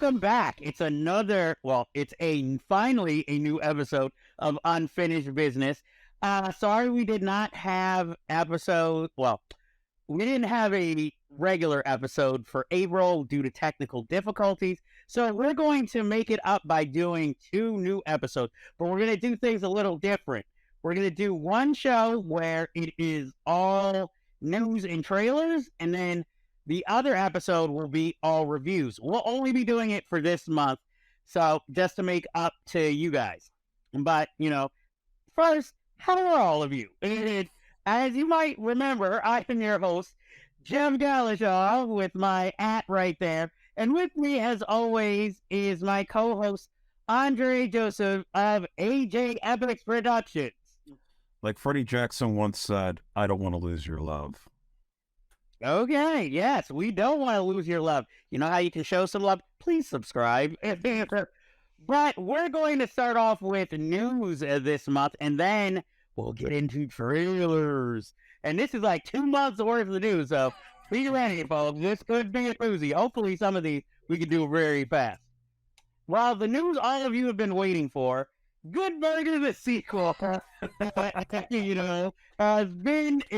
welcome back. It's finally a new episode of Unfinished Business. Sorry we did not have we didn't have a regular episode for April due to technical difficulties. So we're going to make it up by doing 2 new episodes, but we're going to do things a little different. We're going to do one show where it is all news and trailers, and then the other episode will be all reviews. We'll only be doing it for this month, so just to make up to you guys. But, first, how are all of you? And as you might remember, I am your host, Jim Galashaw, with my @ right there. And with me, as always, is my co-host, Andre Joseph of AJ Epics Productions. Like Freddie Jackson once said, I don't want to lose your love. Okay, yes, we don't want to lose your love. You know how you can show some love? Please subscribe. But we're going to start off with news this month, and then we'll get into trailers. And this is like 2 months worth of news, so be ready, folks. This could be a doozy. Hopefully some of these we can do very fast. Well, the news all of you have been waiting for, Good Burger, the sequel, is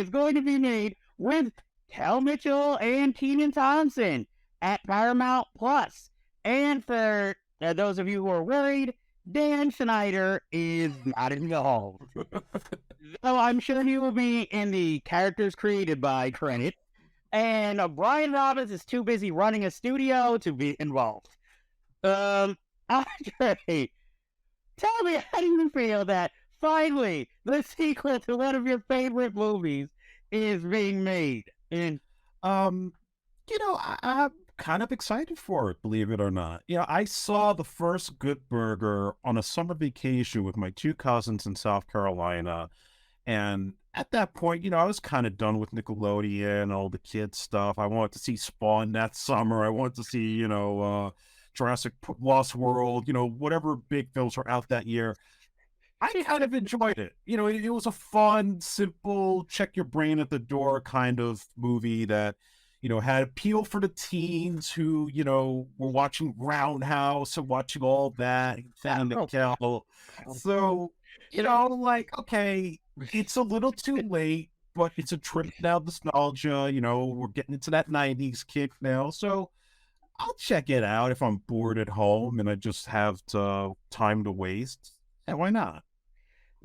going to be made with Kel Mitchell and Kenan Thompson at Paramount Plus. And for those of you who are worried, Dan Snyder is not involved. So I'm sure he will be in the characters created by credit. And Brian Robbins is too busy running a studio to be involved. Andre, tell me, how do you feel that finally the sequel to one of your favorite movies is being made? And I'm kind of excited for it, believe it or not. I saw the first Good Burger on a summer vacation with my 2 cousins in South Carolina. And at that point, I was kind of done with Nickelodeon, all the kids stuff. I wanted to see Spawn that summer. I wanted to see, Jurassic Lost World, whatever big films were out that year. I kind of enjoyed it. It was a fun, simple, check your brain at the door kind of movie that, had appeal for the teens who, were watching Roundhouse and watching all that. So, okay, it's a little too late, but it's a trip down nostalgia. We're getting into that 90s kick now. So I'll check it out if I'm bored at home and I just have time to waste. And why not?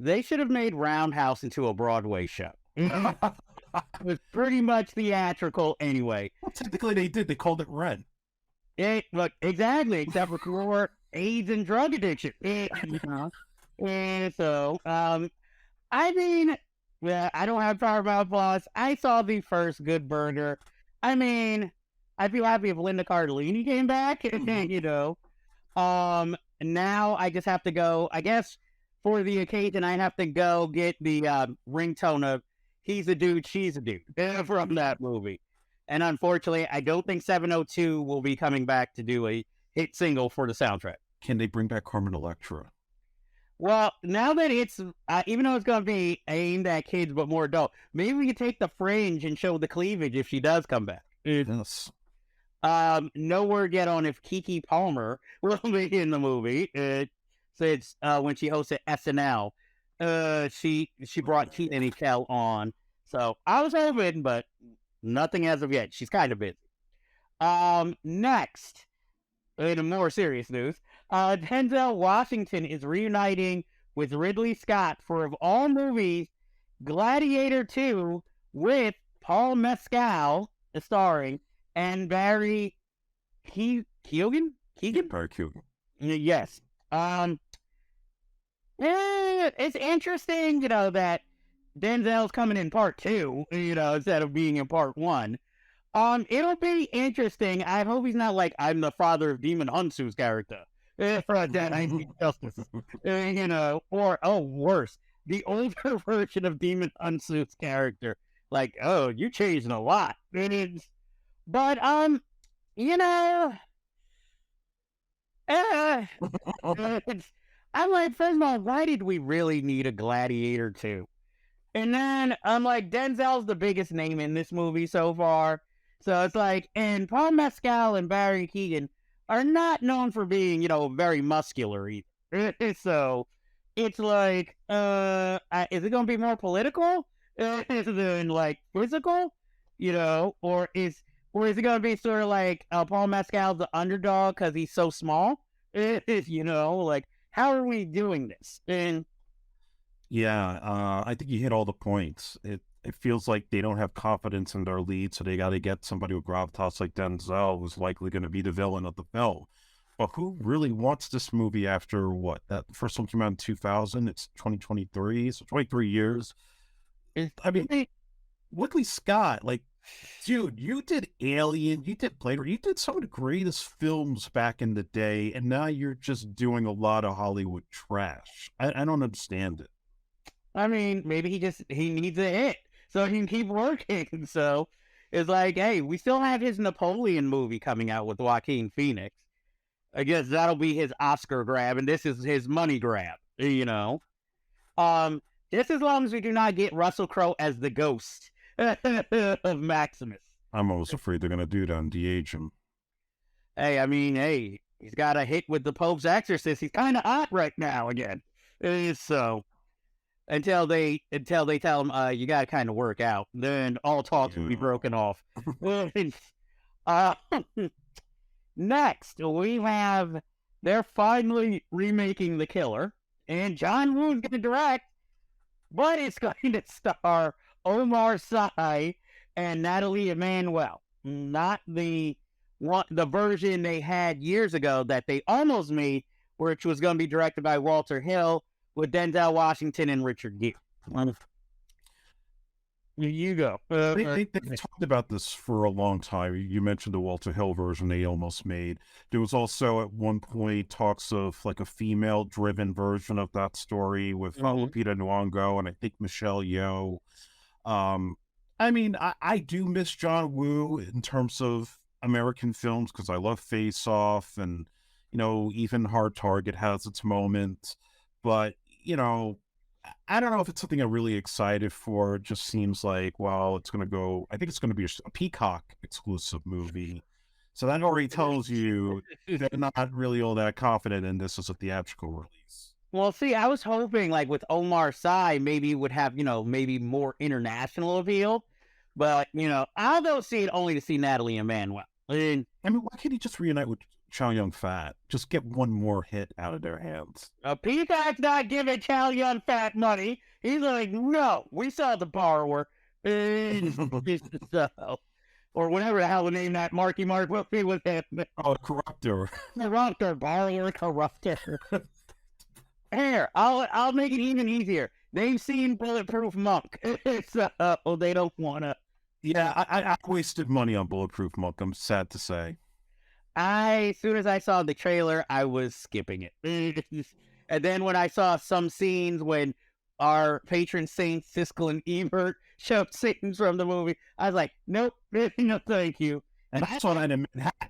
They should have made Roundhouse into a Broadway show. It was pretty much theatrical anyway. Well, technically they did. They called it Red. Look, exactly, except for AIDS and drug addiction. And so, I don't have Paramount Plus. I saw the first Good Burger. I'd feel happy if Linda Cardellini came back, now I just have to go, I guess, for the occasion, I have to go get the ringtone of He's a Dude, She's a Dude from that movie. And unfortunately, I don't think 702 will be coming back to do a hit single for the soundtrack. Can they bring back Carmen Electra? Well, now that it's, even though it's going to be aimed at kids but more adult, maybe we could take the fringe and show the cleavage if she does come back. Yes. No word yet on if Keke Palmer will be in the movie. Since when she hosted SNL, she brought Kenan and Kel on. So I was hoping, but nothing as of yet. She's kind of busy. Next, in a more serious news, Denzel Washington is reuniting with Ridley Scott for, of all movies, Gladiator 2 with Paul Mescal starring and Barry Keoghan? Barry Keoghan. Yes. It's interesting, that Denzel's coming in part 2, instead of being in part 1. It'll be interesting. I hope he's not like, I'm the father of Demon Hunsu's character. For that I need justice. Or, worse, the older version of Demon Hunsu's character. Like, oh, you changed a lot. But, I'm like, first of all, why did we really need a Gladiator 2? And then I'm like, Denzel's the biggest name in this movie so far. So it's like, and Paul Mescal and Barry Keoghan are not known for being, very muscular either. So it's like, is it going to be more political than like physical, or is it going to be sort of like Paul Mescal's the underdog because he's so small? Like, how are we doing this? And Yeah, I think you hit all the points. It feels like they don't have confidence in their lead, so they got to get somebody with gravitas like Denzel, who's likely going to be the villain of the film. But who really wants this movie after what? That first one came out in 2000. It's 2023, so 23 years. I mean, Ridley Scott, like, dude, you did Alien, you did Blade Runner, you did some of the greatest films back in the day, and now you're just doing a lot of Hollywood trash. I don't understand it. I mean, maybe he needs a hit so he can keep working. So it's like, hey, we still have his Napoleon movie coming out with Joaquin Phoenix. I guess that'll be his Oscar grab, and this is his money grab, Just as long as we do not get Russell Crowe as the ghost of Maximus. I'm almost afraid they're going to do that and de-age him. Hey, I mean, he's got a hit with the Pope's Exorcist. He's kind of hot right now again. So until they tell him you got to kind of work out, then all talk will be broken off. Next, we have they're finally remaking The Killer, and John Woo's going to direct, but it's going to star Omar Sy and Natalie Emmanuel, not the version they had years ago that they almost made, which was going to be directed by Walter Hill with Denzel Washington and Richard Gere. You go. They talked about this for a long time. You mentioned the Walter Hill version they almost made. There was also at one point talks of like a female-driven version of that story with Lupita Nyong'o and I think Michelle Yeoh. I mean, I do miss John Woo in terms of American films because I love Face Off and, even Hard Target has its moments. But, I don't know if it's something I'm really excited for. It just seems like, well, it's going to go, I think it's going to be a Peacock exclusive movie. So that already tells you they're not really all that confident in this as a theatrical release. Well, see, I was hoping like with Omar Sy, maybe it would have, maybe more international appeal. But, I'll go see it only to see Natalie Emmanuel. I mean, why can't he just reunite with Chow Yun-fat? Just get one more hit out of their hands. Peacock's not giving Chow Yun-fat money. He's like, no, we saw The Borrower. Or whatever the hell the name that Marky Mark will be with him. Oh, Corruptor. Borrower, Corruptor. Here, I'll make it even easier. They've seen Bulletproof Monk, so they don't want to. Yeah, I wasted money on Bulletproof Monk, I'm sad to say. As soon as I saw the trailer, I was skipping it. And then when I saw some scenes when our patron saints, Siskel and Ebert, showed scenes from the movie, I was like, nope, no thank you. And I saw that in Manhattan.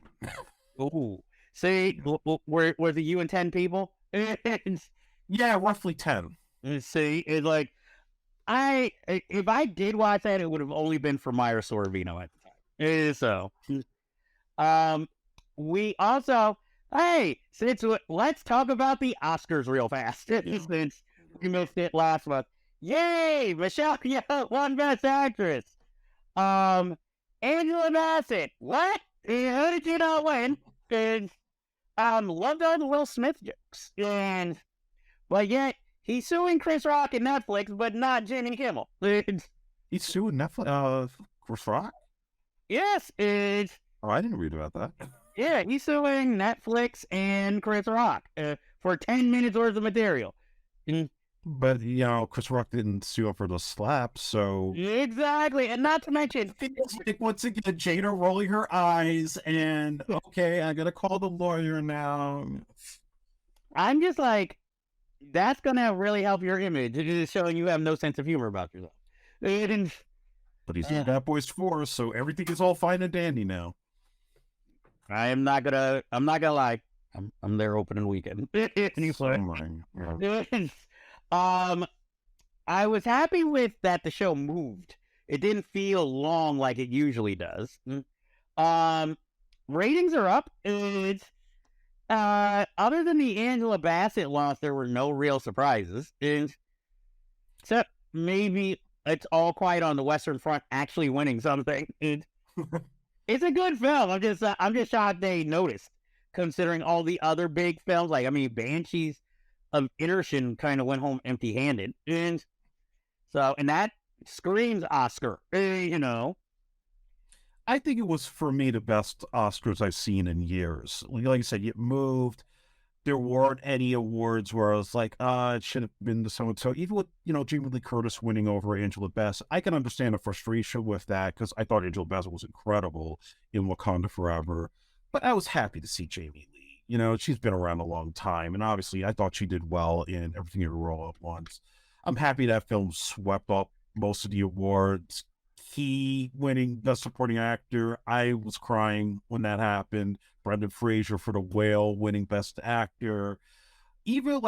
Ooh. See, was it you and 10 people? Yeah, roughly 10. See, it's like, if I did watch that, it would have only been for Myra Sorvino at the time. So, we also, let's talk about the Oscars real fast. Since we missed it last month. Yay! Michelle Yeoh won Best Actress. Angela Bassett, what? Who did you not win? And, loved all the Will Smith jokes. But yet, he's suing Chris Rock and Netflix, but not Jimmy Kimmel. He's suing Netflix, Chris Rock? Yes, Oh, I didn't read about that. Yeah, he's suing Netflix and Chris Rock for 10 minutes worth of material. But, Chris Rock didn't sue him for the slap, so... Exactly, and not to mention... Once again, Jada rolling her eyes, and, okay, I gotta call the lawyer now. I'm just like, that's gonna really help your image. It is showing you have no sense of humor about yourself. But he's in Bad Boys 4, so everything is all fine and dandy now. I'm not gonna lie. I'm there opening weekend. I was happy with that the show moved. It didn't feel long like it usually does. Ratings are up. Other than the Angela Bassett loss, there were no real surprises, except maybe It's All Quiet on the Western Front actually winning something. It's a good film. I'm just shocked they noticed, considering all the other big films. Like, I mean, Banshees of Inisherin kind of went home empty-handed, and that screams Oscar. I think it was, for me, the best Oscars I've seen in years. Like I said, it moved. There weren't any awards where I was like, it should have been to so-and-so. Even with, Jamie Lee Curtis winning over Angela Bassett, I can understand the frustration with that because I thought Angela Bassett was incredible in Wakanda Forever. But I was happy to see Jamie Lee. She's been around a long time. And obviously, I thought she did well in Everything Everywhere All at Once. I'm happy that film swept up most of the awards. He winning Best Supporting Actor, I was crying when that happened. Brendan Fraser for The Whale winning Best Actor. Even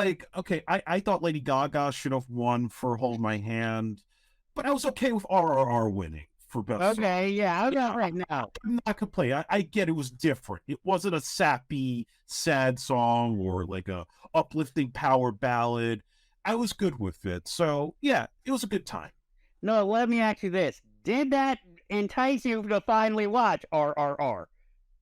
I thought Lady Gaga should have won for Hold My Hand, but I was okay with RRR winning for Best Song. Okay, yeah, I'm not right now. I'm not complaining. I get it was different. It wasn't a sappy, sad song or like a uplifting power ballad. I was good with it. So, yeah, it was a good time. No, let me ask you this. Did that entice you to finally watch RRR?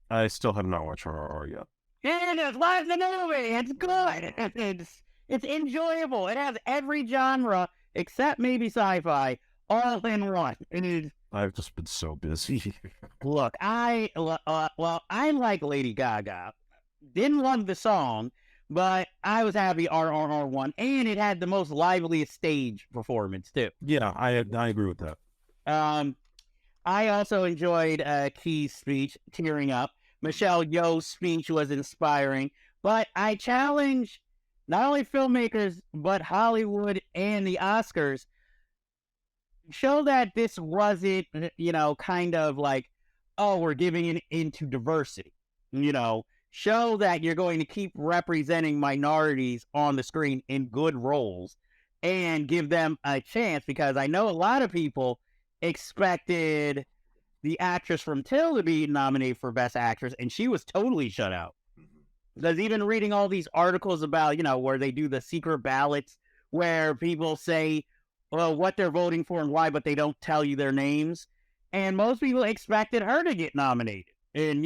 I still have not watched RRR yet. Yeah, just watch the movie. It's good. It's enjoyable. It has every genre except maybe sci-fi all in one. I've just been so busy. Look, I like Lady Gaga. Didn't love the song, but I was happy RRR won, and it had the most liveliest stage performance too. Yeah, I agree with that. I also enjoyed Key's speech, tearing up. Michelle Yeoh's speech was inspiring, but I challenge not only filmmakers, but Hollywood and the Oscars. Show that this wasn't, kind of like, oh, we're giving it into diversity. Show that you're going to keep representing minorities on the screen in good roles and give them a chance, because I know a lot of people expected the actress from Till to be nominated for Best Actress, and she was totally shut out. Because even reading all these articles about, where they do the secret ballots, where people say, well, what they're voting for and why, but they don't tell you their names. And most people expected her to get nominated. And,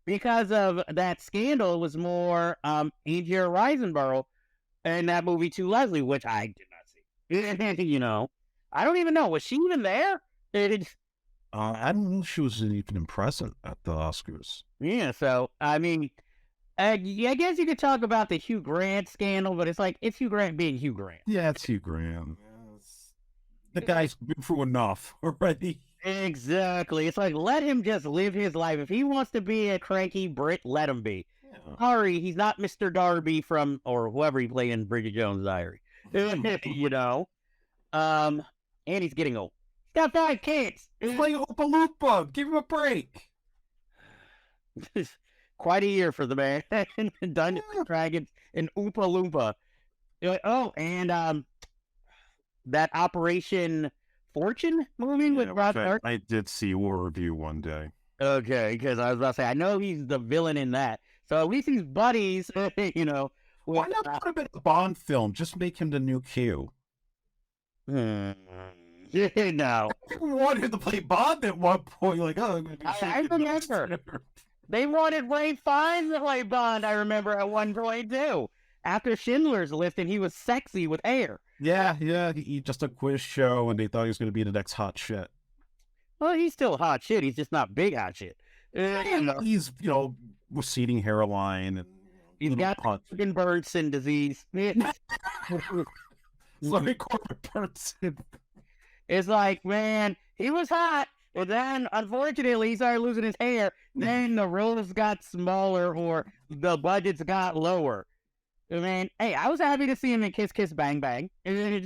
because of that scandal, it was more Andrea Riseborough and that movie To Leslie, which I did not see. I don't even know. Was she even there? I don't know if she was even present at the Oscars. Yeah, so, I mean, I guess you could talk about the Hugh Grant scandal, but it's like, it's Hugh Grant being Hugh Grant. Yeah, it's Hugh Grant. The guy's been through enough already. Exactly. It's like, let him just live his life. If he wants to be a cranky Brit, let him be. Yeah. Sorry, he's not Mr. Darby from, or whoever he played in Bridget Jones' Diary. And he's getting old. He's got 5 kids. He's playing Oompa Loompa. Give him a break. Quite a year for the man. Dungeons and Dragons and Oompa Loompa. Oh, and that Operation Fortune movie with Rod Hart. I did see a review one day. Okay, because I was about to say, I know he's the villain in that. So at least he's buddies, Why not put him in a Bond film? Just make him the new Q. No. I wanted him to play Bond at one point. Like, oh, I'm going to be I remember. They wanted Ray Fiennes to play Bond, I remember, at one point, too. After Schindler's List, and he was sexy with hair. Yeah. He just a quiz show, and they thought he was going to be the next hot shit. Well, he's still hot shit. He's just not big hot shit. He's, receding hairline. And he's got Parkinson disease. Sorry, Parkinson. It's like, man, he was hot. But then, unfortunately, he started losing his hair. Then the roles got smaller or the budgets got lower. Man, hey, I was happy to see him in Kiss Kiss Bang Bang. Hey,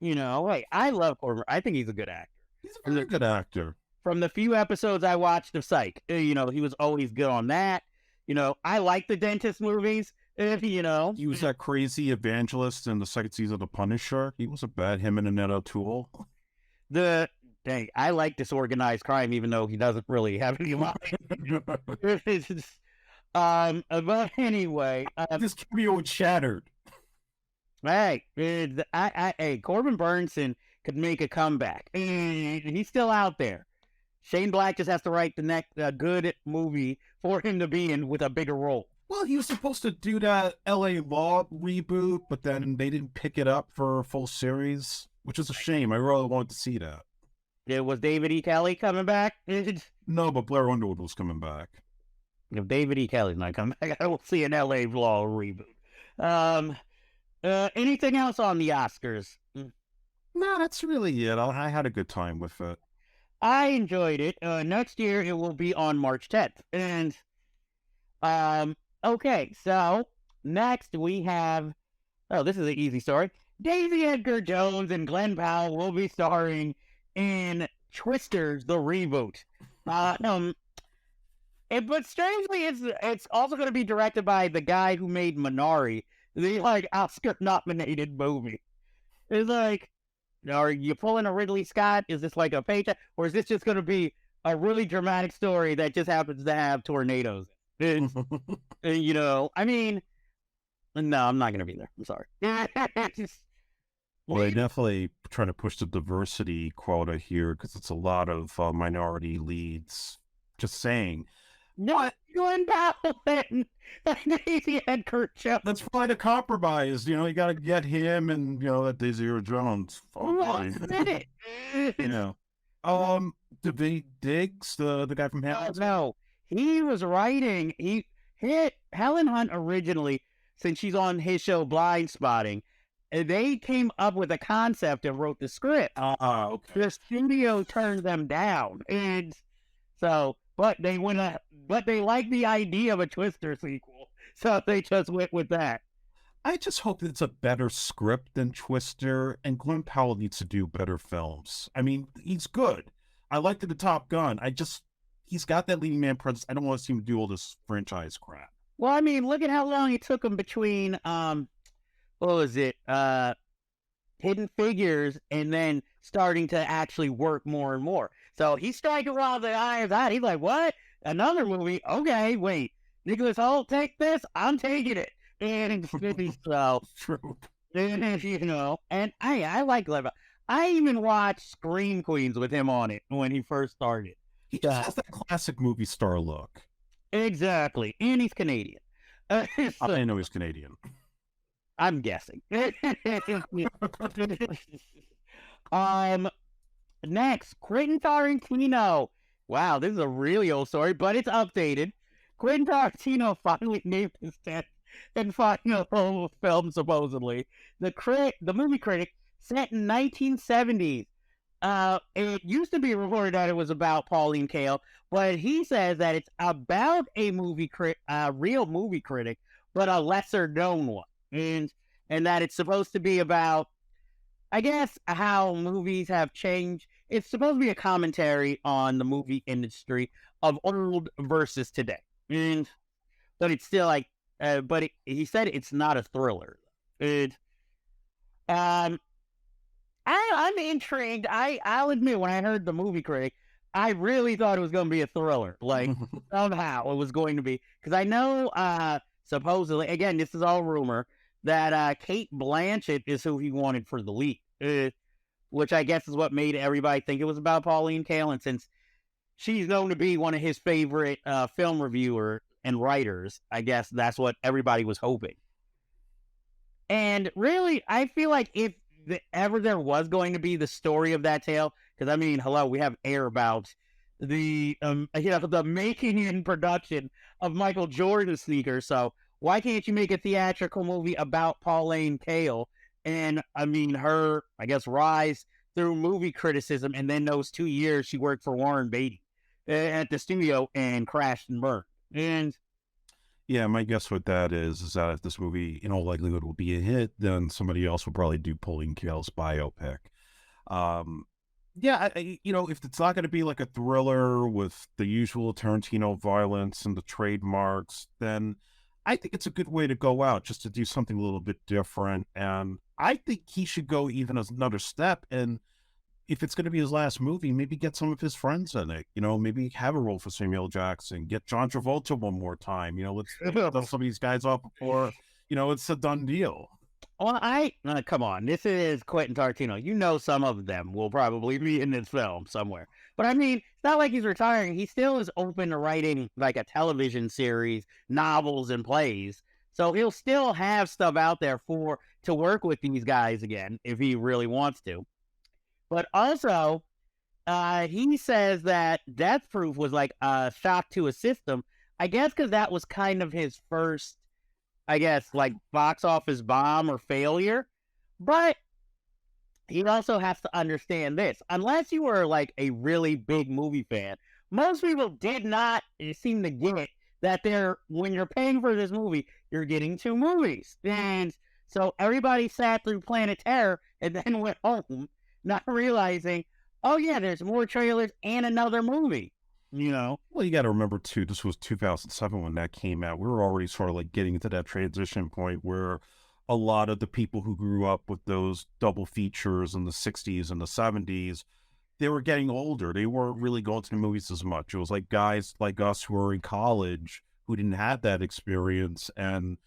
I love Corbin. I think he's a good actor. He's a very good actor. From the few episodes I watched of Psych, he was always good on that. I like the dentist movies. He was that crazy evangelist in the second season of The Punisher. He wasn't bad. Him and Annette O'Toole. I like Disorganized Crime, even though he doesn't really have any lines. But anyway, This cameo was shattered. hey, hey, Corbin Burnson could make a comeback. He's still out there. Shane Black just has to write the next good movie for him to be in with a bigger role. Well, he was supposed to do that L.A. Law reboot, but then they didn't pick it up for a full series, which is a shame. I really wanted to see that. It was David E. Kelly coming back. No, but Blair Underwood was coming back. If David E. Kelly's not coming back, I will see an L.A. Law reboot. Anything else on the Oscars? No, that's really it. I had a good time with it. I enjoyed it. Next year it will be on March 10th. And okay, so next we have this is an easy story. Daisy Edgar Jones and Glenn Powell will be starring in Twisters, the reboot. But strangely, it's also going to be directed by the guy who made Minari, the Oscar-nominated movie. It's like, are you pulling a Ridley Scott? Is this like a paycheck, or is this just going to be a really dramatic story that just happens to have tornadoes? You know, I mean, no, I'm not going to be there. I'm sorry. Well, they definitely trying to push the diversity quota here because it's a lot of minority leads. Just saying. What? Glenn Powell and Daisy Edgar Jones. That's probably the compromise. You know, you got to get him and, you know, that Daisy Edgar Jones. You know. Daveed Diggs, the guy from Hamilton? No, he was writing. He hit Helen Hunt originally, since she's on his show Blind Spotting. They came up with a concept and wrote the script. Okay. The studio turned them down, and so, but they liked the idea of a Twister sequel, so they just went with that. I just hope it's a better script than Twister, and Glenn Powell needs to do better films. I mean, he's good. I liked the Top Gun. He's got that leading man presence. I don't want to see him do all this franchise crap. Well, I mean, look at how long it took him between, what was it, Hidden Figures, and then starting to actually work more and more. So he's striking while the iron's hot. He's like, what? Another movie? Okay, wait. Nicholas Hoult, take this? I'm taking it. And so, True. and, you know, and I like Lev. I even watched Scream Queens with him on it when he first started. He just has that classic movie star look. Exactly. And he's Canadian. So, I know he's Canadian. I'm guessing. Next, Quentin Tarantino. Wow, this is a really old story, but it's updated. Quentin Tarantino finally named his 10th and final film, supposedly. The movie critic, set in 1970s. It used to be reported that it was about Pauline Kael, but he says that it's about a real movie critic, but a lesser known one. And that it's supposed to be about, I guess, how movies have changed. It's supposed to be a commentary on the movie industry of old versus today. But it's still like, he said it's not a thriller. I'm intrigued. I'll admit, when I heard the movie critic, I really thought it was going to be a thriller. Like, somehow it was going to be. Because I know, supposedly, again, this is all rumor, that Cate Blanchett is who he wanted for the lead. Which I guess is what made everybody think it was about Pauline Kael. And since she's known to be one of his favorite film reviewer and writers, I guess that's what everybody was hoping. And really, I feel like if ever there was going to be the story of that tale, because I mean, hello, we have air about the the making and production of Michael Jordan's sneakers. So why can't you make a theatrical movie about Pauline Kael and, I mean, her, I guess, rise through movie criticism, and then those 2 years she worked for Warren Beatty at the studio and crashed and burned. And yeah, my guess what that is that if this movie, in all likelihood, will be a hit, then somebody else will probably do Pauline Kael's biopic. Yeah, if it's not going to be like a thriller with the usual Tarantino violence and the trademarks, then I think it's a good way to go out, just to do something a little bit different. And I think he should go even another step and if it's going to be his last movie, maybe get some of his friends in it. Maybe have a role for Samuel Jackson. Get John Travolta one more time. Let's dust some of these guys off before, it's a done deal. Well, come on. This is Quentin Tarantino. You know, some of them will probably be in this film somewhere. But I mean, it's not like he's retiring. He still is open to writing like a television series, novels, and plays. So he'll still have stuff out there to work with these guys again if he really wants to. But also, he says that Death Proof was like a shock to his system. I guess because that was kind of his first, I guess, like box office bomb or failure. But he also has to understand this. Unless you were like a really big movie fan, most people did not seem to get that when you're paying for this movie, you're getting 2 movies. And so everybody sat through Planet Terror and then went home, not realizing, oh yeah, there's more trailers and another movie. Well, you got to remember too, this was 2007 when that came out. We were already sort of like getting into that transition point where a lot of the people who grew up with those double features in the 60s and the 70s, they were getting older. They weren't really going to the movies as much. It was like guys like us who were in college who didn't have that experience. And,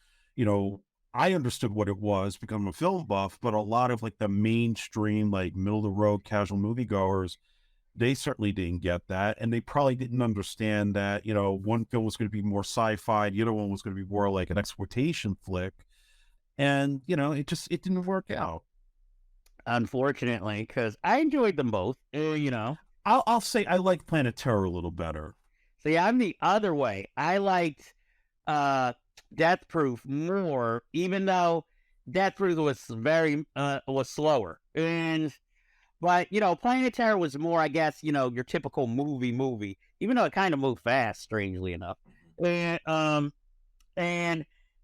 I understood what it was, becoming a film buff, but a lot of like the mainstream, like middle of the road casual moviegoers, they certainly didn't get that. And they probably didn't understand that, one film was going to be more sci-fi, the other one was going to be more like an exploitation flick. And, it didn't work out. Unfortunately, because I enjoyed them both, I'll say I like Planet Terror a little better. See, I'm the other way. I liked Death Proof more, even though Death Proof was was slower. But, Planet Terror was more, I guess, your typical movie, even though it kind of moved fast, strangely enough. And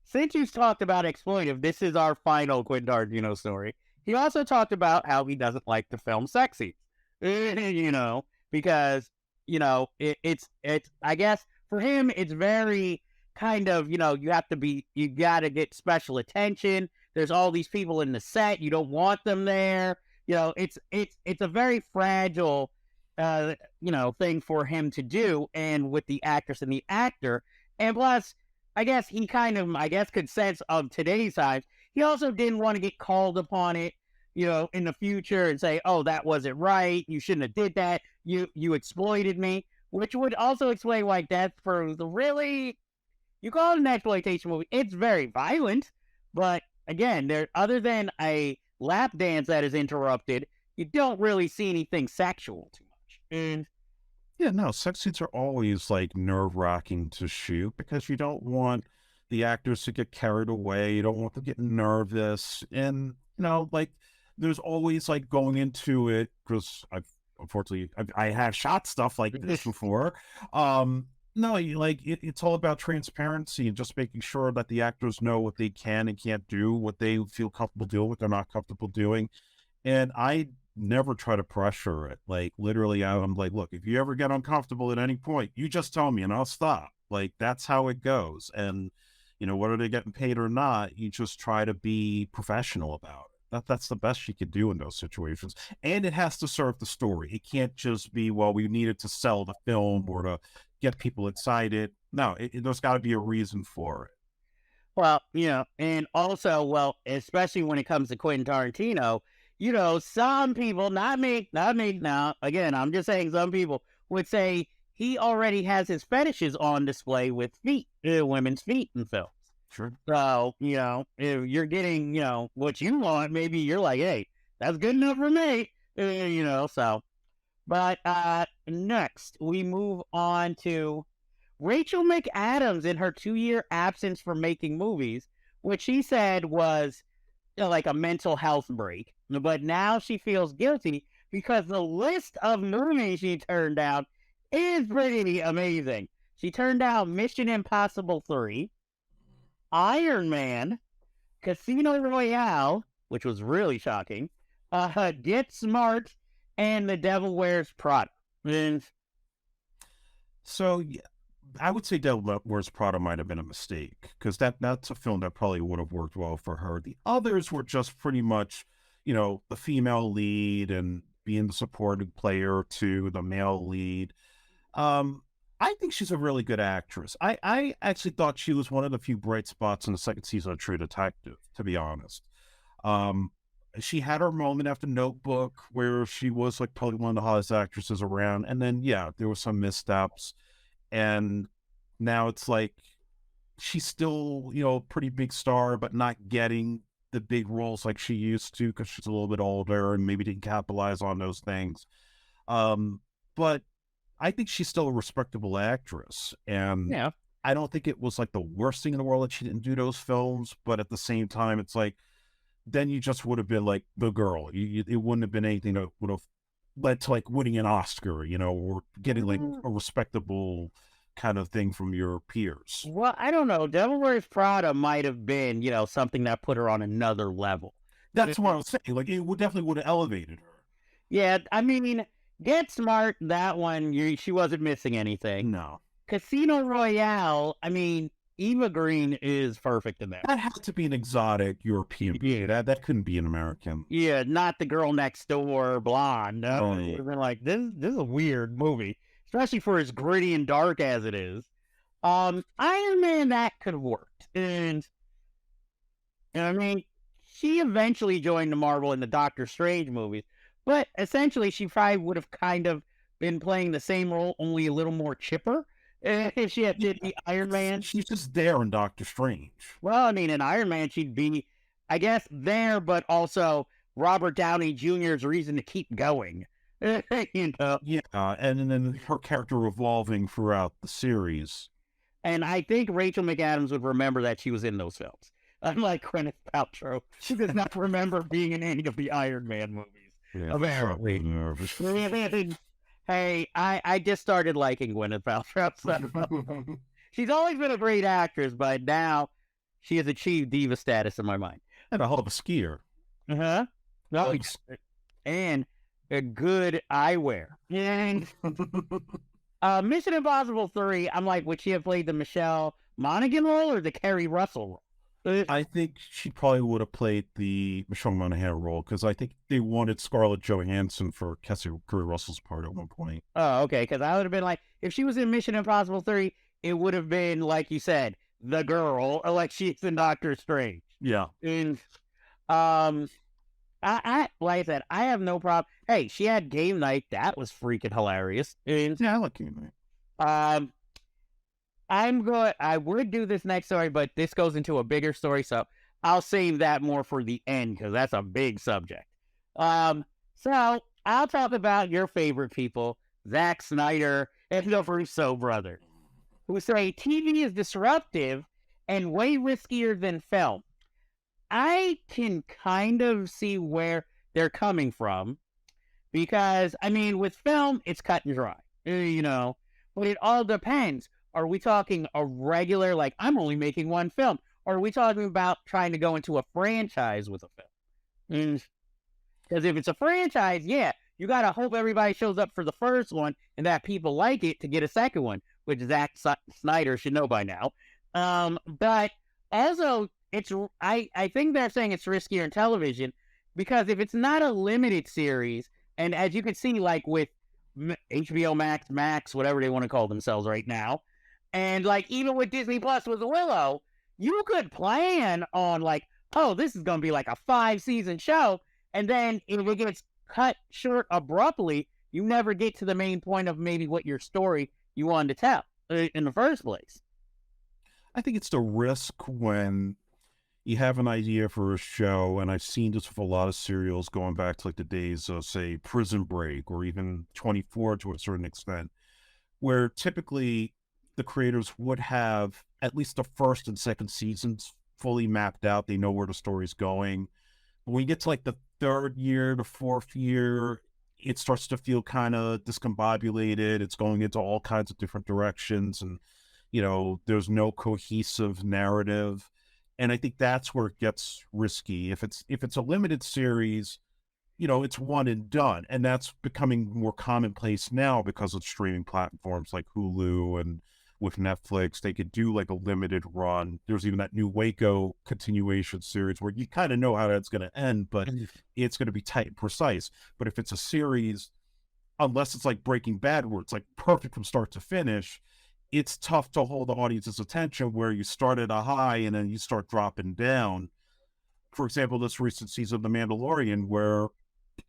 since you talked about exploitive, this is our final Quentin Tarantino story. He also talked about how he doesn't like the film sexy, because, it's, I guess, for him, it's very kind of, you got to get special attention. There's all these people in the set. You don't want them there. It's a very fragile, thing for him to do, and with the actress and the actor. And plus, I guess he kind of, could sense of today's times. He also didn't want to get called upon it, in the future and say, oh, that wasn't right. You shouldn't have did that. You exploited me, which would also explain why Death Proof really, you call it an exploitation movie. It's very violent, but again, other than a lap dance that is interrupted, you don't really see anything sexual too much. And yeah, no, sex scenes are always like nerve-wracking to shoot because you don't want the actors to get carried away. You don't want them getting nervous. And, like there's always like going into it, because unfortunately I have shot stuff like this before. No, it's all about transparency and just making sure that the actors know what they can and can't do, what they feel comfortable doing, what they're not comfortable doing. And I never try to pressure it. Like literally, I'm like, look, if you ever get uncomfortable at any point, you just tell me and I'll stop. Like that's how it goes. And, whether they're getting paid or not, you just try to be professional about it. That's the best you could do in those situations. And it has to serve the story. It can't just be, well, we needed to sell the film or to get people excited. No, there's got to be a reason for it. Well, and also, well, especially when it comes to Quentin Tarantino, some people, not me now, again, I'm just saying some people would say he already has his fetishes on display with feet, women's feet in films. Sure. So, if you're getting, what you want, maybe you're like, hey, that's good enough for me, so. But next, we move on to Rachel McAdams in her 2-year absence from making movies, which she said was like a mental health break. But now she feels guilty because the list of movies she turned down is pretty amazing. She turned down Mission Impossible 3, Iron Man, Casino Royale, which was really shocking, Get Smart, and The Devil Wears Prada. So, yeah, I would say Devil Wears Prada might have been a mistake, because that's a film that probably would have worked well for her. The others were just pretty much, the female lead, and being the supporting player to the male lead. I think she's a really good actress. I actually thought she was one of the few bright spots in the second season of True Detective, to be honest. She had her moment after Notebook where she was like probably one of the hottest actresses around. And then, yeah, there were some missteps. And now it's like she's still, a pretty big star, but not getting the big roles like she used to because she's a little bit older and maybe didn't capitalize on those things. But I think she's still a respectable actress. And Yeah. I don't think it was like the worst thing in the world that she didn't do those films. But at the same time, it's like, then you just would have been like the girl. It wouldn't have been anything that would have led to like winning an Oscar, or getting like a respectable kind of thing from your peers. Well, I don't know. Devil Wears Prada might have been, something that put her on another level. That's what I was saying. Like, it definitely would have elevated her. Yeah, I mean, Get Smart, that one, she wasn't missing anything. No. Casino Royale, I mean, Eva Green is perfect in that. That had to be an exotic European. Yeah, that couldn't be an American. Yeah, not the girl next door blonde. Oh, Would have been like, this is a weird movie, especially for as gritty and dark as it is. Iron Man, that could have worked. And I mean, she eventually joined the Marvel in the Doctor Strange movies, but essentially she probably would have kind of been playing the same role, only a little more chipper. If she had did the Iron Man. She's just there in Doctor Strange. Well, I mean, in Iron Man, she'd be, I guess, there, but also Robert Downey Jr.'s reason to keep going. Yeah, and then her character evolving throughout the series. And I think Rachel McAdams would remember that she was in those films. Unlike Gwyneth Paltrow, she does not remember being in any of the Iron Man movies. Yeah, apparently. nervous. Hey, I just started liking Gwyneth Paltrow. So she's always been a great actress, but now she has achieved diva status in my mind. And a hell of a skier. Uh-huh. No, and a good eyewear. And Mission Impossible 3, I'm like, would she have played the Michelle Monaghan role or the Kerry Russell role? I think she probably would have played the Michelle Monaghan role because I think they wanted Scarlett Johansson for Kerry Russell's part at one point. Oh, okay. Because I would have been like, if she was in Mission Impossible 3, it would have been, like you said, the girl, or like she's in Doctor Strange. Yeah. And, I like I said, I have no problem. Hey, she had Game Night. That was freaking hilarious. And, yeah, I like Game Night. I would do this next story, but this goes into a bigger story, so I'll save that more for the end because that's a big subject. So I'll talk about your favorite people, Zack Snyder and the Russo brothers, who say TV is disruptive and way riskier than film. I can kind of see where they're coming from because, I mean, with film, it's cut and dry, but it all depends. Are we talking a regular, like, I'm only making one film? Or are we talking about trying to go into a franchise with a film? Because if it's a franchise, yeah, you got to hope everybody shows up for the first one and that people like it to get a second one, which Zack Snyder should know by now. But also, I think they're saying it's riskier in television because if it's not a limited series, and as you can see, like with HBO Max, whatever they want to call themselves right now, and like even with Disney Plus with Willow, you could plan on like, oh, this is going to be like a 5-season show. And then if it gets cut short abruptly, you never get to the main point of maybe what your story you wanted to tell in the first place. I think it's the risk when you have an idea for a show, and I've seen this with a lot of serials going back to like the days of, say, Prison Break or even 24 to a certain extent, where typically the creators would have at least the first and second seasons fully mapped out. They know where the story's going. But when you get to like the third year, the fourth year, it starts to feel kind of discombobulated. It's going into all kinds of different directions, and there's no cohesive narrative. And I think that's where it gets risky. If it's a limited series, it's one and done, and that's becoming more commonplace now because of streaming platforms like Hulu and with Netflix. They could do like a limited run. There's even that new Waco continuation series where you kind of know how that's going to end, but it's going to be tight and precise. But if it's a series, unless it's like Breaking Bad, where it's like perfect from start to finish, it's tough to hold the audience's attention where you start at a high and then you start dropping down. For example, this recent season of The Mandalorian, where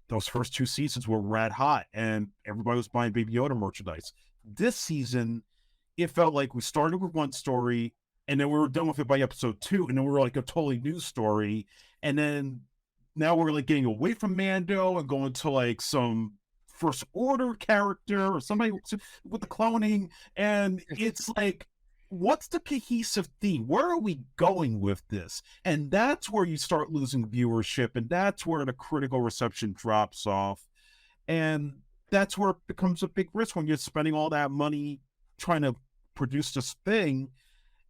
those first 2 seasons were red hot and everybody was buying Baby Yoda merchandise. This season, it felt like we started with one story and then we were done with it by episode 2, and then we were like a totally new story. And then now we're like getting away from Mando and going to like some First Order character or somebody with the cloning. And it's like, what's the cohesive theme? Where are we going with this? And that's where you start losing viewership, and that's where the critical reception drops off. And that's where it becomes a big risk when you're spending all that money trying to produce this thing.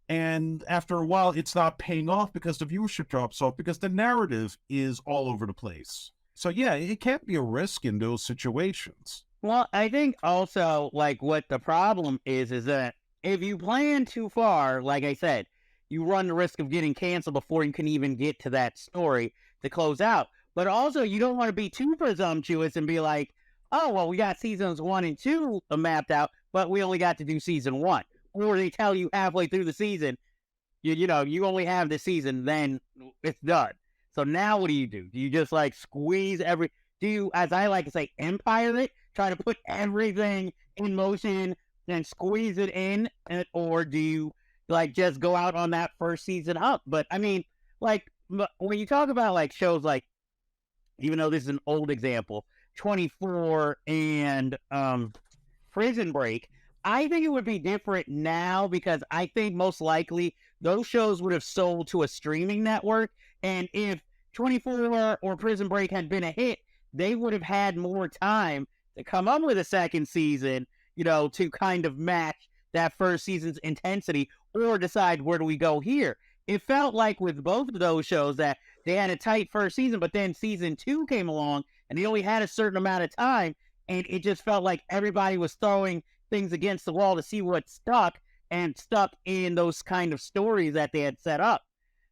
And after a while, it's not paying off because the viewership drops off because the narrative is all over the place. So yeah, it can't be a risk in those situations. Well, I think also like what the problem is that if you plan too far, like I said, you run the risk of getting canceled before you can even get to that story to close out. But also, you don't want to be too presumptuous and be like, oh, well, we got seasons 1 and 2 mapped out, but we only got to do season 1. Or they tell you halfway through the season, you know, you only have this season, then it's done. So now what do? Do you just like squeeze do you, as I like to say, empire it, try to put everything in motion and squeeze it in, or do you like just go out on that first season up? But I mean, like when you talk about like shows like, even though this is an old example, 24 and Prison Break, I think it would be different now because I think most likely those shows would have sold to a streaming network, and if 24 or Prison Break had been a hit, they would have had more time to come up with a second season, you know, to kind of match that first season's intensity or decide where do we go here. It felt like with both of those shows that they had a tight first season, but then season 2 came along and they only had a certain amount of time, and it just felt like everybody was throwing things against the wall to see what stuck, and stuck in those kind of stories that they had set up.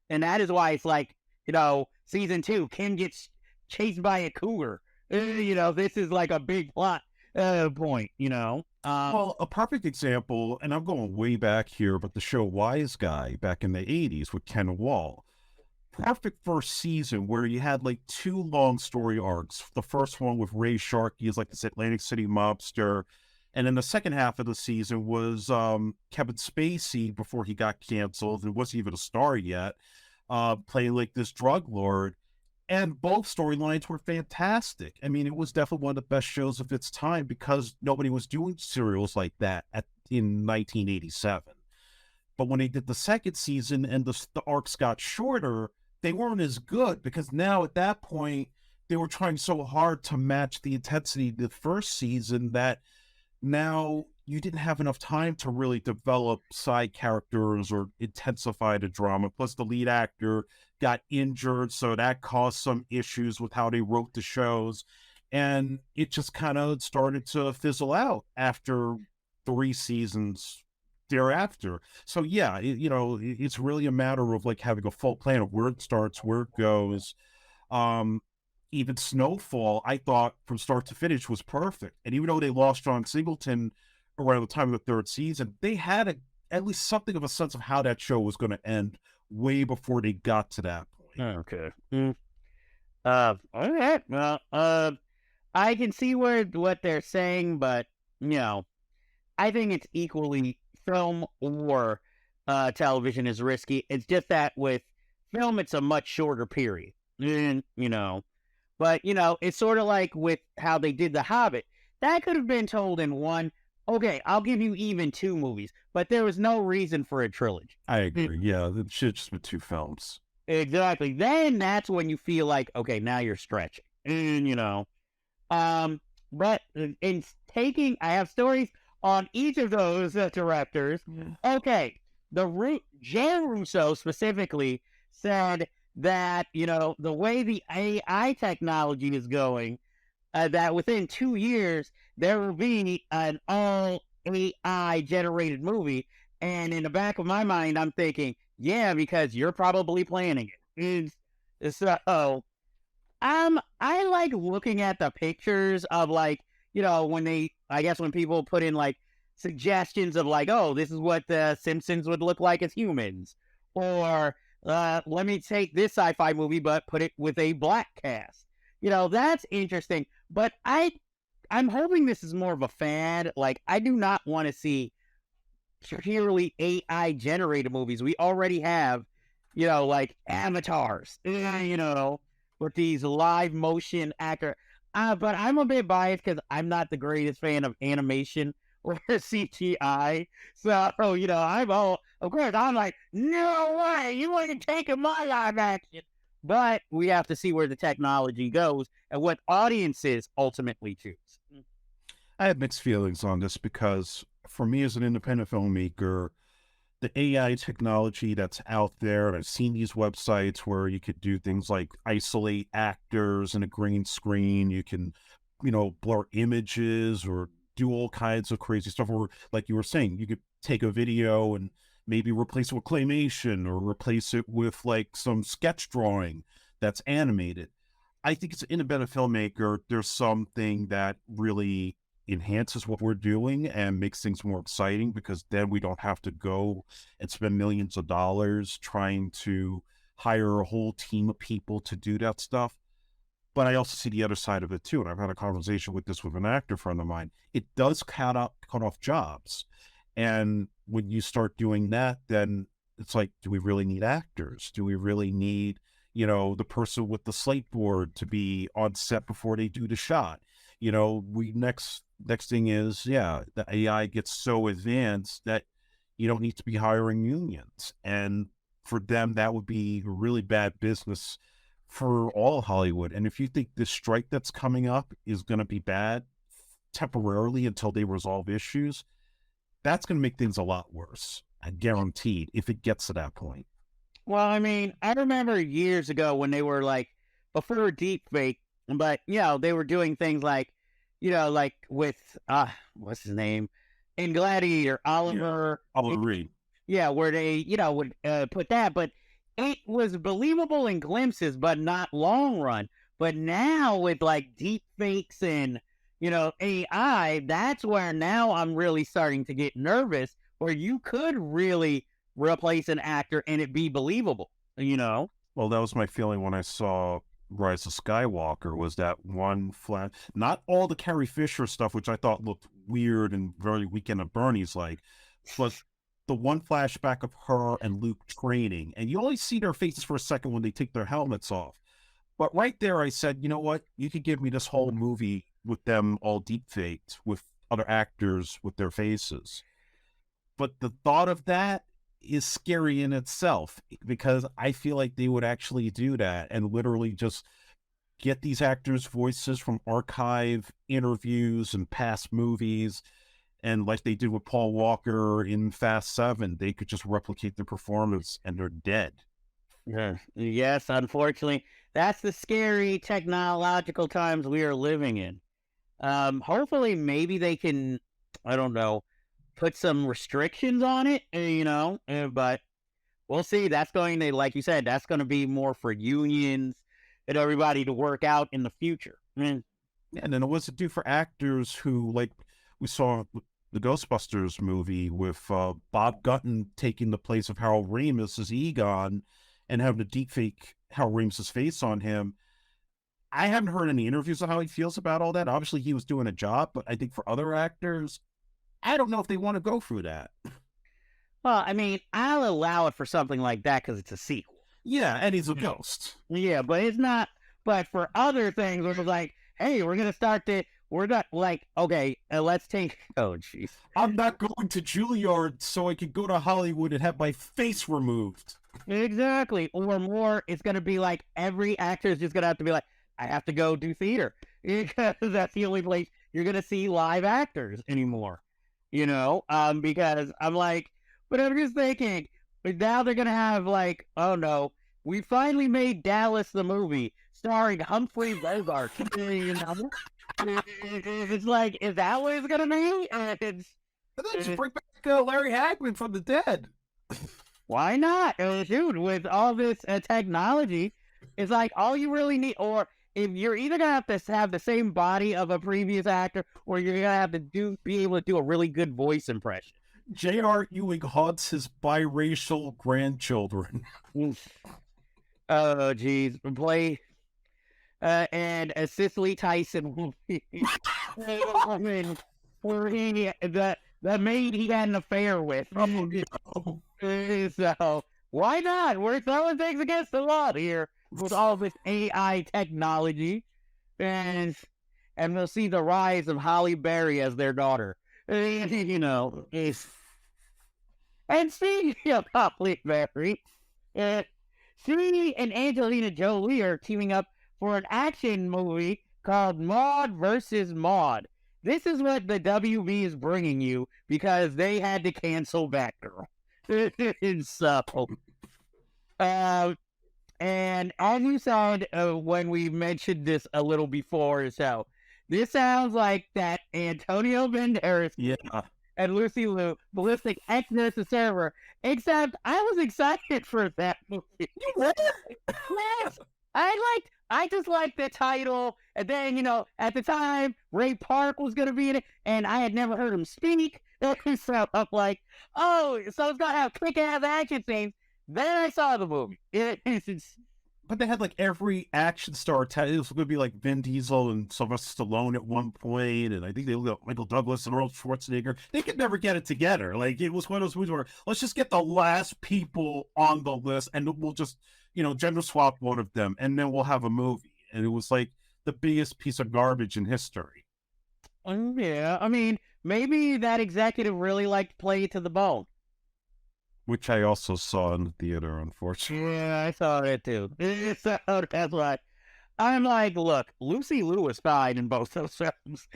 And that is why it's like, you know, season 2, Kim gets chased by a cougar. You know, this is like a big plot point, you know. Well, a perfect example, and I'm going way back here, but the show Wise Guy back in the 80s with Ken Wall. Perfect first season where you had like 2 long story arcs. The first one with Ray Sharkey as like this Atlantic City mobster. And then the second half of the season was Kevin Spacey, before he got canceled and wasn't even a star yet, playing like this drug lord. And both storylines were fantastic. I mean, it was definitely one of the best shows of its time because nobody was doing serials like that in 1987. But when they did the second season and the arcs got shorter, they weren't as good because now at that point, they were trying so hard to match the intensity of the first season that now you didn't have enough time to really develop side characters or intensify the drama. Plus, the lead actor got injured, so that caused some issues with how they wrote the shows. And it just kind of started to fizzle out after 3 seasons thereafter. So yeah, it's really a matter of like having a full plan of where it starts, where it goes. Even Snowfall, I thought from start to finish was perfect. And even though they lost John Singleton around the time of the 3rd season, they had at least something of a sense of how that show was going to end way before they got to that point. Okay. All right. Well, I can see what they're saying, but you know, I think it's equally film or television is risky. It's just that with film, it's a much shorter period, and you know. But, you know, it's sort of like with how they did The Hobbit. That could have been told in one. Okay, I'll give you even 2 movies, but there was no reason for a trilogy. I agree. Yeah, it should just be 2 films. Exactly. Then that's when you feel like, okay, now you're stretching. And, you know. But in taking, I have stories on each of those directors. Yeah. Okay, Jan Russo specifically said that, you know, the way the AI technology is going, that within 2 years, there will be an all AI generated movie And in the back of my mind, I'm thinking, yeah, because you're probably planning it. So I like looking at the pictures of like, I guess when people put in like suggestions of like, oh, this is what the Simpsons would look like as humans, or let me take this sci-fi movie but put it with a black cast. That's interesting. But I'm hoping this is more of a fad. Like, I do not want to see purely AI generated movies. We already have, like avatars, with these live motion actor. But I'm a bit biased because I'm not the greatest fan of animation or CGI. So, of course, I'm like, no way, you ain't taking my live action. But we have to see where the technology goes and what audiences ultimately choose. I have mixed feelings on this because for me as an independent filmmaker, the AI technology that's out there, and I've seen these websites where you could do things like isolate actors in a green screen. You can, blur images or do all kinds of crazy stuff. Or like you were saying, you could take a video and maybe replace it with claymation or replace it with like some sketch drawing that's animated. I think as an independent filmmaker, there's something that really enhances what we're doing and makes things more exciting, because then we don't have to go and spend millions of dollars trying to hire a whole team of people to do that stuff. But I also see the other side of it too. And I've had a conversation with an actor friend of mine. It does cut off jobs. And when you start doing that, then it's like, do we really need actors? Do we really need, the person with the slate board to be on set before they do the shot? Next thing is, the AI gets so advanced that you don't need to be hiring unions. And for them, that would be really bad business for all Hollywood. And if you think this strike that's coming up is going to be bad temporarily until they resolve issues, that's going to make things a lot worse. Guaranteed, if it gets to that point. Well, I mean, I remember years ago when they were like, before deep fake, but, they were doing things like, like with, what's his name? In Gladiator, Oliver Reed. Yeah, where they, would put that. But it was believable in glimpses, but not long run. But now with like deep fakes and, AI, that's where now I'm really starting to get nervous, where you could really replace an actor and it be believable, Well, that was my feeling when I saw Rise of Skywalker, was that one flash, not all the Carrie Fisher stuff, which I thought looked weird and very Weekend at Bernie's like, but the one flashback of her and Luke training, and you only see their faces for a second when they take their helmets off. But right there, I said, you know what? You could give me this whole movie with them all deep faked with other actors with their faces. But the thought of that is scary in itself, because I feel like they would actually do that and literally just get these actors' voices from archive interviews and past movies. And like they did with Paul Walker in Fast 7, they could just replicate the performance and they're dead. Yeah. Yes, unfortunately, that's the scary technological times we are living in. Hopefully, maybe they can, I don't know, put some restrictions on it, but we'll see. That's going to, like you said, that's going to be more for unions and everybody to work out in the future. And then what's it do for actors who, like we saw the Ghostbusters movie with Bob Gunton taking the place of Harold Ramis as Egon and having to deepfake Harold Ramis' face on him. I haven't heard any interviews of how he feels about all that. Obviously, he was doing a job, but I think for other actors, I don't know if they want to go through that. Well, I mean, I'll allow it for something like that because it's a sequel. Yeah, and he's a ghost. Yeah, but it's not. But for other things, it was like, hey, we're going to start to, we're not like, okay, let's take, oh, jeez. I'm not going to Juilliard so I can go to Hollywood and have my face removed. Exactly. Or more, it's going to be like every actor is just going to have to be like, I have to go do theater. Because that's the only place you're going to see live actors anymore. Because I'm like, but I'm just thinking, now they're going to have like, oh no, we finally made Dallas the movie starring Humphrey Bogart. It's like, is that what it's going to be? And then just bring back Larry Hagman from the dead. Why not? Dude, with all this technology, it's like all you really need, or if you're either gonna have to have the same body of a previous actor, or you're gonna have to be able to do a really good voice impression. J.R. Ewing haunts his biracial grandchildren. Oh, geez. Play and Cicely Tyson will be I mean, where the maid he had an affair with. Oh, no. So why not? We're throwing things against the wall here with all this AI technology, and we'll see the rise of Halle Berry as their daughter. You know, and speaking of Halle Berry, she and Angelina Jolie are teaming up for an action movie called Mohr versus Maude. This is what the WB is bringing you because they had to cancel Batgirl. So, and as you said when we mentioned this a little before, so this sounds like that Antonio Banderas and Lucy Liu, Ballistic X Server, except I was excited for that movie. Yes, I just liked the title, and then, you know, at the time, Ray Park was going to be in it, and I had never heard him speak, so I'm like, oh, so it's going to have kick-ass action scenes. Then I saw the movie. But they had like every action star. It was going to be like Vin Diesel and Sylvester Stallone at one point, and I think they looked at Michael Douglas and Arnold Schwarzenegger. They could never get it together. Like, it was one of those movies where let's just get the last people on the list, and we'll just, you know, gender swap one of them, and then we'll have a movie. And it was like the biggest piece of garbage in history. Yeah, I mean, maybe that executive really liked Play It to the Bone. Which I also saw in the theater, unfortunately. Yeah, I saw it too. So that's why I'm like, look, Lucy Liu was fine in both those films.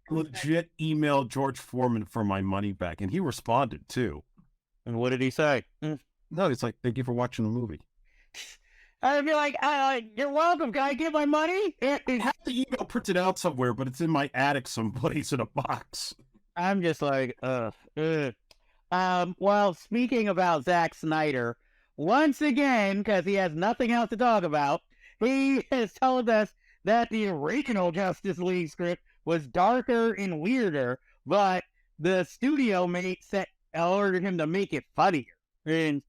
Legit emailed George Foreman for my money back, and he responded too. And what did he say? No, he's like, thank you for watching the movie. I'd be like, you're welcome. Can I get my money? I have the email printed out somewhere, but it's in my attic someplace in a box. I'm just like, well, speaking about Zack Snyder, once again, because he has nothing else to talk about, he has told us that the original Justice League script was darker and weirder, but the studio ordered him to make it funnier. And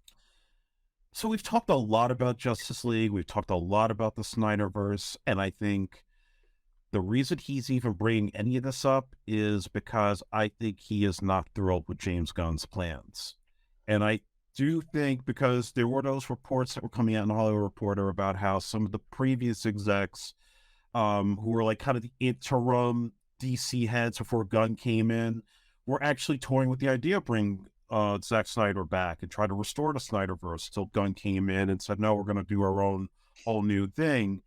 so we've talked a lot about Justice League. We've talked a lot about the Snyder Verse, and I think the reason he's even bringing any of this up is because I think he is not thrilled with James Gunn's plans. And I do think, because there were those reports that were coming out in the Hollywood Reporter about how some of the previous execs who were like kind of the interim DC heads before Gunn came in were actually toying with the idea of bringing Zack Snyder back and try to restore the Snyderverse till Gunn came in and said, no, we're going to do our own whole new thing.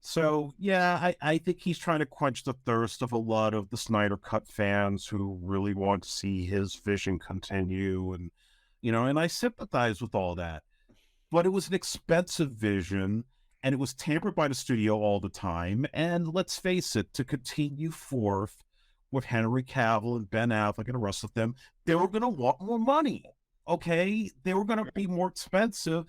So, yeah, I think he's trying to quench the thirst of a lot of the Snyder Cut fans who really want to see his vision continue. And, you know, and I sympathize with all that. But it was an expensive vision, and it was tampered by the studio all the time. And let's face it, to continue forth with Henry Cavill and Ben Affleck and the rest of them, they were going to want more money, okay? They were going to be more expensive.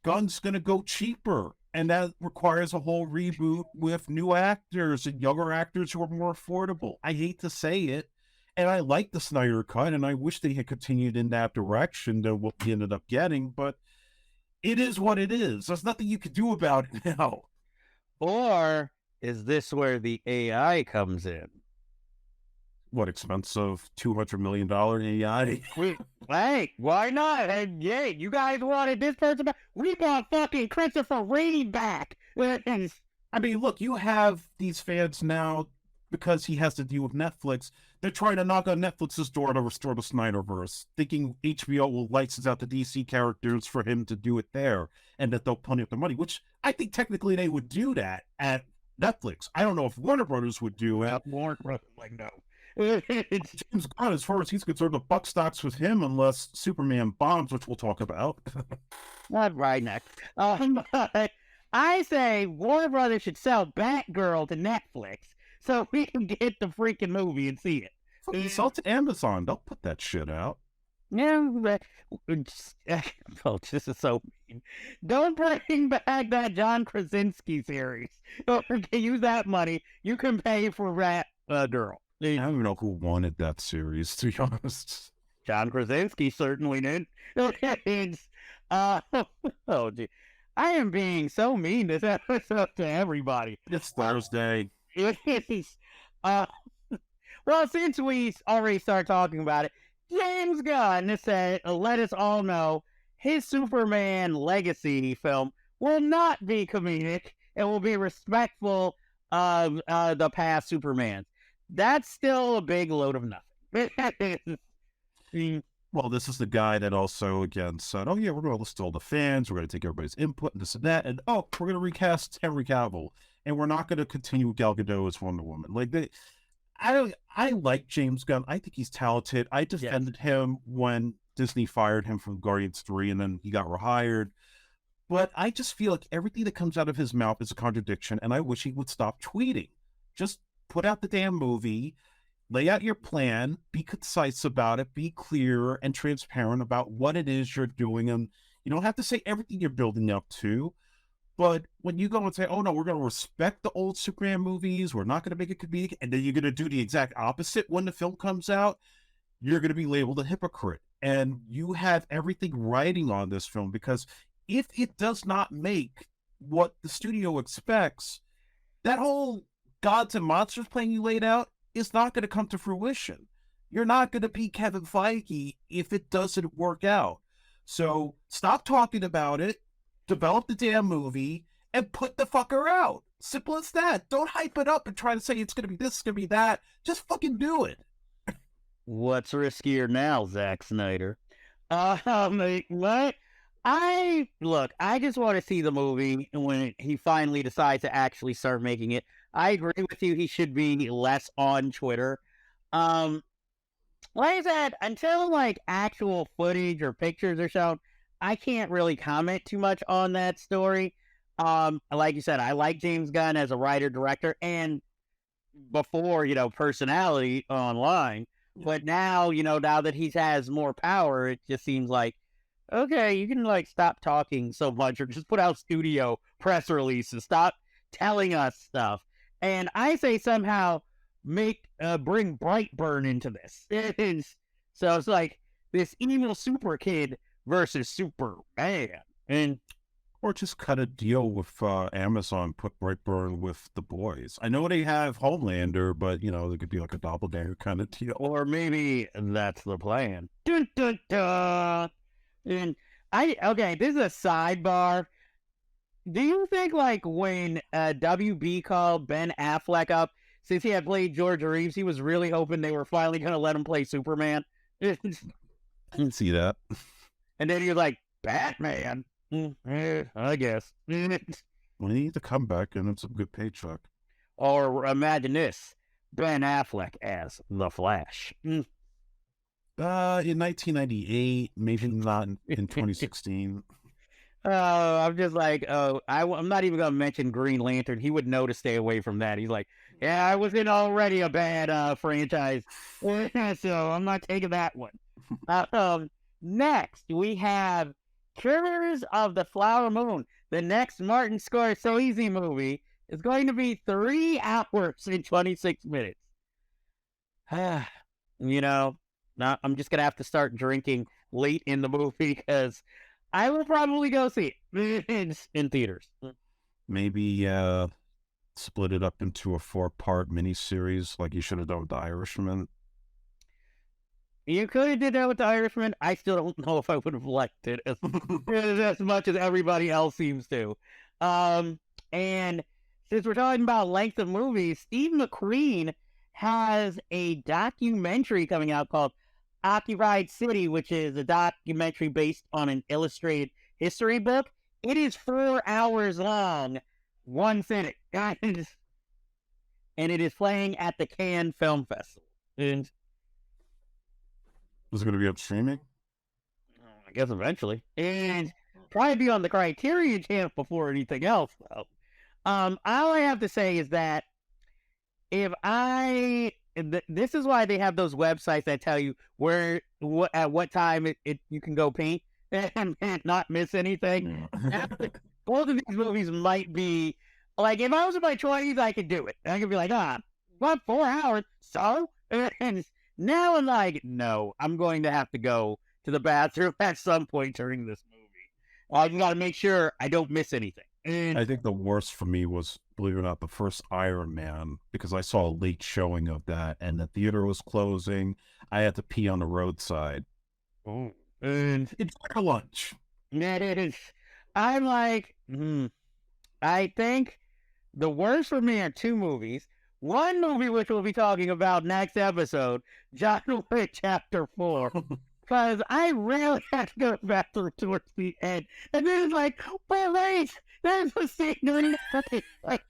Gunn's going to go cheaper. And that requires a whole reboot with new actors and younger actors who are more affordable. I hate to say it. And I like the Snyder Cut, and I wish they had continued in that direction than what we ended up getting. But it is what it is. There's nothing you can do about it now. Or is this where the AI comes in? What, expensive $200 million AI? Hey, why not? And yeah, you guys wanted this person back. We got fucking Christopher Reeve back. I mean, look, you have these fans now because he has to deal with Netflix. They're trying to knock on Netflix's door to restore the Snyderverse, thinking HBO will license out the DC characters for him to do it there, and that they'll pony up the money, which I think technically they would do that at Netflix. I don't know if Warner Brothers would do it. Warner Brothers, like, no. James Gunn, as far as he's concerned, the buck stops with him unless Superman bombs, which we'll talk about. Not right next. I say Warner Brothers should sell Batgirl to Netflix so we can get the freaking movie and see it. Fucking sell it to Amazon. They'll put that shit out. Yeah, oh, this is so mean. Don't bring back that John Krasinski series. Use that money. You can pay for that girl. I don't even know who wanted that series, to be honest. John Krasinski certainly did. Oh, gee. I am being so mean this episode to everybody. It's Thursday. Well, since we already started talking about it, James Gunn said, let us all know his Superman legacy film will not be comedic and will be respectful of the past Supermans. That's still a big load of nothing. Well, this is the guy that also, again, said, oh, yeah, we're going to list all the fans. We're going to take everybody's input and this and that. And, oh, we're going to recast Henry Cavill. And we're not going to continue Gal Gadot as Wonder Woman. Like, I like James Gunn. I think he's talented. I defended him when Disney fired him from Guardians 3 and then he got rehired. But I just feel like everything that comes out of his mouth is a contradiction, and I wish he would stop tweeting. Just put out the damn movie, lay out your plan, be concise about it, be clear and transparent about what it is you're doing. And you don't have to say everything you're building up to. But when you go and say, oh, no, we're going to respect the old Superman movies, we're not going to make it comedic, and then you're going to do the exact opposite when the film comes out, you're going to be labeled a hypocrite. And you have everything riding on this film, because if it does not make what the studio expects, that whole gods and monsters plan you laid out is not going to come to fruition. You're not going to be Kevin Feige if it doesn't work out. So stop talking about it. Develop the damn movie and put the fucker out. Simple as that. Don't hype it up and try to say it's going to be this, it's going to be that. Just fucking do it. What's riskier now, Zack Snyder? What? I just want to see the movie when he finally decides to actually start making it. I agree with you. He should be less on Twitter. Like I said, until like actual footage or pictures are shown, I can't really comment too much on that story. Like you said, I like James Gunn as a writer, director, and before, personality online. But now, now that he has more power, it just seems like, okay, you can like stop talking so much or just put out studio press releases. Stop telling us stuff. And I say somehow bring Brightburn into this. So it's like this evil super kid versus Superman. Or just cut a deal with Amazon, put Brightburn with The Boys. I know they have Homelander, but, there could be like a doppelganger kind of deal. Or maybe that's the plan. Dun, dun, dun. And this is a sidebar. Do you think, like, when WB called Ben Affleck up, since he had played George Reeves, he was really hoping they were finally going to let him play Superman? I can see that. And then he was like, Batman? I guess. Well, he needs to come back and it's a good paycheck. Or imagine this, Ben Affleck as The Flash. In 1998, maybe not in 2016. I'm just like, I'm not even going to mention Green Lantern. He would know to stay away from that. He's like, yeah, I was in already a bad franchise, so I'm not taking that one. Next, we have Killers of the Flower Moon. The next Martin Scorsese movie is going to be 3 hours and 26 minutes. I'm just going to have to start drinking late in the movie because I will probably go see it in theaters. Maybe split it up into a 4-part miniseries like you should have done with The Irishman. You could have did that with The Irishman. I still don't know if I would have liked it as much as everybody else seems to. And since we're talking about length of movies, Steve McQueen has a documentary coming out called Asteroid City, which is a documentary based on an illustrated history book. It is 4 hours long, one sitting. And it is playing at the Cannes Film Festival. And is it going to be up streaming? I guess eventually. And probably be on the Criterion channel before anything else, though. All I have to say is that if I this is why they have those websites that tell you at what time you can go paint and not miss anything. Both of these movies might be like, if I was in my 20s, I could do it. I could be like, what, 4 hours? So? And now I'm like, no, I'm going to have to go to the bathroom at some point during this movie. I got to make sure I don't miss anything. And I think the worst for me was, believe it or not, the first Iron Man, because I saw a late showing of that and the theater was closing. I had to pee on the roadside. oh, and It's like a lunch. that it is. I'm like, I think the worst for me are two movies. One movie, which we'll be talking about next episode, John Wick Chapter 4. Because I rarely have to go to the bathroom towards the end. And then it's like, wait, there's a scene. Like,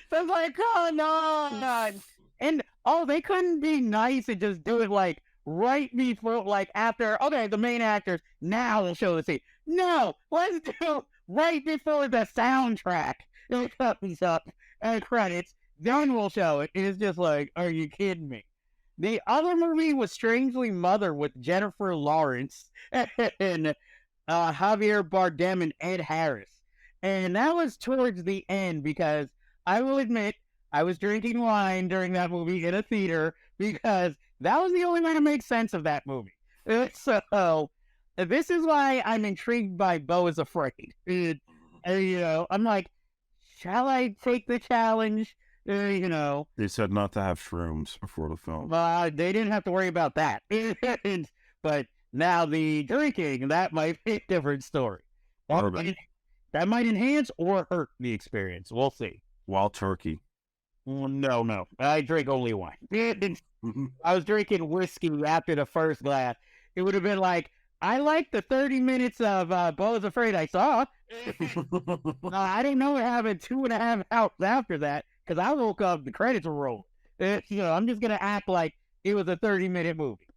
so it's like, oh, no. And, they couldn't be nice and just do it, like, right before, like, after, okay, the main actors, now they'll show the scene. No, let's do right before the soundtrack. It comes up and credits. Then we'll show it. It's just like, are you kidding me? The other movie was Strangely Mother with Jennifer Lawrence and Javier Bardem and Ed Harris. And that was towards the end because I will admit I was drinking wine during that movie in a theater because that was the only way to make sense of that movie. So this is why I'm intrigued by Beau is Afraid. I'm like, shall I take the challenge? They said not to have shrooms before the film. They didn't have to worry about that. But now the drinking, that might be a different story. That might enhance or hurt the experience. We'll see. Wild turkey. No. I drink only wine. I was drinking whiskey after the first glass. It would have been like, I like the 30 minutes of Beau is Afraid I saw. I didn't know what happened 2.5 hours after that. Because I woke up, the credits were rolling. I'm just going to act like it was a 30-minute movie.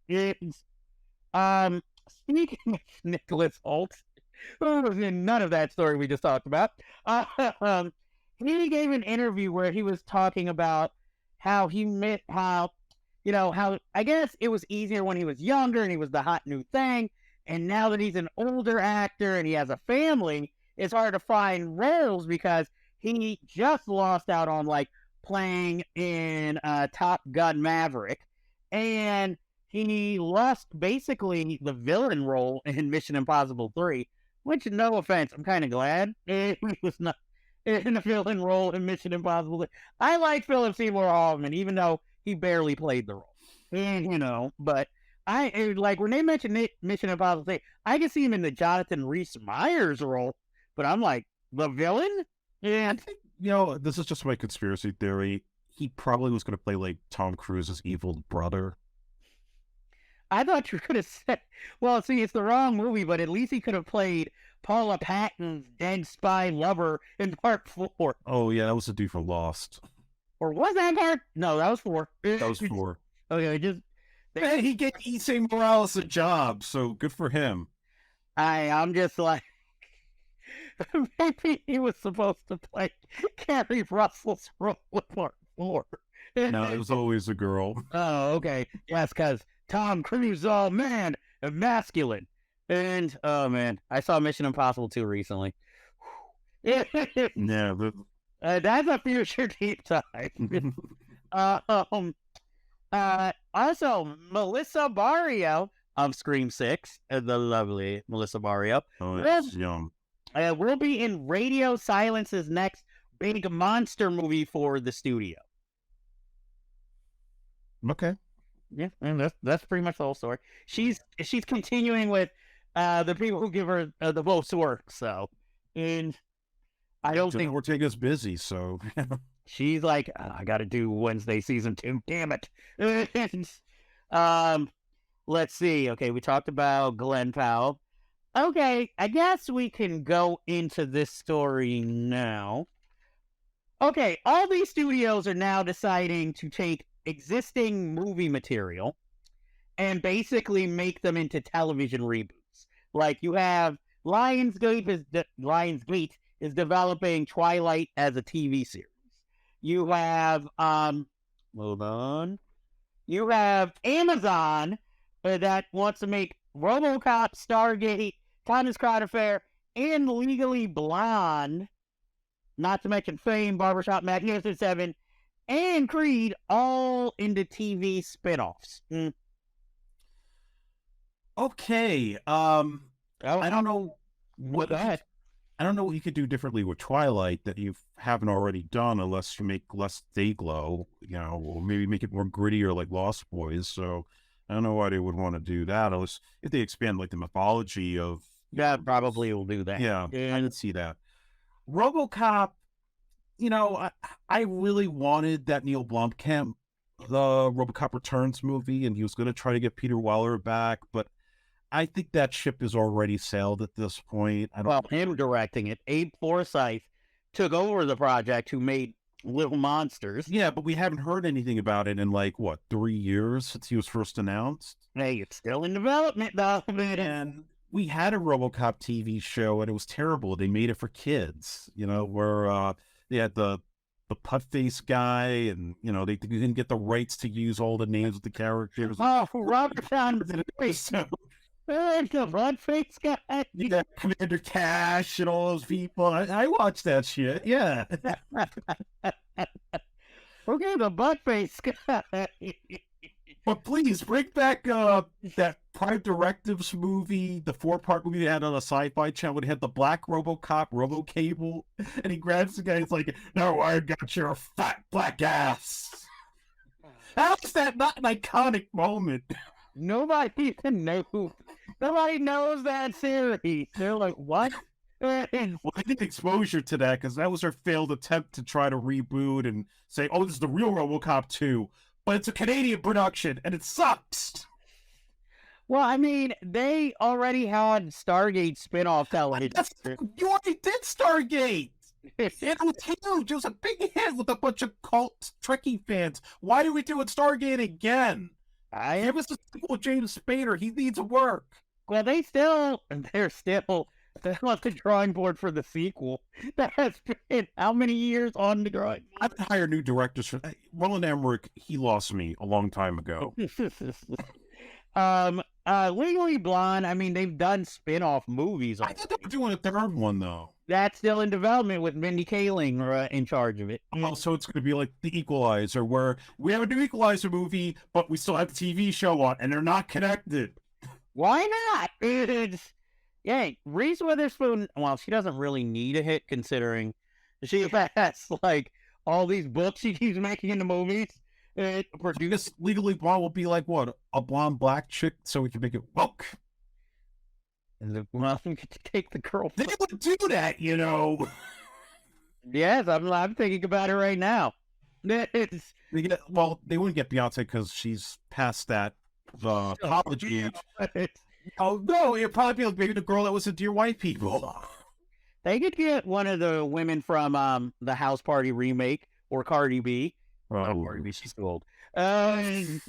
Speaking of Nicholas Hoult, who was in none of that story we just talked about, he gave an interview where he was talking about how how I guess it was easier when he was younger and he was the hot new thing. And now that he's an older actor and he has a family, it's hard to find roles because he just lost out on like playing in Top Gun Maverick, and he lost basically the villain role in Mission Impossible 3. Which, no offense, I'm kind of glad he was not in a villain role in Mission Impossible 3. I like Philip Seymour Hoffman, even though he barely played the role. And but I like when they mentioned Mission Impossible 3, I can see him in the Jonathan Rhys-Meyers role, but I'm like, the villain? Yeah, I think, this is just my conspiracy theory. He probably was going to play like Tom Cruise's evil brother. I thought you could have said, well, see, it's the wrong movie, but at least he could have played Paula Patton's dead spy lover in part 4. Oh, yeah, that was the dude from Lost. Or was that part? No, that was 4. That was 4. Okay, Man, he gave Issei Morales a job, so good for him. I'm just like, maybe he was supposed to play Carrie Russell's role in part 4. No, it was always a girl. Oh, okay. Yes, because Tom Cruise, oh man, masculine. And, oh man, I saw Mission Impossible 2 recently. Yeah. That's a future deep dive. Also, Melissa Barrio of Scream 6, the lovely Melissa Barrio. Oh, it's young. Will be in Radio Silence's next big monster movie for the studio. Okay. Yeah, and that's pretty much the whole story. She's continuing with the people who give her the most work. So, and I don't think Ortega's busy. So she's like, I got to do Wednesday season 2. Damn it. Let's see. Okay, we talked about Glenn Powell. Okay, I guess we can go into this story now. Okay, all these studios are now deciding to take existing movie material and basically make them into television reboots. Like you have Lionsgate is developing Twilight as a TV series. You have hold on. You have Amazon that wants to make RoboCop, Stargate, Kindness Crowd Affair, and Legally Blonde, not to mention Fame, Barbershop, Magnificent Seven, and Creed, all into TV spinoffs. Okay. I don't know what that. I don't know what you could do differently with Twilight that you haven't already done, unless you make less Dayglow, or maybe make it more gritty or like Lost Boys. So I don't know why they would want to do that, unless if they expand like the mythology of. Yeah, probably will do that. Yeah, I didn't see that. RoboCop, I really wanted that Neil Blomkamp, the RoboCop Returns movie, and he was going to try to get Peter Weller back, but I think that ship is already sailed at this point. Him directing it, Abe Forsyth took over the project, who made Little Monsters. Yeah, but we haven't heard anything about it in 3 years since he was first announced. Hey, it's still in development, though. And we had a RoboCop TV show, and it was terrible. They made it for kids, where they had the putt-face guy, and, they didn't get the rights to use all the names of the characters. Oh, Robert Downey. The butt-face guy. Yeah, Commander Cash and all those people. I watched that shit, yeah. Okay, the butt-face guy. But please, bring back that Prime Directives movie, the 4-part movie they had on a Sci-Fi Channel, when he had the black RoboCop, RoboCable, and he grabs the guy, he's like, "No, I got your fat black ass." How is that not an iconic moment? Nobody even knows. Nobody knows that series. They're like, what? Well, I did exposure to that because that was her failed attempt to try to reboot and say, "Oh, this is the real RoboCop 2. But it's a Canadian production, and it sucks." Well, I mean, they already had Stargate spin-off television. You already did Stargate! It was huge! It was a big hit with a bunch of cult Trekkie fans. Why do we do it Stargate again? Give us a sequel with James Spader. He needs work. Well, they're still on the drawing board for the sequel. That has been how many years on the drawing board? I've hired new directors for Roland Emmerich. He lost me a long time ago. Legally Blonde, I mean, they've done spin-off movies. I thought they were doing a third one, though. That's still in development with Mindy Kaling in charge of it. Oh, so it's going to be like The Equalizer, where we have a new Equalizer movie, but we still have the TV show on, and they're not connected. Why not? Reese Witherspoon, well, she doesn't really need a hit, considering she has, all these books she keeps making into movies. Produce Legally Blonde will be like, what, a blonde black chick, so we can make it woke? And we could take the girl. They would do that, Yes, I'm thinking about it right now. They wouldn't get Beyonce because she's past that college age. Oh no, it'd probably be like maybe the girl that was in Dear White People. They could get one of the women from the House Party remake, or Cardi B. Cardi B, she's too old. Nicki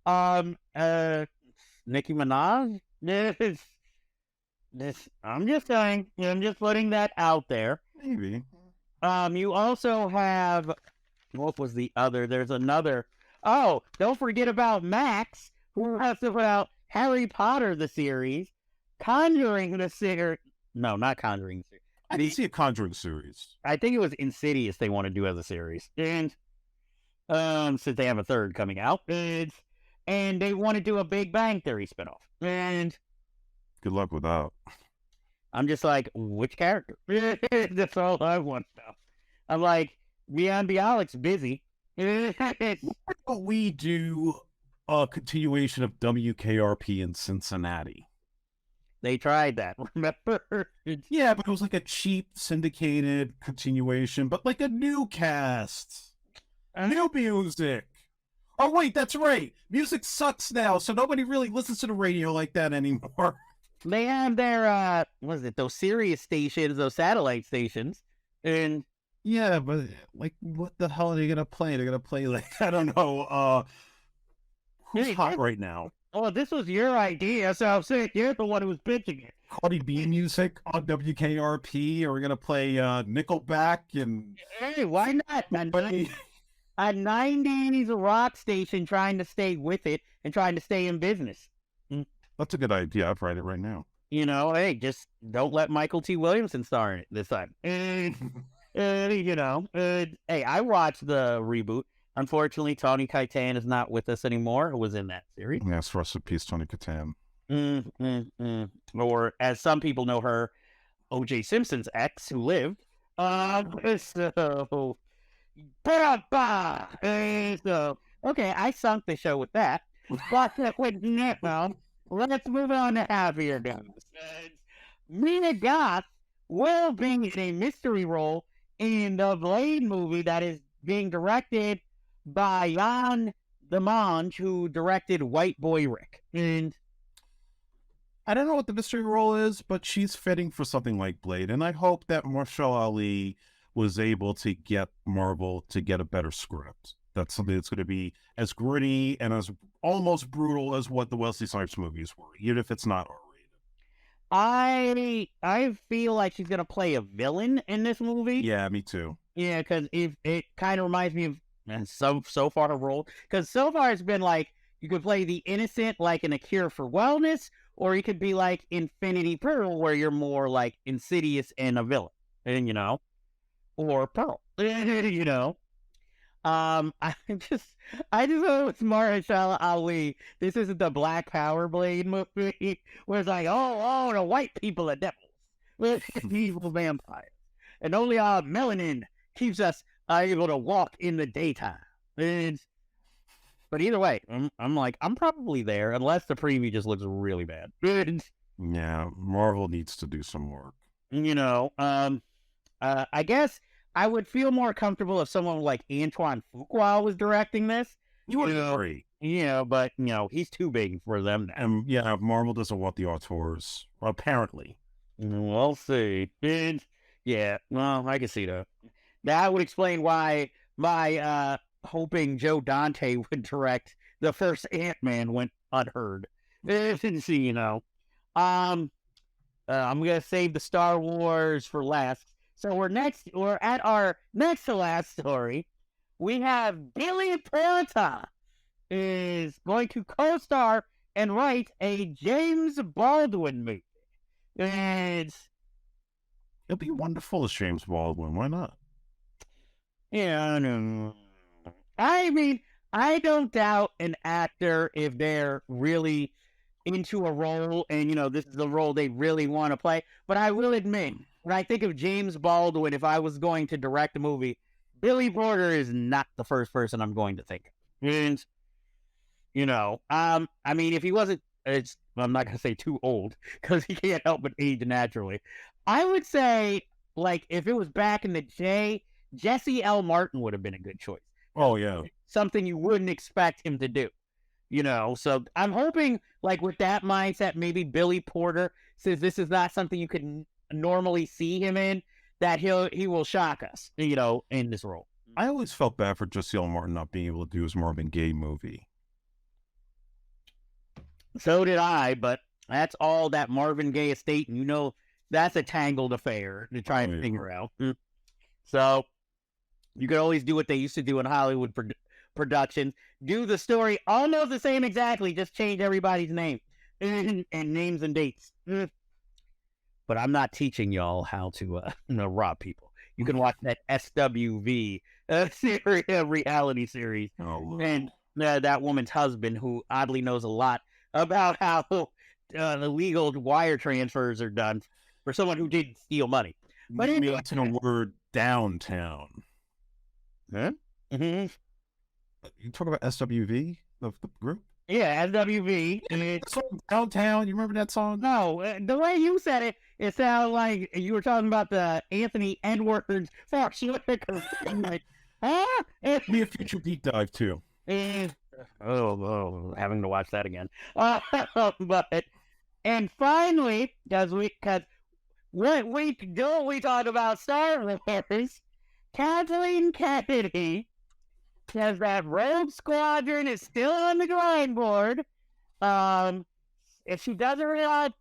Minaj. I'm just saying. I'm just putting that out there. Maybe. You also have, what was the other? There's another. Oh, don't forget about Max, who has to put out Harry Potter the series, Conjuring the series. No, not Conjuring. I didn't see a Conjuring series. I think it was Insidious they want to do as a series, and since they have a third coming out, and they want to do a Big Bang Theory spinoff, and good luck with that. I'm just like, which character? That's all I want to know. I'm like, Leon Bialik's busy. Why don't we do a continuation of WKRP in Cincinnati? They tried that, remember? Yeah, but it was like a cheap syndicated continuation, but like a new cast. New music. Oh, wait, that's right. Music sucks now, so nobody really listens to the radio like that anymore. They have their, those Sirius stations, those satellite stations, and... Yeah, but, what the hell are they going to play? They're going to play, I don't know, who's hot right now? Oh, this was your idea, so I'm saying you're the one who was pitching it. Cardi B music on WKRP? Are we going to play Nickelback and... Hey, why not? a 90s rock station trying to stay with it and trying to stay in business. That's a good idea. I'll write it right now. Hey, just don't let Michael T. Williamson star in it this time. Hey, I watched the reboot. Unfortunately, Tony Kaitan is not with us anymore, who was in that series. Yes, rest in peace, Tony Katan. Or, as some people know her, O.J. Simpson's ex, who lived. Okay, I sunk the show with that. But let's move on to happier news. Mina Goth will be in a mystery role in the Blade movie that is being directed by Jan Demange, who directed White Boy Rick. And I don't know what the mystery role is, but she's fitting for something like Blade. And I hope that Marshall Ali was able to get Marvel to get a better script. That's something that's going to be as gritty and as almost brutal as what the Wesley Snipes movies were, even if it's not R-rated. I feel like she's going to play a villain in this movie. Yeah, me too. Yeah, because it kind of reminds me of so far the role. Because so far it's been like you could play the innocent like in A Cure for Wellness, or you could be like Infinity Pearl, where you're more like Insidious and a villain, and or Pearl, I just know it's Mahershala Ali. This isn't the Black Power Blade movie where it's like, oh, the white people are devils, we're evil vampires, and only our melanin keeps us able to walk in the daytime. But either way, I'm probably there unless the preview just looks really bad. Yeah, Marvel needs to do some work. I guess I would feel more comfortable if someone like Antoine Fuqua was directing this. You would agree. But he's too big for them now. Marvel doesn't want the auteurs, apparently. We'll see. Yeah, well, I can see that. That would explain why my hoping Joe Dante would direct the first Ant-Man went unheard. I'm gonna save the Star Wars for last. So we're at our next to last story. We have Billy Porter is going to co-star and write a James Baldwin movie. And it'll be wonderful as James Baldwin. Why not? Yeah, I mean, I don't doubt an actor if they're really into a role and, this is a role they really want to play. But I will admit, when I think of James Baldwin, if I was going to direct a movie, Billy Porter is not the first person I'm going to think of. And, I mean, if he wasn't, I'm not going to say too old because he can't help but age naturally. I would say, like, if it was back in the day, Jesse L. Martin would have been a good choice. Oh, yeah. Something you wouldn't expect him to do. So I'm hoping, like, with that mindset, maybe Billy Porter, since this is not something you could normally see him in, that he will shock us, in this role. I always felt bad for Jesse L. Martin not being able to do his Marvin Gaye movie. So did I, but that's all that Marvin Gaye estate, and that's a tangled affair to try and figure out. So you could always do what they used to do in Hollywood productions. Do the story almost the same exactly, just change everybody's name and names and dates. But I'm not teaching y'all how to rob people. You can watch that SWV reality series. Oh, and that woman's husband, who oddly knows a lot about how illegal wire transfers are done for someone who didn't steal money. But anyway, to the word downtown. Huh? Mm-hmm. You talk about SWV, the group? Yeah, SWV. The song Downtown, you remember that song? No, the way you said it sounded like you were talking about the Anthony Edwards Fox. Like, Be a future deep dive too. Having to watch that again. And finally, because we talk about Star Wars, Kathleen Kennedy says that Rogue Squadron is still on the drawing board. If she doesn't realize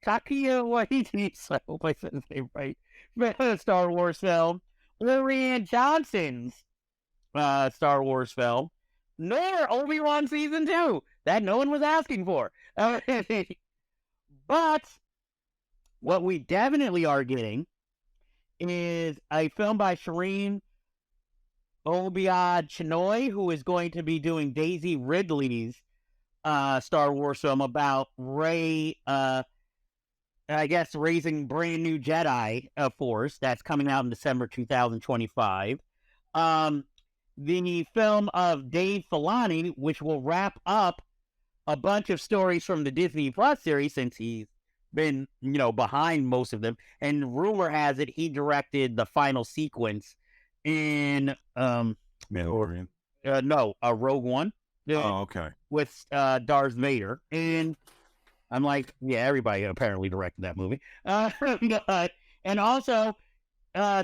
Takia Waititi, I hope I said his name right, Star Wars film, Rian Johnson's Star Wars film, nor Obi-Wan Season 2, that no one was asking for. But what we definitely are getting is a film by Shireen Obiad Chinoy, who is going to be doing Daisy Ridley's Star Wars film about Rey, I guess, raising brand new Jedi Force. That's coming out in December 2025. The film of Dave Filoni, which will wrap up a bunch of stories from the Disney Plus series, since he's been, behind most of them. And rumor has it he directed the final sequence in Mandalorian. Rogue One. Oh, okay. With Darth Vader. And I'm like, yeah, everybody apparently directed that movie. And also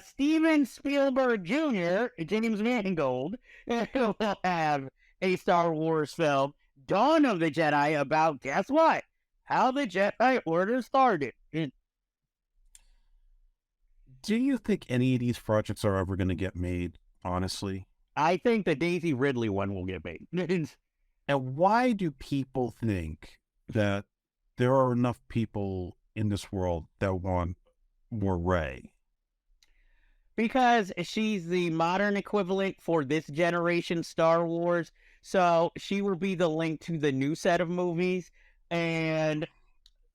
Steven Spielberg Jr., James Mangold, will have a Star Wars film, Dawn of the Jedi, about, guess what? How the Jedi Order started. Do you think any of these projects are ever going to get made, honestly? I think the Daisy Ridley one will get made. And why do people think that there are enough people in this world that want more Rey? Because she's the modern equivalent for this generation Star Wars. So she will be the link to the new set of movies. And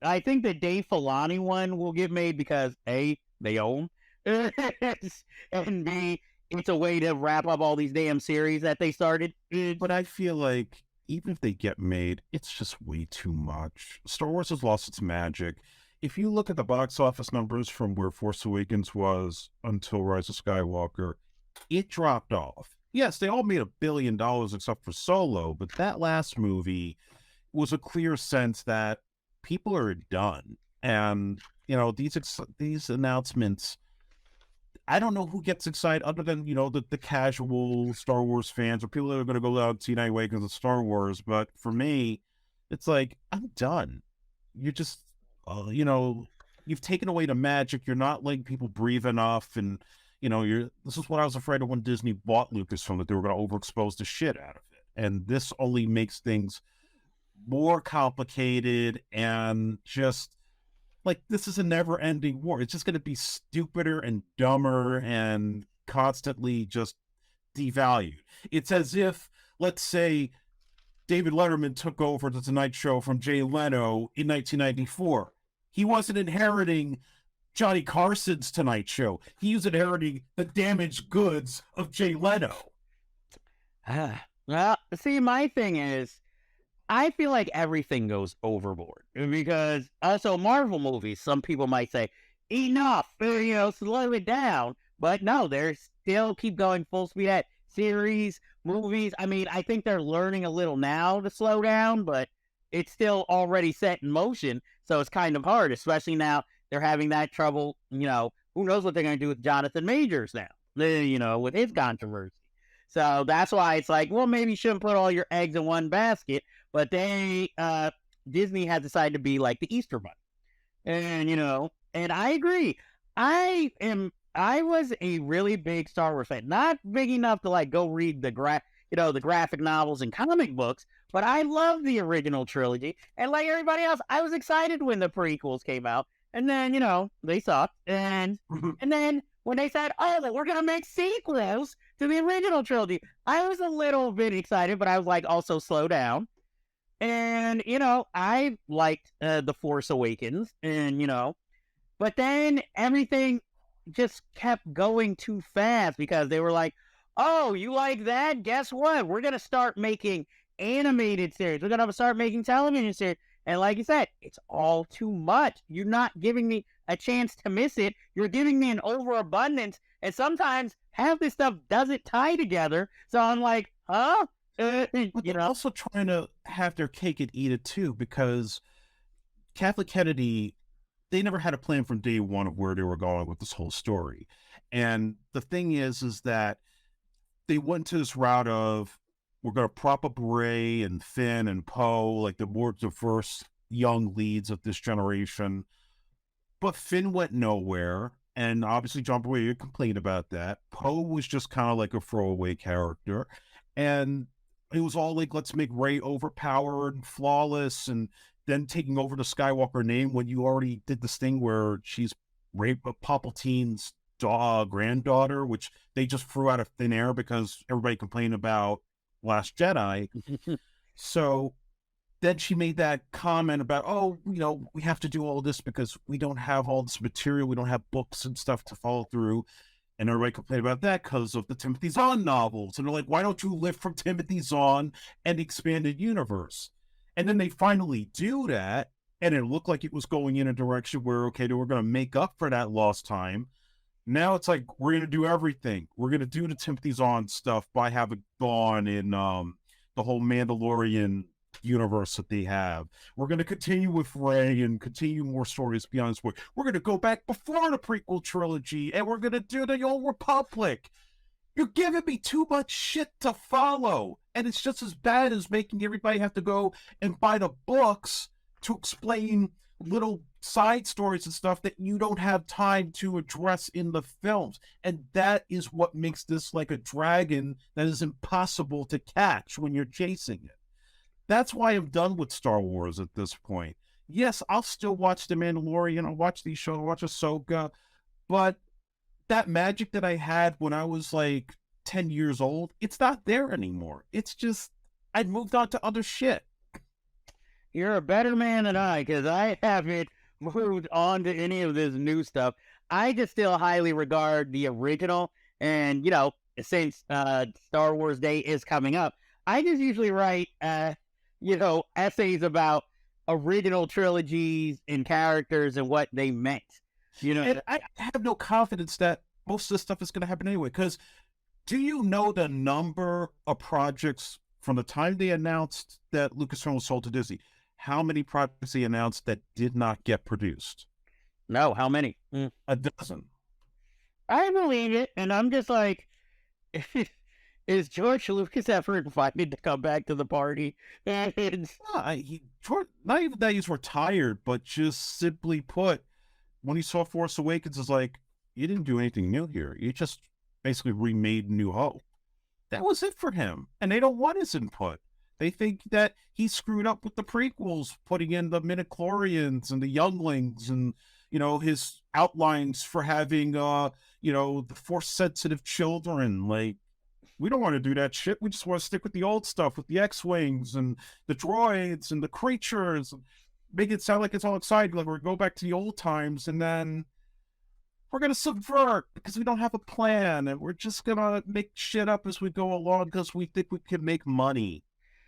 I think the Dave Filoni one will get made because A, they own, and B, it's a way to wrap up all these damn series that they started. But I feel like even if they get made, it's just way too much. Star Wars has lost its magic. If you look at the box office numbers from where Force Awakens was until Rise of Skywalker, it dropped off. Yes, they all made $1 billion except for Solo, but that last movie was a clear sense that people are done. And, these announcements, I don't know who gets excited other than, the casual Star Wars fans or people that are going to go out and see Night Awakens of Star Wars. But for me, it's like, I'm done. You're just, you've taken away the magic. You're not letting people breathe enough. And, this is what I was afraid of when Disney bought Lucasfilm, that they were going to overexpose the shit out of it. And this only makes things more complicated and just like, this is a never-ending war. It's just going to be stupider and dumber and constantly just devalued. It's as if, let's say, David Letterman took over the Tonight Show from Jay Leno in 1994. He wasn't inheriting Johnny Carson's Tonight Show. He was inheriting the damaged goods of Jay Leno. Well, see, my thing is, I feel like everything goes overboard because also Marvel movies, some people might say, enough, slow it down. But no, they're still keep going full speed at series, movies. I mean, I think they're learning a little now to slow down, but it's still already set in motion. So it's kind of hard, especially now they're having that trouble. Who knows what they're going to do with Jonathan Majors now, with his controversy. So that's why it's like, well, maybe you shouldn't put all your eggs in one basket. But Disney has decided to be like the Easter Bunny. And, and I agree. I was a really big Star Wars fan. Not big enough to like go read the graphic novels and comic books, but I love the original trilogy. And like everybody else, I was excited when the prequels came out. And then, they sucked. And then when they said, oh, we're going to make sequels to the original trilogy, I was a little bit excited, but I was like, also slow down. And, I liked The Force Awakens, and, but then everything just kept going too fast because they were like, oh, you like that? Guess what? We're going to start making animated series. We're going to start making television series. And like you said, it's all too much. You're not giving me a chance to miss it. You're giving me an overabundance. And sometimes half this stuff doesn't tie together. So I'm like, huh? But they're also trying to have their cake and eat it too, because Catholic Kennedy, they never had a plan from day one of where they were going with this whole story. And the thing is that they went to this route of, we're going to prop up Rey and Finn and Poe, like the more diverse young leads of this generation. But Finn went nowhere, And obviously, John Boyega complained about that. Poe was just kind of like a throwaway character. And it was all like, let's make Rey overpowered and flawless, and then taking over the Skywalker name when you already did this thing where she's Rey Palpatine's granddaughter, which they just threw out of thin air because everybody complained about Last Jedi. So then she made that comment about, oh, we have to do all this because we don't have all this material. We don't have books and stuff to follow through. And everybody complained about that because of the Timothy Zahn novels. And they're like, why don't you lift from Timothy Zahn and the expanded universe? And then they finally do that. And it looked like it was going in a direction where, okay, we're going to make up for that lost time. Now it's like, we're going to do everything. We're going to do the Timothy Zahn stuff by having gone in the whole Mandalorian universe that they have. We're going to continue with Rey and continue more stories beyond this. We're going to go back before the prequel trilogy, and we're going to do the Old Republic. You're giving me too much shit to follow, and it's just as bad as making everybody have to go and buy the books to explain little side stories and stuff that you don't have time to address in the films. And that is what makes this like a dragon that is impossible to catch when you're chasing it. That's why I'm done with Star Wars at this point. Yes, I'll still watch The Mandalorian, I'll watch these shows, I'll watch Ahsoka, but that magic that I had when I was like 10 years old, it's not there anymore. It's just, I'd moved on to other shit. You're a better man than I, because I haven't moved on to any of this new stuff. I just still highly regard the original, and, since Star Wars Day is coming up, I just usually write, essays about original trilogies and characters and what they meant. And I have no confidence that most of this stuff is going to happen anyway, because do you know the number of projects from the time they announced that Lucasfilm was sold to Disney? How many projects they announced that did not get produced? No, how many? A dozen. I believe it, and I'm just like, is George Lucas ever invited to come back to the party? Not even that he's retired, but just simply put, when he saw Force Awakens, it's like, you didn't do anything new here. You just basically remade New Hope. That was it for him, and they don't want his input. They think that he screwed up with the prequels, putting in the midichlorians and the younglings and, his outlines for having, the force-sensitive children. Like, we don't want to do that shit. We just want to stick with the old stuff, with the X-Wings and the droids and the creatures. Make it sound like it's all exciting. Like, we're going to go back to the old times, and then we're going to subvert because we don't have a plan, and we're just going to make shit up as we go along because we think we can make money.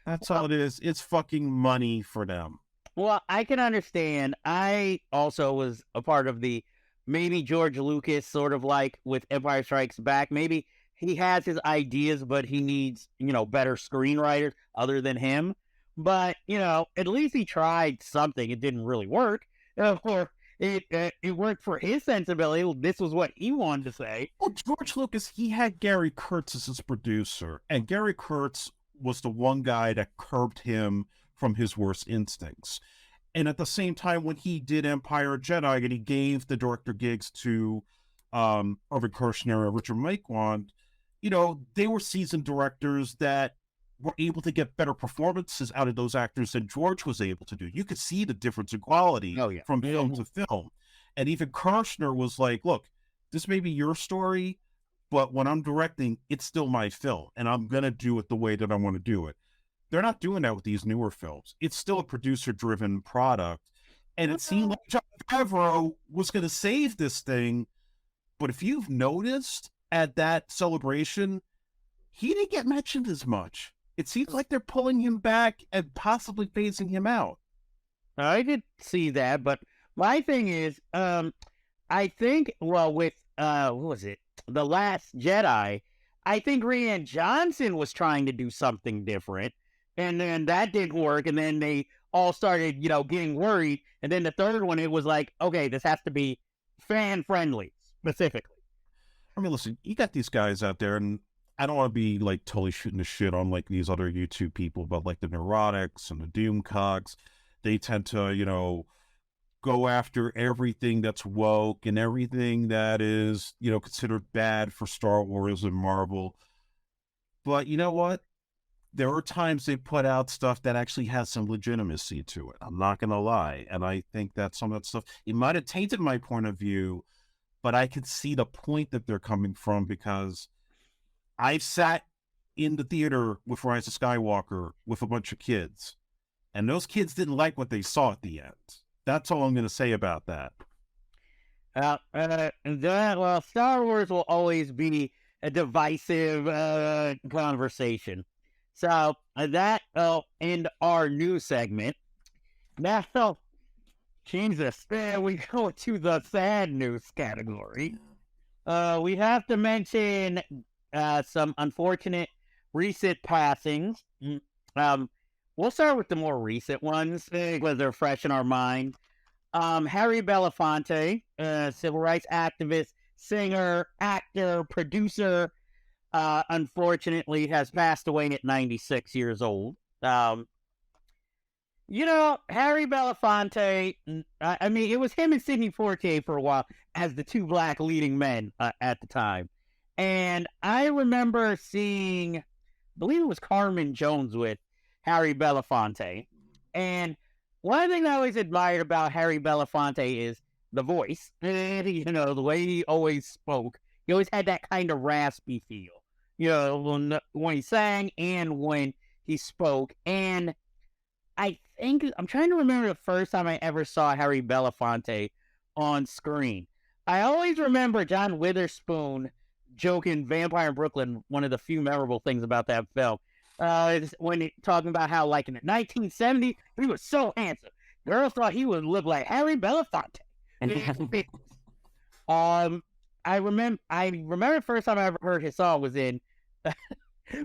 That's all it is. It's fucking money for them. Well, I can understand. I also was a part of the maybe George Lucas, sort of like with Empire Strikes Back. Maybe he has his ideas, but he needs, better screenwriters other than him. But, at least he tried something. It didn't really work. Or it worked for his sensibility. This was what he wanted to say. Well, George Lucas, he had Gary Kurtz as his producer. And Gary Kurtz was the one guy that curbed him from his worst instincts. And at the same time, when he did Empire Jedi and he gave the director gigs to Irvin Kershner and Richard Marquand, they were seasoned directors that were able to get better performances out of those actors than George was able to do. You could see the difference in quality from film to film. And even Kershner was like, look, this may be your story, but when I'm directing, it's still my film, and I'm going to do it the way that I want to do it. They're not doing that with these newer films. It's still a producer-driven product, and it seemed like Jon Favreau was going to save this thing, but if you've noticed at that celebration, he didn't get mentioned as much. It seems like they're pulling him back and possibly phasing him out. I did see that, but my thing is, I think, with, what was it? The Last Jedi, I think Rian Johnson was trying to do something different, and then that didn't work, and then they all started, getting worried, and then the third one, it was like, okay, this has to be fan-friendly, specifically. I mean, listen, you got these guys out there, and I don't want to be, like, totally shooting the shit on, like, these other YouTube people, but, like, the Neurotics and the Doomcocks, they tend to, go after everything that's woke and everything that is, considered bad for Star Wars and Marvel. But you know what? There are times they put out stuff that actually has some legitimacy to it. I'm not going to lie. And I think that some of that stuff, it might have tainted my point of view, but I could see the point that they're coming from, because I've sat in the theater with Rise of Skywalker with a bunch of kids, and those kids didn't like what they saw at the end. That's all I'm going to say about that. Well, Star Wars will always be a divisive conversation. So that will end our news segment. Now, Jesus, we go to the sad news category. We have to mention some unfortunate recent passings. We'll start with the more recent ones because they're fresh in our mind. Harry Belafonte, civil rights activist, singer, actor, producer, unfortunately has passed away at 96 years old. Harry Belafonte, I mean, it was him and Sidney Poitier for a while as the two black leading men at the time. And I remember seeing, I believe it was Carmen Jones with Harry Belafonte. And one thing I always admired about Harry Belafonte is the voice. The way he always spoke. He always had that kind of raspy feel. When he sang and when he spoke. And I'm trying to remember the first time I ever saw Harry Belafonte on screen. I always remember John Witherspoon joking Vampire in Brooklyn, one of the few memorable things about that film. When talking about how, like, in the 1970s, he was so handsome. Girls thought he would look like Harry Belafonte. I remember the first time I ever heard his song was in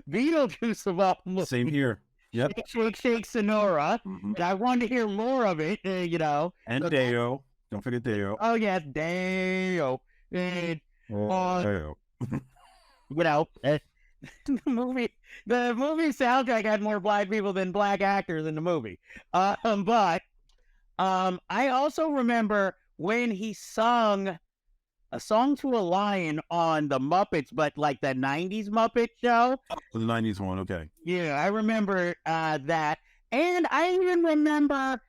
Beetlejuice of all movies. Same here. Yep. Shake, Shake, Sonora. Mm-hmm. And I wanted to hear more of it, And Deo. Don't forget Deo. Oh, yes, Deo. And, Deo. the movie soundtrack had more black people than black actors in the movie. But I also remember when he sung A Song to a Lion on the Muppets, but like the 90s Muppet show. Oh, the 90s one, okay. Yeah, I remember that. And I even remember,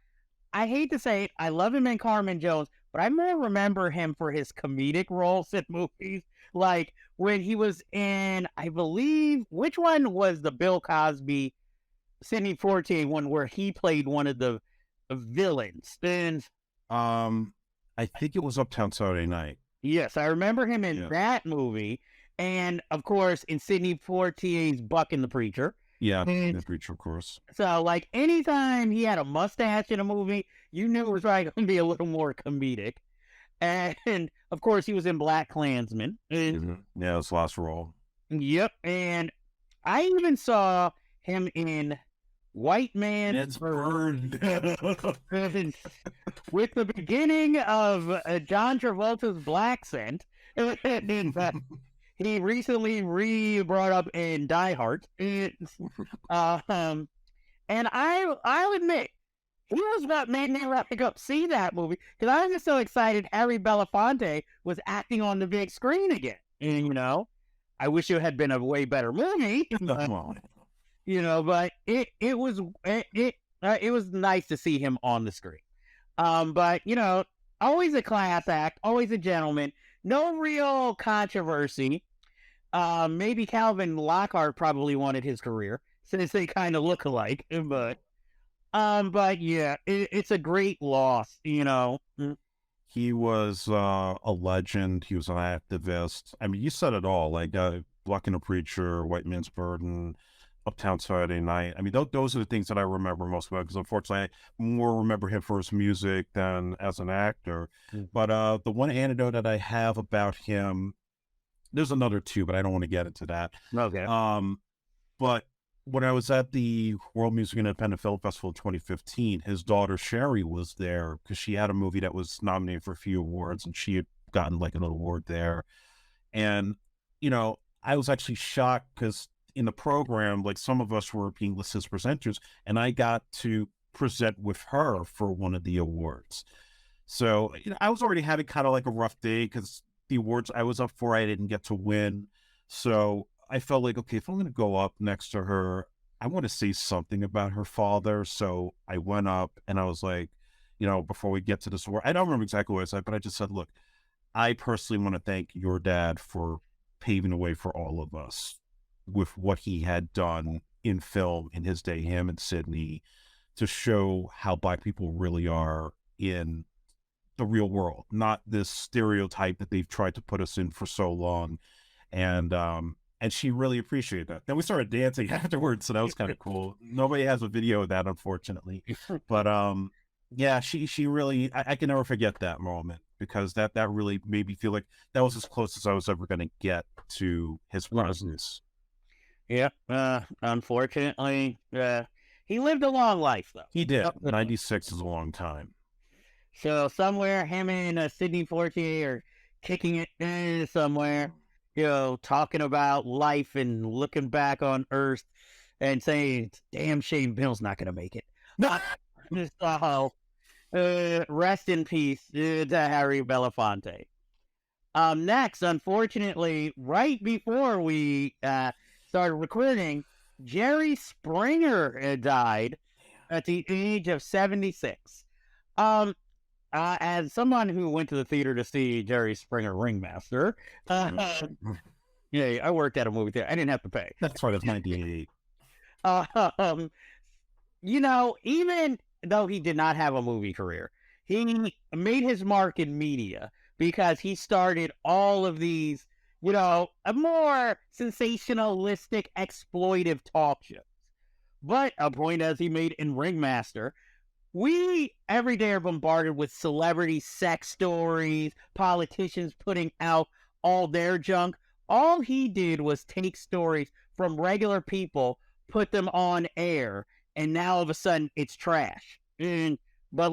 I hate to say it, I love him in Carmen Jones, but I more remember him for his comedic roles in movies. Like when he was in, I believe, which one was the Bill Cosby, Sidney Poitier one where he played one of the villains? And I think it was Uptown Saturday Night. Yes, I remember him in that movie. And, of course, in Sidney Poitier's Buck and the Preacher. Yeah, the Preacher, of course. So, like, anytime he had a mustache in a movie, you knew it was probably going to be a little more comedic. And, of course, he was in Black Klansman. Yeah, his last role. Yep. And I even saw him in White Man. It's burned. With the beginning of John Travolta's Black Scent. He recently brought up in Die Hard. And I'll admit, he was what made me see that movie, because I was just so excited Harry Belafonte was acting on the big screen again. And, I wish it had been a way better movie. But it was nice to see him on the screen. But, always a class act, always a gentleman, no real controversy. Maybe Calvin Lockhart probably wanted his career, since they kind of look alike, but yeah, it's a great loss, He was a legend. He was an activist. I mean, you said it all, like Buck and the Preacher, White Man's Burden, Uptown Saturday Night. I mean, those are the things that I remember most about, because unfortunately I more remember him for his music than as an actor. But the one anecdote that I have about him, there's another two, but I don't want to get into that. Okay. But when I was at the World Music and Independent Film Festival 2015, his daughter Sherry was there because she had a movie that was nominated for a few awards, and she had gotten like an award there. And, I was actually shocked because in the program, like, some of us were being listed as presenters, and I got to present with her for one of the awards. So, I was already having kind of like a rough day because the awards I was up for, I didn't get to win. So I felt like, okay, if I'm going to go up next to her, I want to say something about her father. So I went up and I was like, before we get to this award, I don't remember exactly what I said, but I just said, look, I personally want to thank your dad for paving the way for all of us with what he had done in film in his day, him and Sydney, to show how Black people really are in the real world, not this stereotype that they've tried to put us in for so long. And she really appreciated that. Then we started dancing afterwards, so that was kind of cool. Nobody has a video of that, unfortunately. But yeah, she really, I can never forget that moment, because that really made me feel like that was as close as I was ever going to get to his presence. Yeah. Unfortunately, he lived a long life, though. He did. 96 is a long time. So somewhere, him and Sidney Poitier are kicking it somewhere, talking about life and looking back on Earth and saying, it's a damn shame Bill's not going to make it. So, rest in peace to Harry Belafonte. Next, unfortunately, right before we started recording, Jerry Springer died at the age of 76. As someone who went to the theater to see Jerry Springer Ringmaster, yeah, I worked at a movie theater. I didn't have to pay. That's right, it's 98. Even though he did not have a movie career, he made his mark in media because he started all of these, more sensationalistic, exploitive talk shows. But a point as he made in Ringmaster, we every day are bombarded with celebrity sex stories, politicians putting out all their junk. All he did was take stories from regular people, put them on air, and now all of a sudden it's trash. But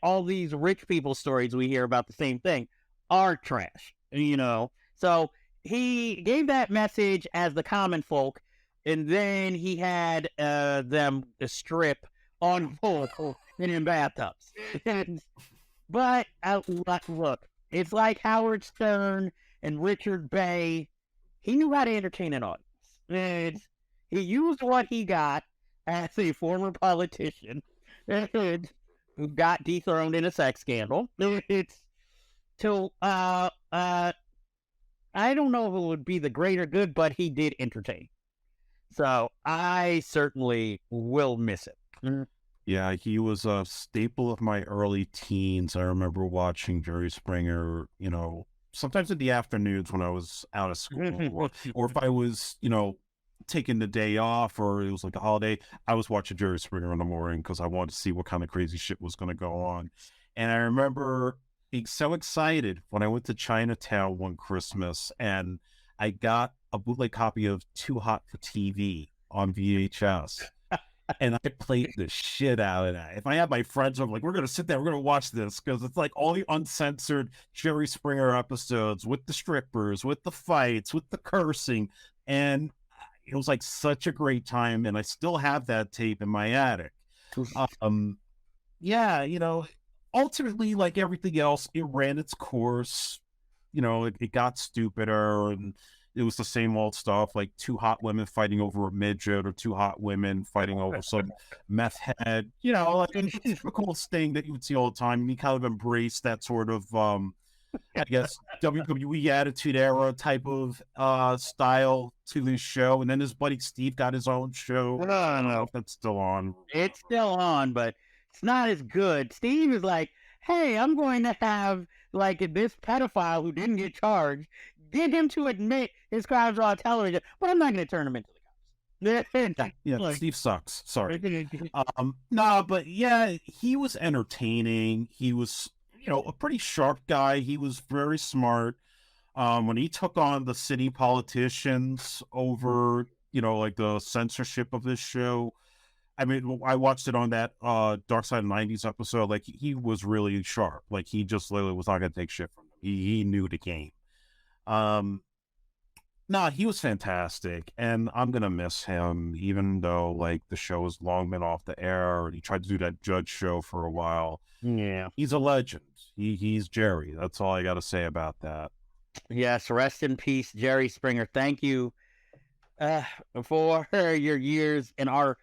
all these rich people stories we hear about the same thing are trash, So he gave that message as the common folk, and then he had them strip on full and in bathtubs. But look, it's like Howard Stern and Richard Bay. He knew how to entertain an audience. And he used what he got as a former politician who got dethroned in a sex scandal. It's to I don't know if it would be the greater good, but he did entertain. So I certainly will miss it. Yeah, he was a staple of my early teens. I remember watching Jerry Springer, sometimes in the afternoons when I was out of school, or if I was, taking the day off, or it was like a holiday, I was watching Jerry Springer in the morning because I wanted to see what kind of crazy shit was going to go on. And I remember being so excited when I went to Chinatown one Christmas and I got a bootleg copy of Too Hot for TV on VHS. And I played the shit out of that. If I had my friends, I'm like, we're going to sit there, we're going to watch this, because it's like all the uncensored Jerry Springer episodes with the strippers, with the fights, with the cursing. And it was like such a great time. And I still have that tape in my attic. Yeah, ultimately, like everything else, it ran its course. It got stupider, and it was the same old stuff, like two hot women fighting over a midget, or two hot women fighting over some meth head, like a typical thing that you would see all the time. And he kind of embraced that sort of, I guess, WWE Attitude Era type of style to this show. And then his buddy Steve got his own show. I don't know if that's still on. It's still on, but it's not as good. Steve is like, hey, I'm going to have this pedophile who didn't get charged, get him to admit his crimes on television, but I'm not going to turn him into the cops. Yeah, Steve sucks. Sorry. No, but yeah, he was entertaining. He was, a pretty sharp guy. He was very smart. When he took on the city politicians over, the censorship of this show, I mean, I watched it on that Dark Side of the 90s episode. Like, he was really sharp. Like, he just literally was not going to take shit from him. He knew the game. Now, No, he was fantastic, and I'm gonna miss him, even though like the show has long been off the air, and he tried to do that Judge show for a while. Yeah. He's a legend. He's Jerry. That's all I got to say about that. Yes, rest in peace, Jerry Springer. Thank you for your years in our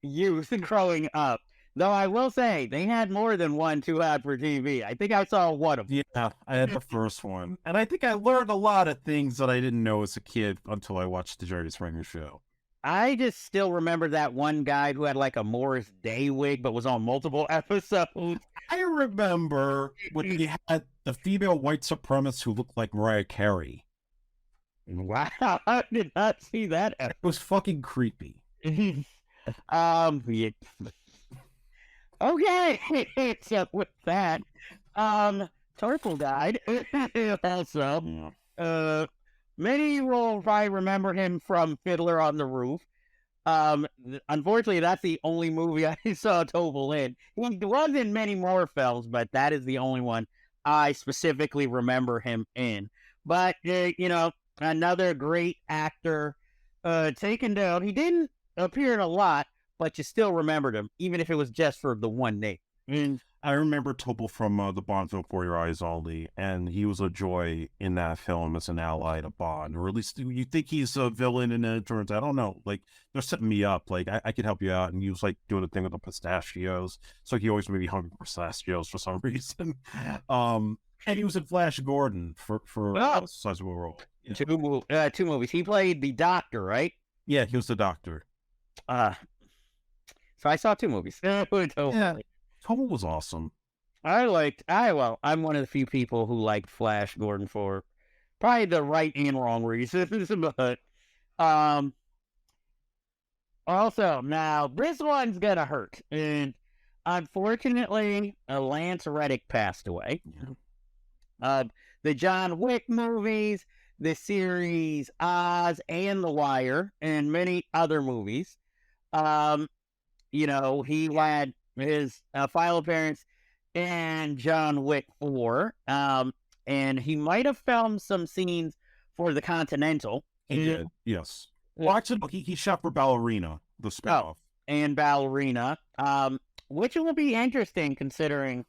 youth growing up. Though I will say, they had more than one Too Hot for TV. I think I saw one of them. Yeah, I had the first one, and I think I learned a lot of things that I didn't know as a kid until I watched the Jerry Springer show. I just still remember that one guy who had like a Morris Day wig, but was on multiple episodes. I remember when he had the female white supremacist who looked like Mariah Carey. Wow, I did not see that. It was fucking creepy. Yeah. Okay, so with that, Turtle died. Also, many will probably remember him from Fiddler on the Roof. Unfortunately, that's the only movie I saw Topol in. He was in many more films, but that is the only one I specifically remember him in. But, another great actor taken down. He didn't appear in a lot, but you still remembered him, even if it was just for the one name. I remember Topol from the Bond film For Your Eyes Only, and he was a joy in that film as an ally to Bond, or at least you think he's a villain, and then it turns out, I don't know, like they're setting me up, like I could help you out, and he was like doing a thing with the pistachios, so he always made me hungry for pistachios for some reason. And he was in Flash Gordon for a sizable role. Yeah. Two movies. He played the Doctor, right? Yeah, he was the Doctor. So I saw two movies. Yeah. Topol was awesome. I'm one of the few people who like Flash Gordon for probably the right and wrong reasons. But also, now this one's gonna hurt. And unfortunately, Lance Reddick passed away. The John Wick movies, the series Oz and The Wire, and many other movies. He had his final appearance in John Wick 4, and he might have filmed some scenes for The Continental. He did, yes. Well, actually, he shot for Ballerina, the spinoff. And Ballerina, which will be interesting considering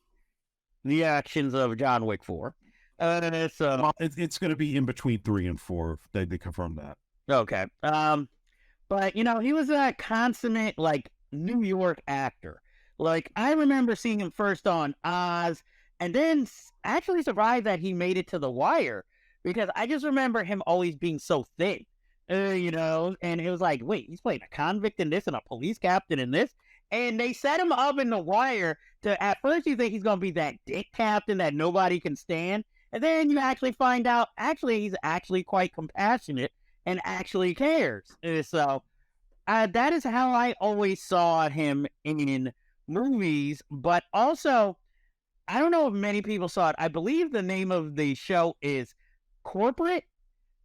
the actions of John Wick 4. It's going to be in between 3 and 4. They confirmed that. Okay. But, he was a consummate, like, New York actor. Like, I remember seeing him first on Oz, and then actually surprised that he made it to The Wire, because I just remember him always being so thin, and it was like, wait, he's playing a convict in this and a police captain in this, and they set him up in The Wire to, at first you think he's going to be that dick captain that nobody can stand, and then you actually find out, he's actually quite compassionate and actually cares. So that is how I always saw him in movies, but also, I don't know if many people saw it. I believe the name of the show is Corporate.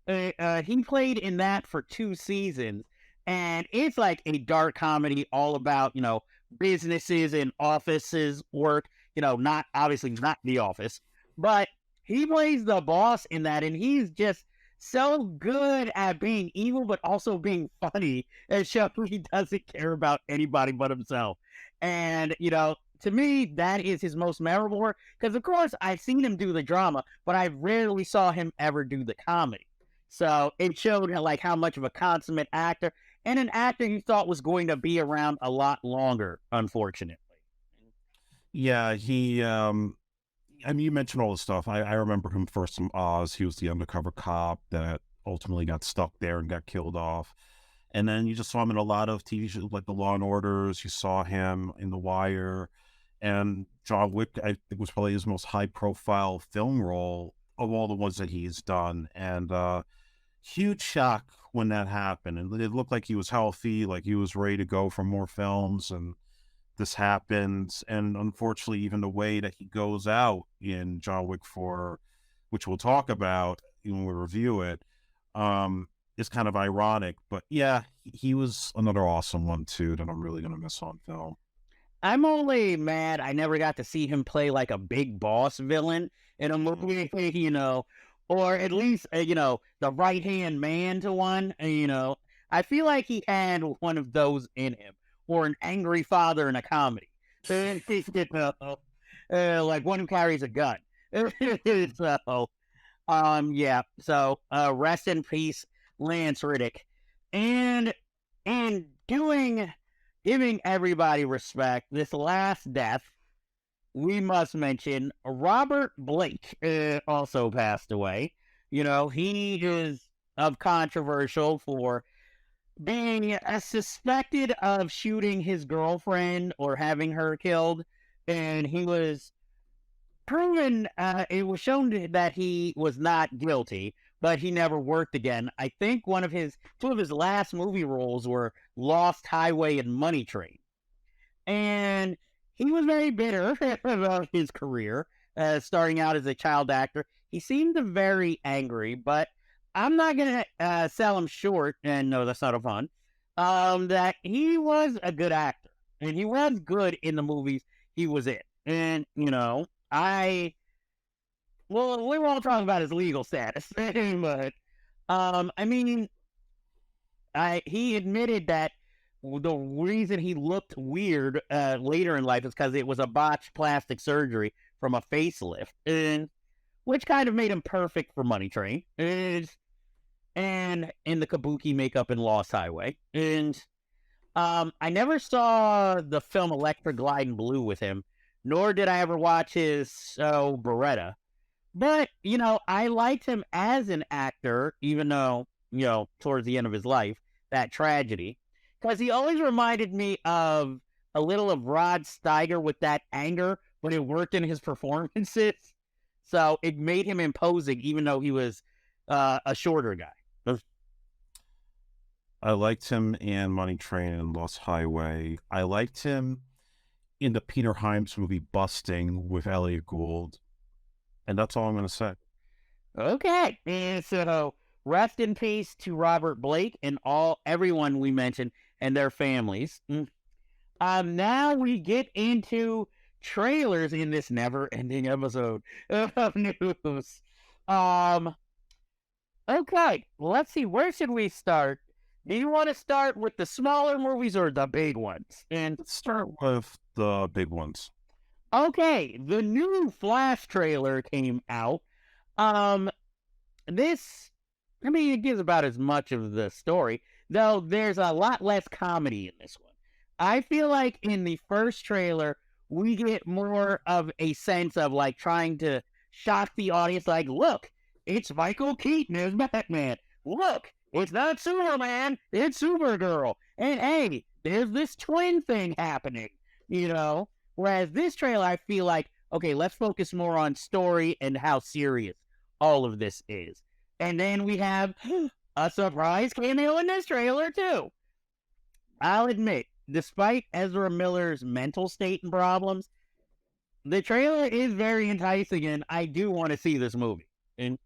He played in that for 2 seasons, and it's like a dark comedy all about, businesses and offices work, not The Office, but he plays the boss in that, and he's just so good at being evil, but also being funny. And shows he doesn't care about anybody but himself. And, to me, that is his most memorable work. Because, of course, I've seen him do the drama, but I rarely saw him ever do the comedy. So it showed, like, how much of a consummate actor, and an actor you thought was going to be around a lot longer, unfortunately. Yeah, he, you mentioned all the stuff. I remember him first from Oz. He was the undercover cop that ultimately got stuck there and got killed off. And then you just saw him in a lot of TV shows like The Law and Orders. You saw him in The Wire. And John Wick, I think, was probably his most high-profile film role of all the ones that he's done. And huge shock when that happened. And it looked like he was healthy, like he was ready to go for more films. And this happens. And unfortunately, even the way that he goes out in John Wick 4, which we'll talk about when we review it, is kind of ironic. But yeah, he was another awesome one too that I'm really going to miss on film. I'm only mad I never got to see him play like a big boss villain in a movie, or at least, the right-hand man to one, I feel like he had one of those in him, or an angry father in a comedy. Like one who carries a gun. Yeah. So, rest in peace, Lance Riddick, and giving everybody respect. This last death, we must mention Robert Blake also passed away. He is of controversial for being suspected of shooting his girlfriend or having her killed, and he was proven. It was shown that he was not guilty, but he never worked again. I think two of his last movie roles were Lost Highway and Money Train, and he was very bitter about his career, starting out as a child actor. He seemed very angry, but I'm not going to sell him short, and no, that's not a pun, that he was a good actor, and he was good in the movies he was in. And, well, we were all talking about his legal status, but, he admitted that the reason he looked weird later in life is because it was a botched plastic surgery from a facelift, and which kind of made him perfect for Money Train, and in the kabuki makeup in Lost Highway. And I never saw the film Electric Glide in Blue with him, nor did I ever watch his show Beretta. But, I liked him as an actor, even though, towards the end of his life, that tragedy, because he always reminded me of a little of Rod Steiger with that anger, but it worked in his performances. So it made him imposing, even though he was a shorter guy. I liked him in Money Train and Lost Highway. I liked him in the Peter Hyams movie Busting with Elliot Gould. And that's all I'm going to say. Okay. And so rest in peace to Robert Blake and everyone we mentioned and their families. Now we get into trailers in this never-ending episode of news. Okay, let's see. Where should we start? Do you want to start with the smaller movies or the big ones? And let's start with the big ones. Okay, the new Flash trailer came out. It gives about as much of the story, though there's a lot less comedy in this one. I feel like in the first trailer, we get more of a sense of like trying to shock the audience, like, look, it's Michael Keaton as Batman. Look, it's not Superman, it's Supergirl. And hey, there's this twin thing happening, Whereas this trailer, I feel like, okay, let's focus more on story and how serious all of this is. And then we have a surprise cameo in this trailer, too. I'll admit, despite Ezra Miller's mental state and problems, the trailer is very enticing, and I do want to see this movie. And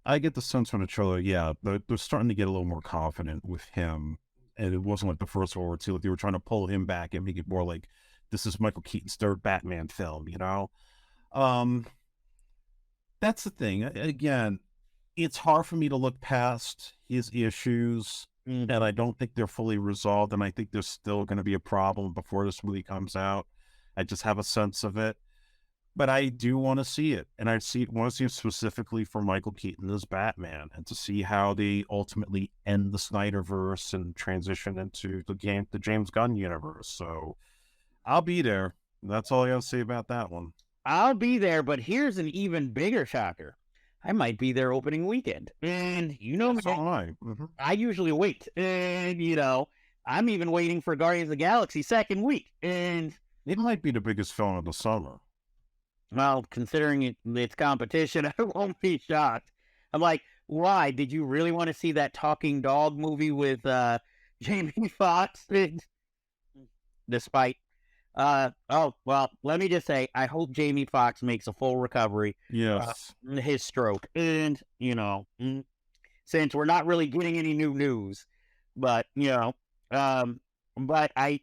I get the sense from the trailer, they're starting to get a little more confident with him. And it wasn't like the first World War II. Like they were trying to pull him back and make it more like, this is Michael Keaton's third Batman film, That's the thing. Again, it's hard for me to look past his issues, and I don't think they're fully resolved, and I think there's still going to be a problem before this movie comes out. I just have a sense of it. But I do want to see it, and want to see it specifically for Michael Keaton as Batman, and to see how they ultimately end the Snyder Verse and transition into the James Gunn universe. So I'll be there. That's all I got to say about that one. I'll be there, but here's an even bigger shocker. I might be there opening weekend. And I usually wait. And, I'm even waiting for Guardians of the Galaxy second week. And it might be the biggest film of the summer. Well, considering its competition, I won't be shocked. I'm like, why? Did you really want to see that talking dog movie with Jamie Foxx? Despite well, let me just say, I hope Jamie Foxx makes a full recovery. Yes. His stroke. And, since we're not really getting any new news, but, but I,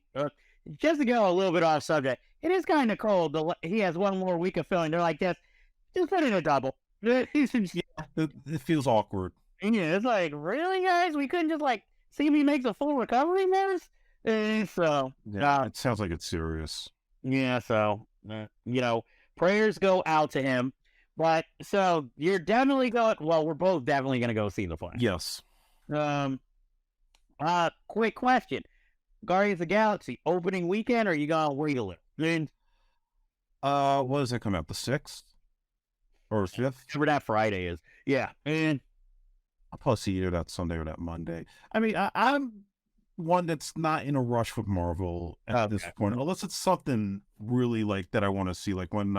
just to go a little bit off subject, it is kind of cold. He has one more week of filming. They're like, just put in a double. It feels awkward. Yeah, it's like, really, guys? We couldn't just like see if he makes a full recovery in this? So, Yeah, it sounds like it's serious. yeah, so, prayers go out to him. But, so, you're definitely going, well, we're both definitely going to go see The Flash. Yes. Quick question. Guardians of the Galaxy, opening weekend, or are you going to wait a little? What does that come out? The 6th? Or 5th? Whatever that Friday is. Yeah. And I'll probably see either that Sunday or that Monday. I mean, I'm one that's not in a rush with Marvel at this point, unless it's something really like that I want to see. Like when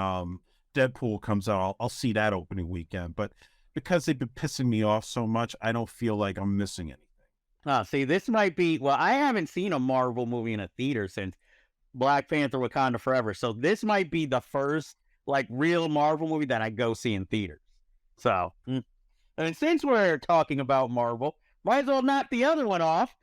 Deadpool comes out, I'll see that opening weekend. But because they've been pissing me off so much, I don't feel like I'm missing anything. see, this might be, well, I haven't seen a Marvel movie in a theater since Black Panther Wakanda Forever. So this might be the first like real Marvel movie that I go see in theaters. So, and since we're talking about Marvel, might as well knock the other one off.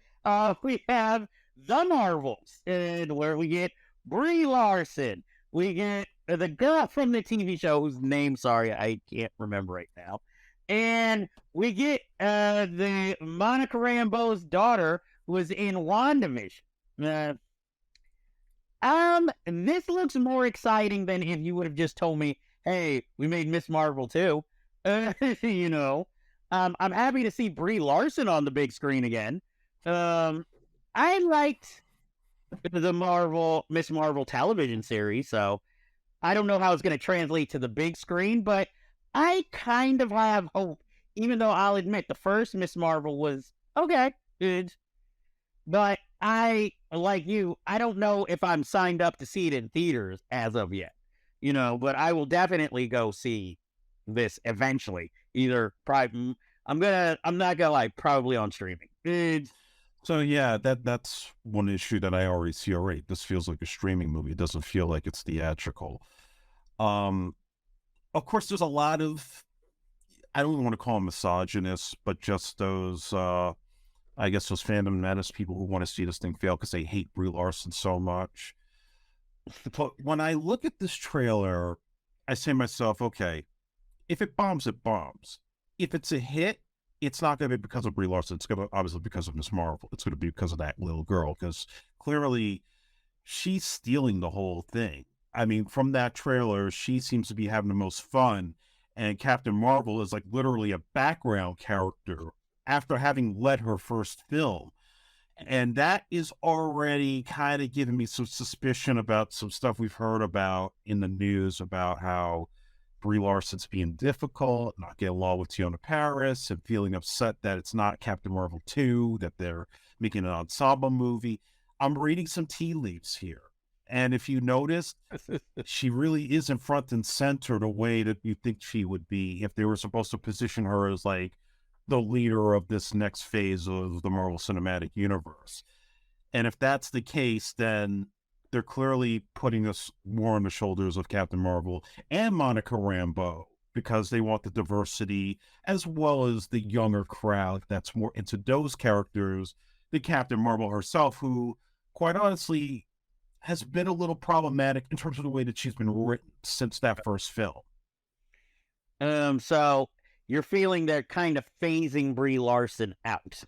We have The Marvels, and where we get Brie Larson. We get the girl from the TV show whose name, sorry, I can't remember right now. And we get the Monica Rambeau's daughter who was in WandaVision. This looks more exciting than if you would have just told me, hey, we made Miss Marvel too. I'm happy to see Brie Larson on the big screen again. I liked the Miss Marvel television series, so I don't know how it's going to translate to the big screen, but I kind of have hope, even though I'll admit the first Miss Marvel was okay, good. But like you, I don't know if I'm signed up to see it in theaters as of yet, but I will definitely go see this eventually. Either I'm not gonna lie, probably on streaming. So yeah, that's one issue that I already see. All right, this feels like a streaming movie. It doesn't feel like it's theatrical. Of course, there's a lot of, I don't even want to call them misogynists, but just those, I guess those fandom menace people who want to see this thing fail because they hate Brie Larson so much. But when I look at this trailer, I say to myself, okay, if it bombs, it bombs. If it's a hit, it's not going to be because of Brie Larson. It's going to obviously because of Miss Marvel. It's going to be because of that little girl, because clearly she's stealing the whole thing. I mean, from that trailer, she seems to be having the most fun, and Captain Marvel is like literally a background character after having led her first film. And that is already kind of giving me some suspicion about some stuff we've heard about in the news about how Brie Larson's being difficult, not getting along with Tiona Paris, and feeling upset that it's not Captain Marvel 2, that they're making an ensemble movie. I'm reading some tea leaves here. And if you notice, she really isn't front and center the way that you think she would be if they were supposed to position her as like the leader of this next phase of the Marvel Cinematic Universe. And if that's the case, then they're clearly putting us more on the shoulders of Captain Marvel and Monica Rambeau because they want the diversity as well as the younger crowd that's more into those characters than Captain Marvel herself, who, quite honestly, has been a little problematic in terms of the way that she's been written since that first film. So you're feeling they're kind of phasing Brie Larson out.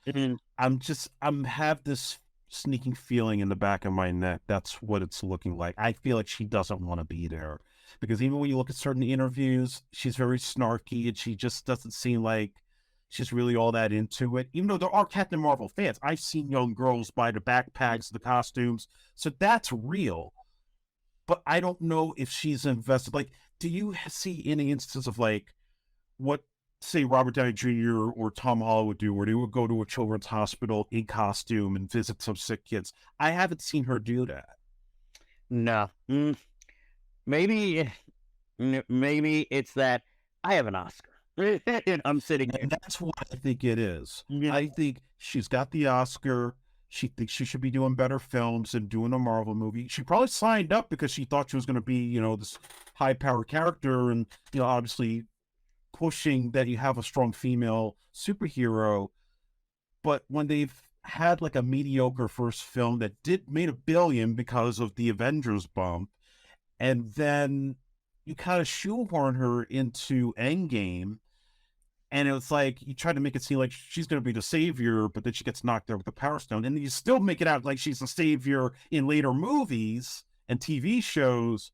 I'm have this sneaking feeling in the back of my neck. That's what it's looking like. I feel like she doesn't want to be there because even when you look at certain interviews, she's very snarky and she just doesn't seem like she's really all that into it. Even though there are Captain Marvel fans, I've seen young girls buy the backpacks, the costumes, so that's real. But I don't know if she's invested. Like, do you see any instance of like what, say, Robert Downey Jr. or Tom Holland would do, where they would go to a children's hospital in costume and visit some sick kids? I haven't seen her do that. No. Maybe it's that I have an Oscar. And I'm sitting and that's what I think it is. Yeah. I think she's got the Oscar. She thinks she should be doing better films and doing a Marvel movie. She probably signed up because she thought she was going to be, this high-powered character and, obviously pushing that you have a strong female superhero. But when they've had like a mediocre first film that made $1 billion because of the Avengers bump, and then you kind of shoehorn her into Endgame, and it was like you try to make it seem like she's going to be the savior, but then she gets knocked out with the Power Stone, and you still make it out like she's the savior in later movies and TV shows.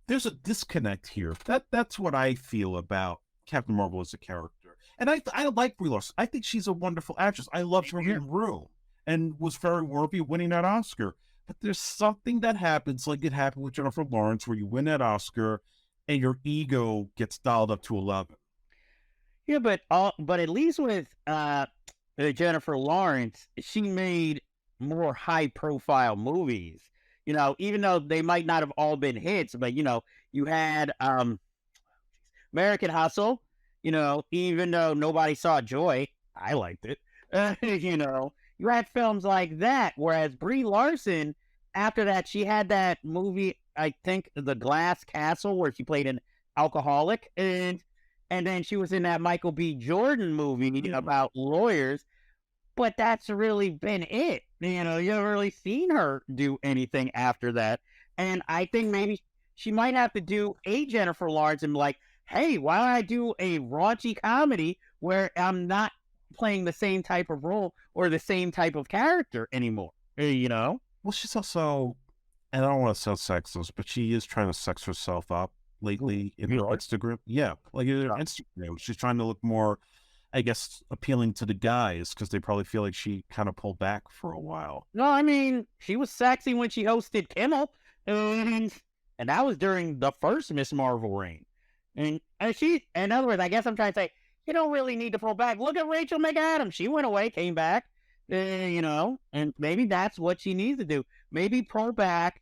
There's a disconnect here. That's what I feel about Captain Marvel as a character. And I like Brie Larson. I think she's a wonderful actress. I loved her in Room and was very worthy of winning that Oscar. But there's something that happens, like it happened with Jennifer Lawrence, where you win that Oscar and your ego gets dialed up to 11. Yeah, but at least with Jennifer Lawrence, she made more high-profile movies. You know, even though they might not have all been hits, but you know, you had American Hustle. You know, even though nobody saw Joy, I liked it. You know, you had films like that. Whereas Brie Larson, after that, she had that movie, I think, The Glass Castle, where she played an alcoholic, and then she was in that Michael B. Jordan movie about lawyers. But that's really been it. You know, you haven't really seen her do anything after that. And I think maybe she might have to do a Jennifer Lawrence and be like, hey, why don't I do a raunchy comedy where I'm not playing the same type of role or the same type of character anymore? You know? Well, she's also, and I don't want to sound sexist, but she is trying to sex herself up lately in her Instagram. Yeah, like in her Instagram. She's trying to look more, I guess, appealing to the guys because they probably feel like she kind of pulled back for a while. No, I mean, she was sexy when she hosted Kimmel, and that was during the first Miss Marvel reign. And she, in other words, I guess I'm trying to say, you don't really need to pull back. Look at Rachel McAdams. She went away, came back, you know, and maybe that's what she needs to do. Maybe pull back,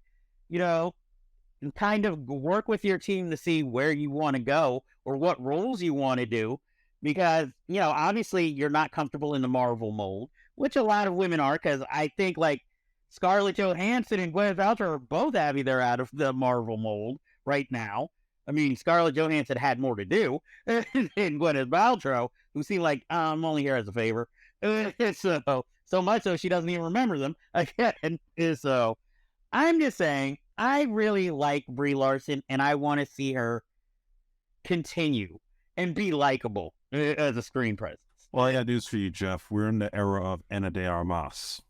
you know, and kind of work with your team to see where you want to go or what roles you want to do. Because, you know, obviously you're not comfortable in the Marvel mold, which a lot of women are, because I think, like, Scarlett Johansson and Gwyneth Paltrow are both happy they're out of the Marvel mold right now. I mean, Scarlett Johansson had more to do than Gwyneth Paltrow, who seemed like, I'm only here as a favor. So much so she doesn't even remember them again. So I'm just saying, I really like Brie Larson, and I want to see her continue and be likable as a screen presence. Well, I got news for you, Jeff. We're in the era of Ana de Armas.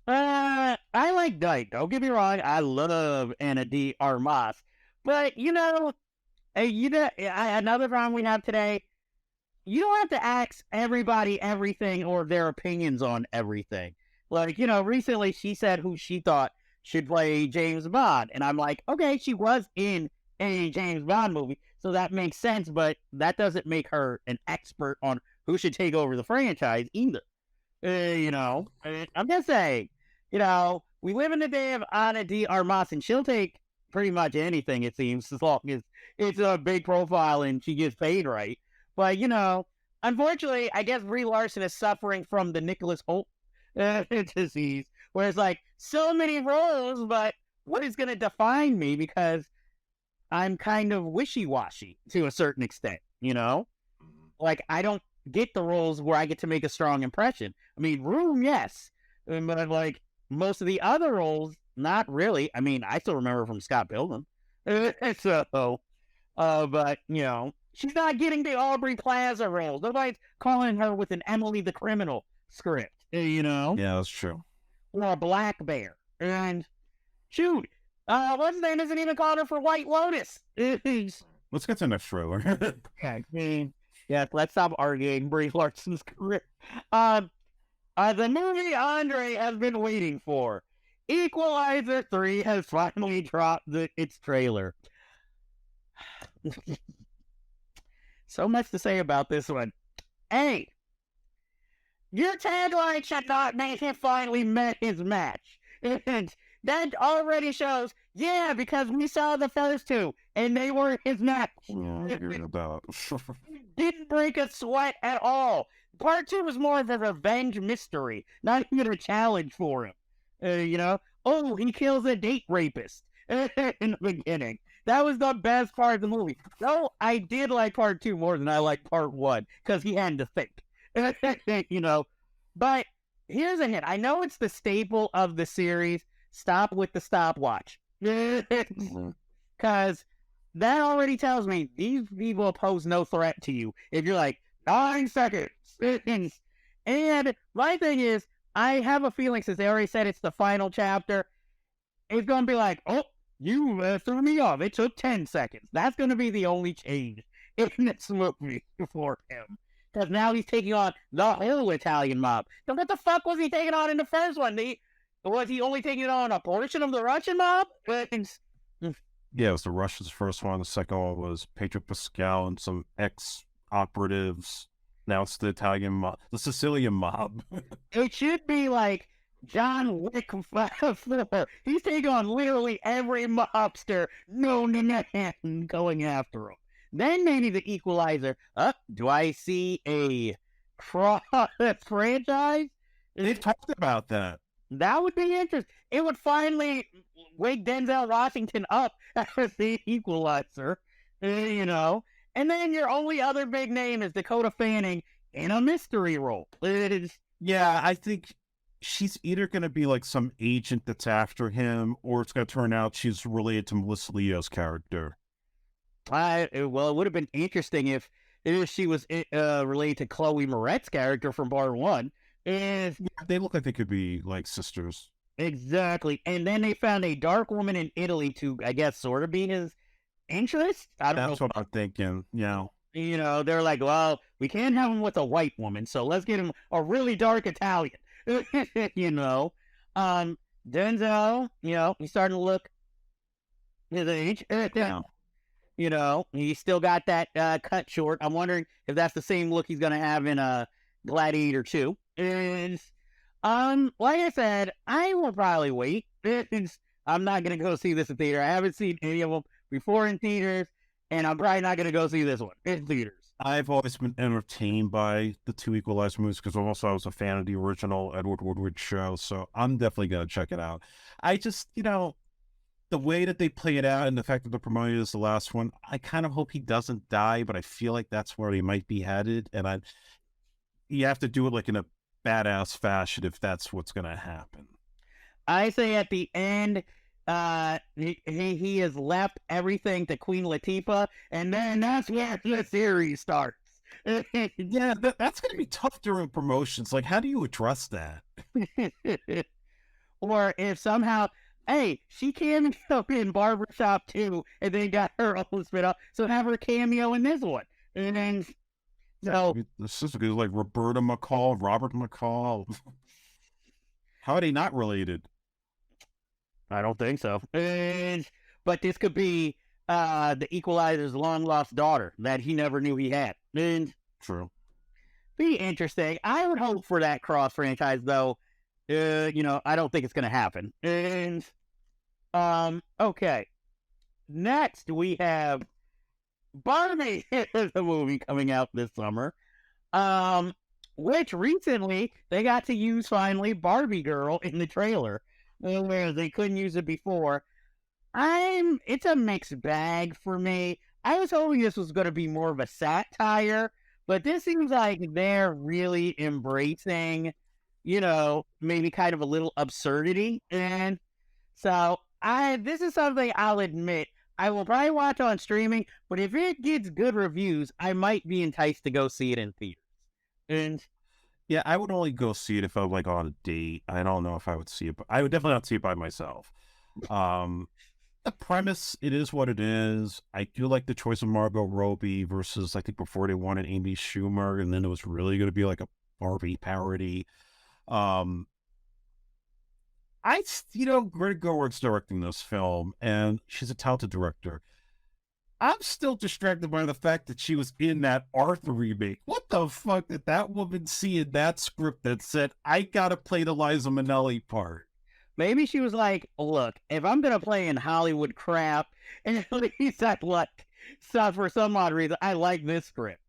I like Dyke. Don't get me wrong. I love Ana de Armas. But, you know, another problem we have today, you don't have to ask everybody everything or their opinions on everything. Like, you know, recently she said who she thought should play James Bond. And I'm like, okay, she was in a James Bond movie, so that makes sense, but that doesn't make her an expert on who should take over the franchise either. You know, I'm just saying, you know, we live in the day of Ana de Armas, and she'll take pretty much anything, it seems, as long as it's a big profile and she gets paid right. But, you know, unfortunately, I guess Brie Larson is suffering from the Nicholas Hoult disease, where it's like, so many roles, but what is going to define me? Because I'm kind of wishy-washy to a certain extent, you know? Like, I don't get the roles where I get to make a strong impression. I mean, Room, yes. But, like, most of the other roles, not really. I mean, I still remember from Scott Pilgrim. So, but, you know, she's not getting the Aubrey Plaza roles. Nobody's calling her with an Emily the Criminal script, you know? Yeah, that's true. Or a Black Bear. And, shoot, what's his name isn't even called her for White Lotus. Let's get to the next trailer. Okay. Yeah, let's stop arguing Brie Larson's career. The movie Andre has been waiting for. Equalizer 3 has finally dropped its trailer. So much to say about this one. Hey, your tagline should not make him finally met his match. And that already shows, yeah, because we saw the first two, and they were his match. Didn't break a sweat at all. Part 2 was more of a revenge mystery, not even a challenge for him. You know? Oh, he kills a date rapist in the beginning. That was the best part of the movie. No, I did like part 2 more than I liked part 1, because he had to think. You know? But here's a hint. I know it's the staple of the series. Stop with the stopwatch. Because because that already tells me these people pose no threat to you. If you're like 9 seconds, and my thing is, I have a feeling since they already said it's the final chapter, it's gonna be like, oh, you threw me off. It took 10 seconds. That's gonna be the only change in this movie for him. Because now he's taking on the whole Italian mob. So what the fuck was he taking on in the first one? Was he only taking on a portion of the Russian mob? Yeah, it was the Russians' first one. The second one was Pedro Pascal and some ex-operatives. Now it's the Italian mob, the Sicilian mob. It should be like John Wick 4. He's taking on literally every mobster known to man going after him. Then maybe the Equalizer. Do I see a cross franchise? They've talked about that. That would be interesting. It would finally wake Denzel Washington up as the Equalizer, you know. And then your only other big name is Dakota Fanning in a mystery role. Yeah, I think she's either going to be like some agent that's after him, or it's going to turn out she's related to Melissa Leo's character. Well, it would have been interesting if she was related to Chloe Moretz character from Bar 1. They look like they could be like sisters. Exactly. And then they found a dark woman in Italy to, I guess, sort of be his interest. That's what I'm thinking. Yeah. You know, they're like, well, we can't have him with a white woman, so let's get him a really dark Italian. You know. Denzel, you know, he's starting to look his age. Yeah. You know, he's still got that cut short. I'm wondering if that's the same look he's going to have in Gladiator 2. And, like I said, I will probably wait. I'm not going to go see this in theater. I haven't seen any of them before in theaters, and I'm probably not going to go see this one in theaters. I've always been entertained by the two Equalizer movies because also I was a fan of the original Edward Woodward show, so I'm definitely going to check it out. I just, you know, the way that they play it out and the fact that they're promoting it as the last one, I kind of hope he doesn't die, but I feel like that's where he might be headed, and you have to do it like in a badass fashion if that's what's going to happen. I say at the end, he has left everything to Queen Latifah, and then that's where the series starts. Yeah, that's going to be tough during promotions. Like, how do you address that? Or if somehow, hey, she cameoed in Barbershop 2, and then got her own spin-off, so have her cameo in this one. And then, so... This is like Roberta McCall, Robert McCall. How are they not related? I don't think so. But this could be the Equalizer's long-lost daughter that he never knew he had. True. Be interesting. I would hope for that cross-franchise, though. You know, I don't think it's going to happen. Okay. Next, we have Barbie, the movie coming out this summer. Which recently, they got to use, finally, Barbie Girl in the trailer. Where they couldn't use it before. It's a mixed bag for me. I was hoping this was going to be more of a satire, but this seems like they're really embracing, you know, maybe kind of a little absurdity. And so this is something I'll admit I will probably watch on streaming, but if it gets good reviews, I might be enticed to go see it in theaters. And yeah, I would only go see it if I was like on a date. I don't know if I would see it, but I would definitely not see it by myself. The premise, it is what it is. I do like the choice of Margot Robbie versus, I think before they wanted Amy Schumer, and then it was really going to be like a Barbie parody. You know, Greta Gerwig's directing this film, and she's a talented director. I'm still distracted by the fact that she was in that Arthur remake. What the fuck did that woman see in that script that said, I gotta play the Liza Minnelli part? Maybe she was like, look, if I'm gonna play in Hollywood crap, and at least I like, so for some odd reason, I like this script.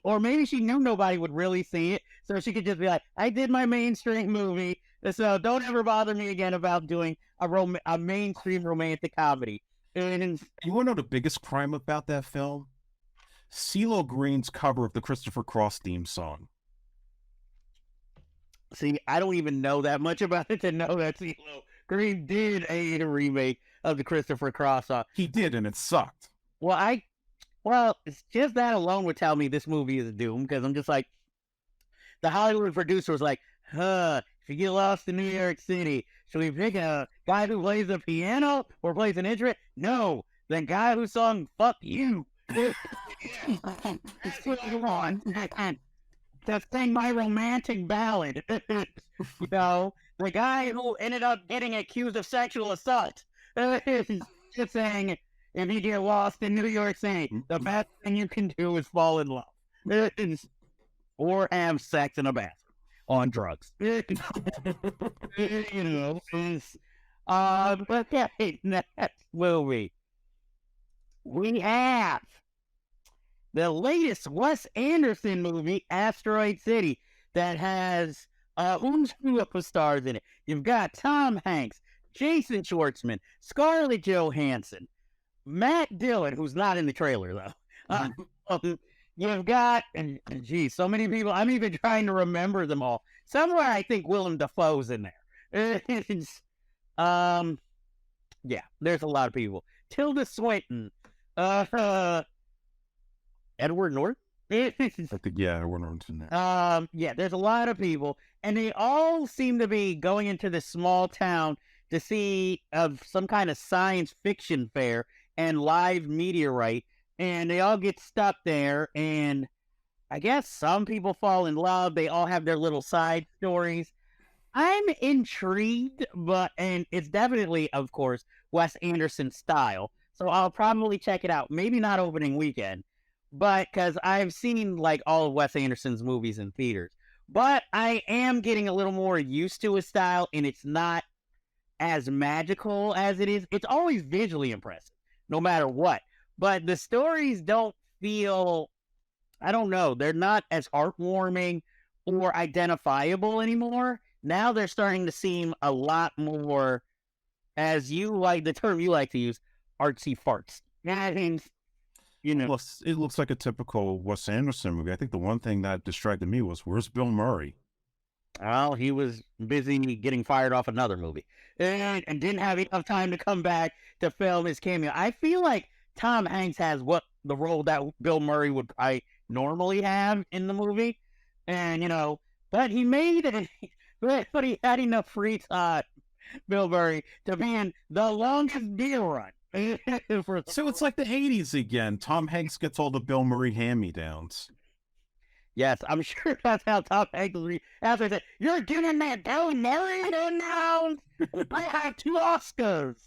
Or maybe she knew nobody would really see it, so she could just be like, I did my mainstream movie, so don't ever bother me again about doing a mainstream romantic comedy. You want to know the biggest crime about that film? CeeLo Green's cover of the Christopher Cross theme song. See, I don't even know that much about it to know that CeeLo Green did a remake of the Christopher Cross song. He did, and it sucked. Well, it's just that alone would tell me this movie is doomed, because I'm just like, the Hollywood producer was like, if you get lost in New York City, should we pick a guy who plays the piano or plays an instrument? No, the guy who sung "Fuck You." Come on, to sing my romantic ballad. You know, the guy who ended up getting accused of sexual assault. Just saying, if you get lost in New York City, the best thing you can do is fall in love. Or have sex in a bathroom on drugs. You know, but yeah, next movie. We have the latest Wes Anderson movie, Asteroid City, that has who's who of stars in it. You've got Tom Hanks, Jason Schwartzman, Scarlett Johansson, Matt Dillon, who's not in the trailer though. You've got, and geez, so many people. I'm even trying to remember them all. Somewhere I think Willem Dafoe's in there. Yeah, there's a lot of people. Tilda Swinton, Edward Norton. I think, yeah, Edward Norton's in there. Yeah, there's a lot of people, and they all seem to be going into this small town to see some kind of science fiction fair and live meteorite. And they all get stuck there, and I guess some people fall in love. They all have their little side stories. I'm intrigued, and it's definitely, of course, Wes Anderson style. So I'll probably check it out. Maybe not opening weekend, but because I've seen like all of Wes Anderson's movies in theaters. But I am getting a little more used to his style, and it's not as magical as it is. It's always visually impressive, no matter what. But the stories don't feel, I don't know, they're not as heartwarming or identifiable anymore. Now they're starting to seem a lot more, as you like, the term you like to use, artsy farts. That means, you know. Plus, it looks like a typical Wes Anderson movie. I think the one thing that distracted me was, where's Bill Murray? Well, he was busy getting fired off another movie and didn't have enough time to come back to film his cameo. I feel like Tom Hanks has the role that Bill Murray would I normally have in the movie, and you know, but he made it. But he had enough free time, Bill Murray, to be in the longest beer run. So it's like the 80s again. Tom Hanks gets all the Bill Murray hand-me-downs. Yes, I'm sure that's how Tom Hanks after that. You're doing that Bill Murray now. I have 2 Oscars.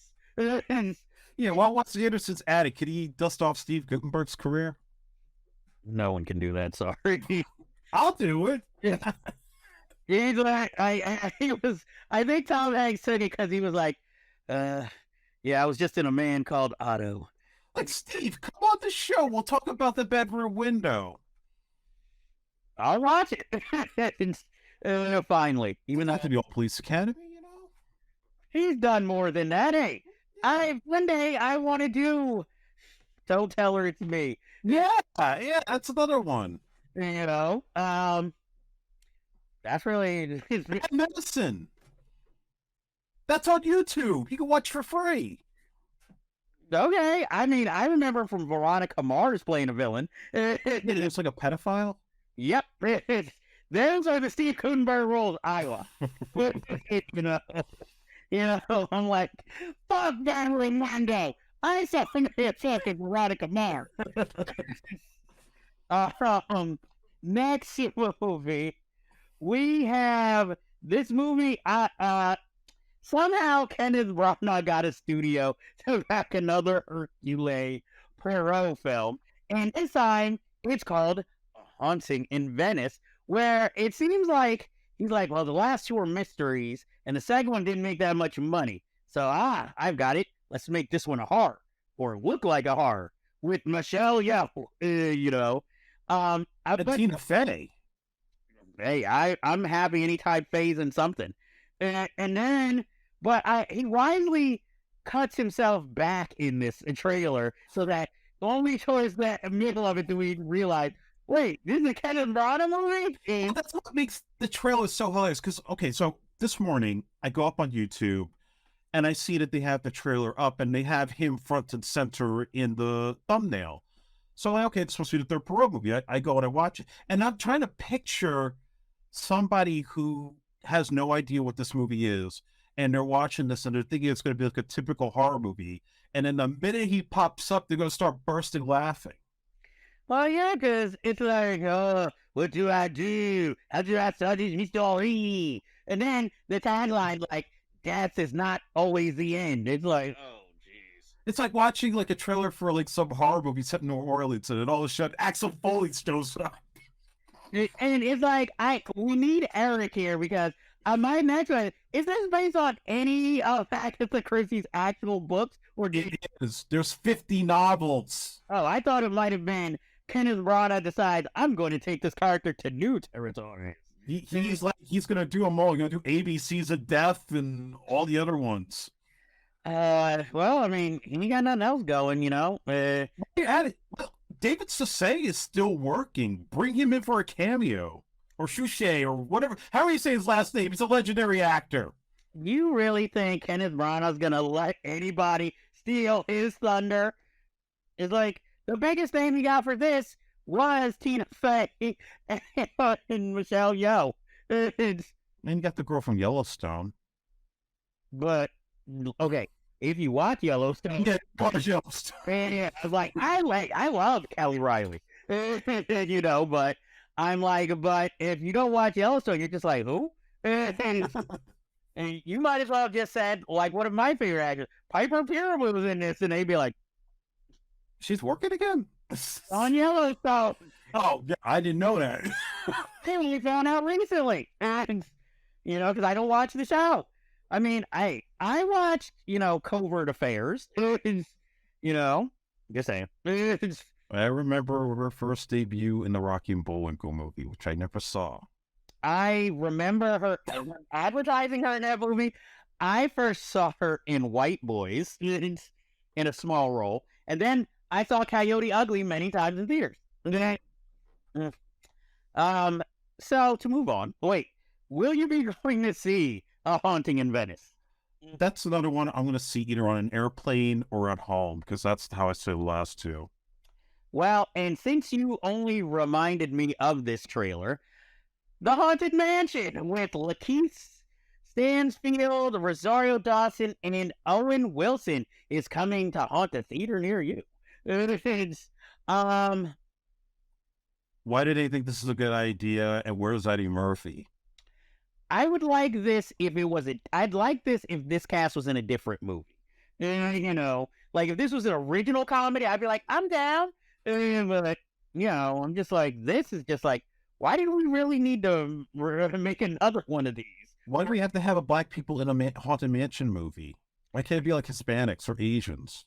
Yeah, while Wes Anderson's at it, could he dust off Steve Guttenberg's career? No one can do that. Sorry, I'll do it. Yeah. He's like, I think Tom Hanks took it because he was like, yeah, I was just in A Man Called Otto. Like, Steve, come on the show. We'll talk about The Bedroom Window. I'll watch it. Finally, even though to be all Police Academy, you know, he's done more than that. Hey, one day I want to do. Don't tell her it's me. Yeah, that's another one. You know, that's really Medicine. That's on YouTube. You can watch for free. Okay, I mean, I remember from Veronica Mars playing a villain. It's like a pedophile. Yep, those are the Steve Guttenberg roles I want. You know, I'm like, fuck that Monday. I said, think of fucking Veronica Mars. Next movie, we have this movie. Somehow Kenneth Branagh got a studio to back another Hercule Poirot film, and this time it's called Haunting in Venice, where it seems like he's like, well, the last 2 were mysteries, and the second one didn't make that much money, so I've got it. Let's make this one a horror, or look like a horror, with Michelle Yeoh. You know, Tina Fey. Hey, I'm happy any type phase in something. And then, but he wisely cuts himself back in this trailer so that only towards the middle of it do we realize, wait, this is a Kenneth Branagh movie? Well, that's what makes the trailer so hilarious. Because, okay, so this morning I go up on YouTube and I see that they have the trailer up and they have him front and center in the thumbnail. So I'm like, okay, it's supposed to be the third Perot movie. I go and I watch it, and I'm trying to picture somebody who has no idea what this movie is, and they're watching this and they're thinking it's going to be like a typical horror movie, and then the minute he pops up, they're going to start bursting laughing. Well, yeah, because it's like, what do I do? How do I study history? And then the tagline, like, death is not always the end. It's like, oh, jeez. It's like watching like a trailer for like some horror movie set in New Orleans, and then all of a sudden Axel Foley shows up. And it's like, we need Eric here because my next one, is this based on any of Agatha Christie's actual books? Or It is. There's 50 novels. Oh, I thought it might have been Kenneth Branagh decides I'm going to take this character to new territory. He's going to do them all. He's going to do ABCs of Death and all the other ones. Well, I mean, he got nothing else going, you know. David Suchet is still working. Bring him in for a cameo. Or Suchet, or whatever. How do you say his last name? He's a legendary actor. You really think Kenneth Branagh's going to let anybody steal his thunder? It's like, the biggest name he got for this was Tina Fey and Michelle Yeoh. And you got the girl from Yellowstone. But, okay, if you watch Yellowstone... Yeah, watch Yellowstone. Yeah, I love Kelly Riley. You know, but I'm like, but if you don't watch Yellowstone, you're just like, who? And you might as well have just said, like, one of my favorite actors, Piper Perabo was in this, and they'd be like, she's working again? on Yellowstone. Oh, yeah, I didn't know that. Hey, we found out recently. And, you know, because I don't watch the show. I mean, I watched, you know, Covert Affairs. You know, just saying. I remember her first debut in the Rocky and Bullwinkle movie, which I never saw. I remember her advertising her in that movie. I first saw her in White Boys in a small role. And then I saw Coyote Ugly many times in theaters. Okay. So to move on, wait, will you be going to see A Haunting in Venice? That's another one I'm going to see either on an airplane or at home, because that's how I saw the last two. Well, and since you only reminded me of this trailer, The Haunted Mansion with Lakeith Stanfield, Rosario Dawson, and Owen Wilson is coming to haunt a theater near you. Why did they think this is a good idea, and where's Eddie Murphy? I would like this if it was I'd like this if this cast was in a different movie. You know, like if this was an original comedy, I'd be like, I'm down. But, you know, I'm just like, this is just like, why do we really need to make another one of these? Why do we have to have a black people in a Haunted Mansion movie? Why can't it be like Hispanics or Asians?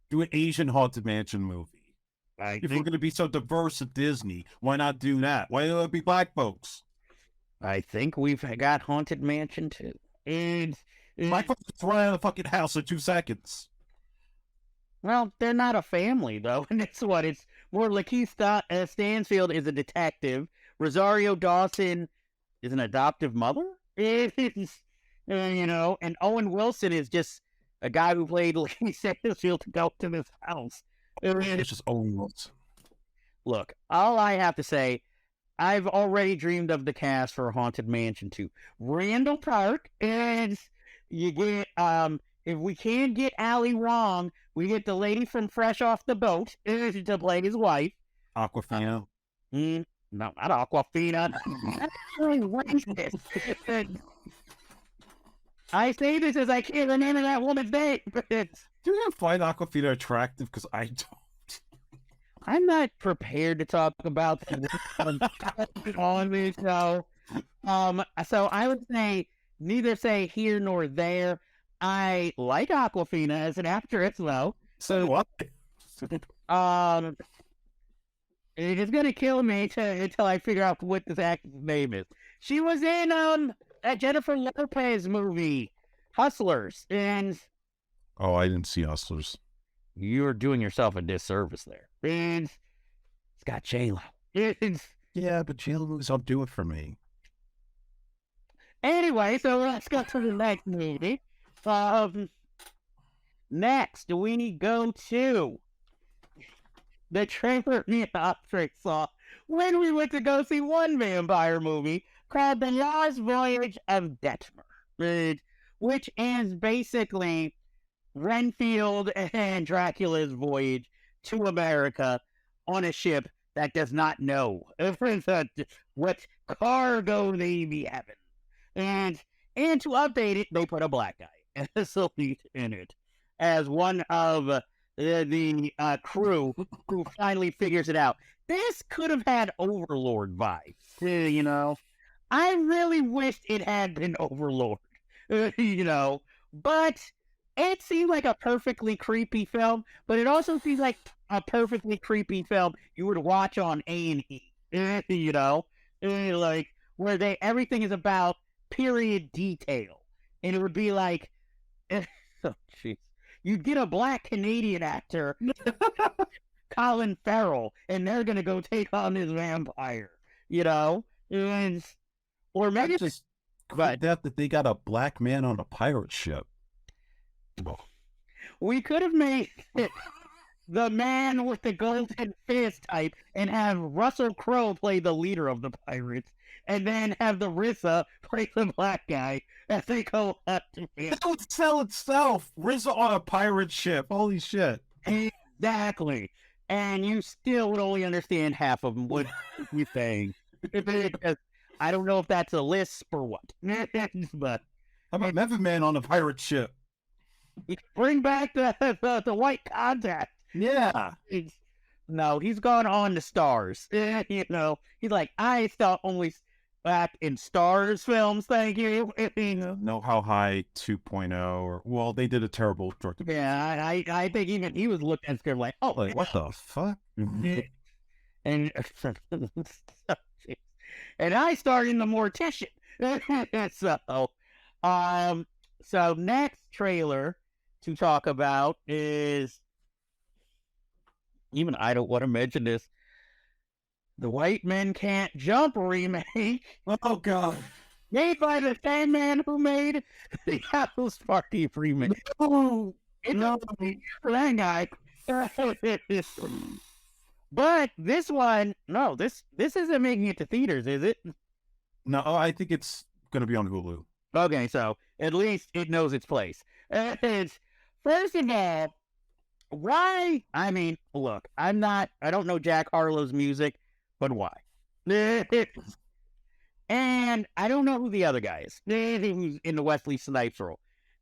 Do an Asian Haunted Mansion movie. If we're going to be so diverse at Disney, why not do that? Why don't it be black folks? I think we've got Haunted Mansion too. And black folks run out of the fucking house in 2 seconds. Well, they're not a family though, and it's what it's more. Lakeith Stanfield is a detective. Rosario Dawson is an adoptive mother. You know, and Owen Wilson is just a guy who played Lakeith Stanfield to go to this house. It's just Owen Wilson. Look, all I have to say, I've already dreamed of the cast for Haunted Mansion 2. Randall Park, and you get, if we can't get Ali Wong, we get the lady from Fresh Off the Boat to play his wife. Aquafina. No, not Aquafina. That's really racist. I say this as I can't the name of that woman's name. Do you find Aquafina attractive? Because I don't. I'm not prepared to talk about this on this show. So I would say neither say here nor there. I like Aquafina as an actress, though. So what? It is gonna kill me until I figure out what this actress' name is. She was in a Jennifer Lopez movie, Hustlers, and I didn't see Hustlers. You're doing yourself a disservice there. And it's got J-Lo. Yeah, but J-Lo movies don't do it for me. Anyway, so let's go to the next movie. Next, we go to the trailer me and Osric saw when we went to go see one vampire movie called The Lost Voyage of Detmer, which is basically Renfield and Dracula's voyage to America on a ship that does not know what cargo they be having. And to update it, they put a black guy as the lead in it, as one of the crew who finally figures it out. This could have had Overlord vibes, you know. I really wished it had been Overlord, you know, but it seemed like a perfectly creepy film, but it also seems like a perfectly creepy film you would watch on A&E, you know, like where everything is about period detail, and it would be like, oh jeez, you'd get a black Canadian actor, Colin Farrell, and they're gonna go take on this vampire, you know, or maybe just that they got a black man on a pirate ship. We could have made it the man with the golden fist type and have Russell Crowe play the leader of the pirates, and then have the RZA play the black guy as they go up to him. That would sell itself. RZA on a pirate ship. Holy shit. Exactly. And you still would only understand half of them. What you're saying. I don't know if that's a lisp or what. But how about Method Man on a pirate ship? Bring back the white contact. Yeah. No, he's gone on to Stars. You know, he's like, I still only act in Stars films, thank you. No How High 2.0, or, well, they did a terrible short. Yeah, I think even he was looking at script like, oh, like, what the fuck? And and I starred in The Mortician. So next trailer to talk about is, even I don't want to mention this, The White Men Can't Jump remake. Oh god. Made by the same man who made the House Party remake. Oh, no, that guy. But this one, no, this isn't making it to theaters, is it? No, I think it's going to be on Hulu. Okay, so at least it knows its place. First of all, why? I mean, look, I don't know Jack Harlow's music, but why? And I don't know who the other guy is who's in the Wesley Snipes role.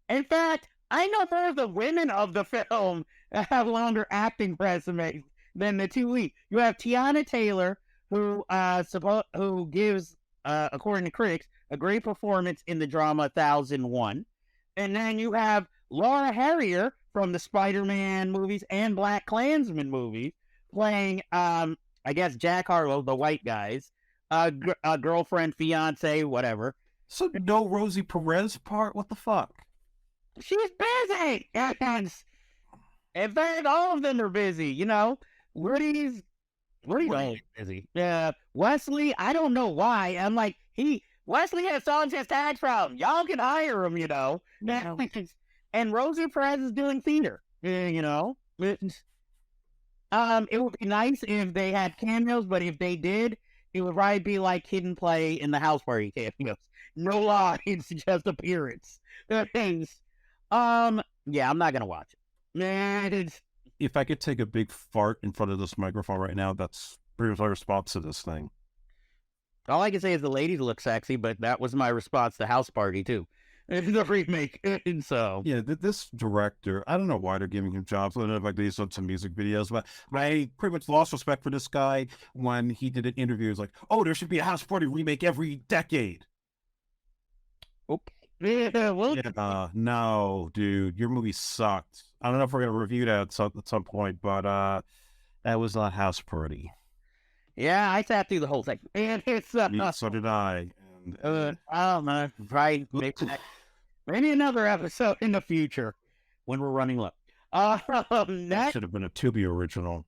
In fact, I know more of the women of the film have longer acting resumes than the two lead. You have Tiana Taylor, who gives, according to critics, a great performance in the drama 1001. And then you have Laura Harrier from the Spider-Man movies and Black Klansman movies playing, I guess, Jack Harlow, the white guy's girlfriend, fiance, whatever. So no Rosie Perez part? What the fuck? She's busy! In fact, all of them are busy, you know? Woody's busy. Yeah, Wesley, I don't know why. I'm like, Wesley has songs his tags from. Y'all can hire him, you know. And Rosie Perez is doing theater, you know. It would be nice if they had cameos, but if they did, it would probably be like Hidden Play in the House Party cameos. No lines, just appearance. Yeah, I'm not gonna watch it. Man, if I could take a big fart in front of this microphone right now, that's pretty much my response to this thing. All I can say is the ladies look sexy, but that was my response to House Party too. The remake. So yeah, this director, I don't know why they're giving him jobs. I don't know if like these on some music videos, but I pretty much lost respect for this guy when he did an interview. He was like, "Oh, there should be a House Party remake every decade." Okay. Yeah, no, dude, your movie sucked. I don't know if we're gonna review that at some point, but that was not House Party. Yeah, I sat through the whole thing, and it's so did I. I don't know, right? Maybe another episode in the future when we're running low. That should have been a Tubi original.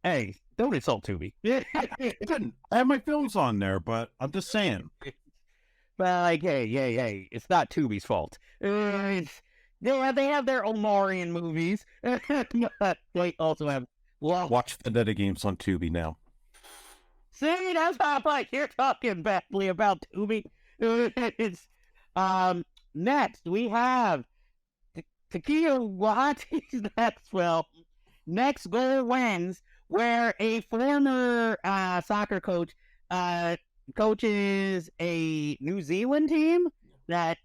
Hey, don't insult Tubi. I have my films on there, but I'm just saying. Well, like, hey, it's not Tubi's fault. They have their Omarion movies. They also have Watch the Vendetta games on Tubi now. See, that's how like you're talking badly about Tubi. It's next we have Takia Wahatti's next film, Next Goal Wins, where a former soccer coach coaches a New Zealand team that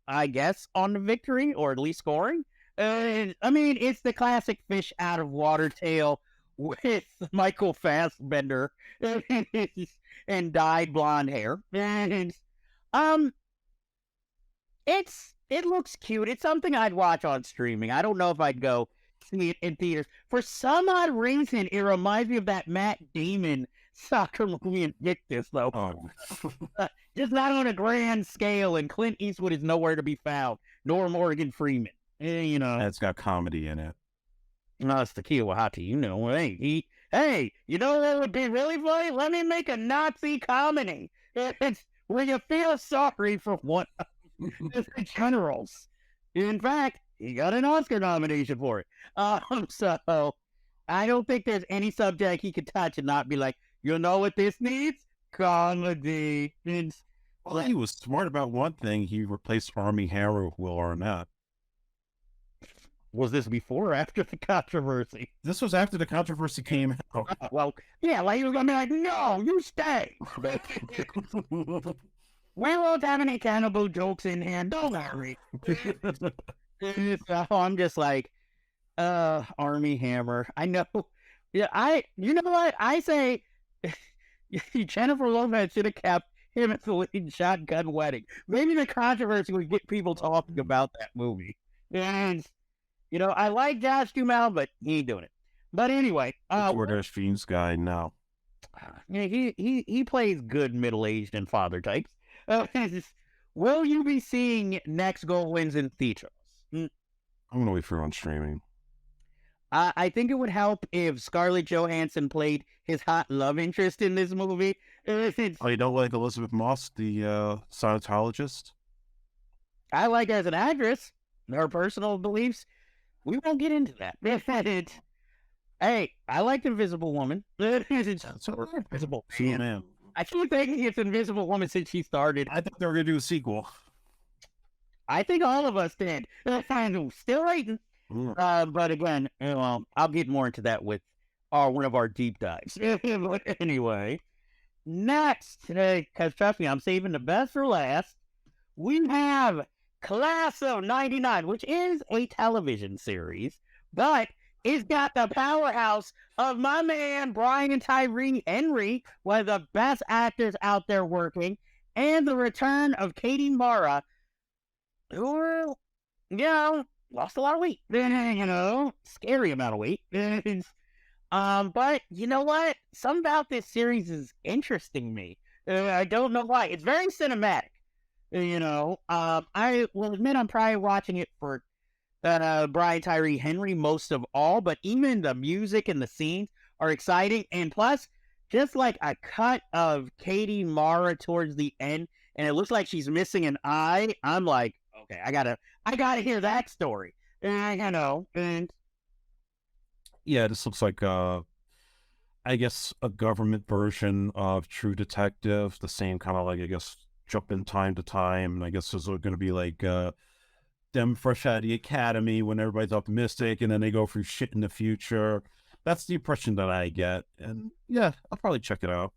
I guess on the victory or at least scoring. I mean, it's the classic fish out of water tale with Michael Fassbender and dyed blonde hair. And it looks cute. It's something I'd watch on streaming. I don't know if I'd go see it in theaters. For some odd reason, it reminds me of that Matt Damon soccer movie Invictus, though. Oh. Just not on a grand scale, and Clint Eastwood is nowhere to be found, nor Morgan Freeman. You know, It's got comedy in it. no, it's Takia Waititi. You know, hey, you know what would be really funny? Let me make a Nazi comedy. It's where you feel sorry for one of the generals. In fact, he got an Oscar nomination for it. So I don't think there's any subject he could touch and not be like, you know what this needs? Comedy. Well, he was smart about one thing. He replaced Armie Hammer with Will Arnett. Was this before or after the controversy? This was after the controversy came out. Well, yeah, like he was gonna be like, no, you stay. We won't have any cannibal jokes in here. Don't worry. So I'm just like, Armie Hammer. I know. Yeah, you know what? I say Jennifer Lopez should have kept him at the lead Shotgun Wedding. Maybe the controversy would get people talking about that movie. And, you know, I like Josh Duhamel, but he ain't doing it. But anyway. DoorDash Fiends guy now. Yeah, he plays good middle-aged and father types. Will you be seeing Next Goal Wins in theaters? I'm going to wait for it on streaming. I think it would help if Scarlett Johansson played his hot love interest in this movie. Oh, you don't like Elizabeth Moss, the Scientologist? I like her as an actress. Her personal beliefs. We won't get into that. Hey, I liked Invisible Woman. That's Invisible. Man. I keep thinking it's Invisible Woman since she started. I thought they were going to do a sequel. I think all of us did. Still waiting. But again, well, I'll get more into that with one of our deep dives. But anyway, next, because trust me, I'm saving the best for last. We have Class of '99, which is a television series, but it's got the powerhouse of my man Brian Tyree Henry, one of the best actors out there working, and the return of Katie Mara, who, lost a lot of weight. Scary amount of weight. But you know what? Something about this series is interesting me. I don't know why. It's very cinematic. I will admit I'm probably watching it for Brian Tyree Henry most of all, but even the music and the scenes are exciting. And plus, just like a cut of Katie Mara towards the end, and it looks like she's missing an eye, I'm like, okay, I gotta hear that story. And yeah, this looks like I guess a government version of True Detective, the same kind of like, I guess, jump in time to time. And I guess this is going to be like them fresh out of the academy when everybody's optimistic, and then they go through shit in the future. That's the impression that I get. And yeah, I'll probably check it out.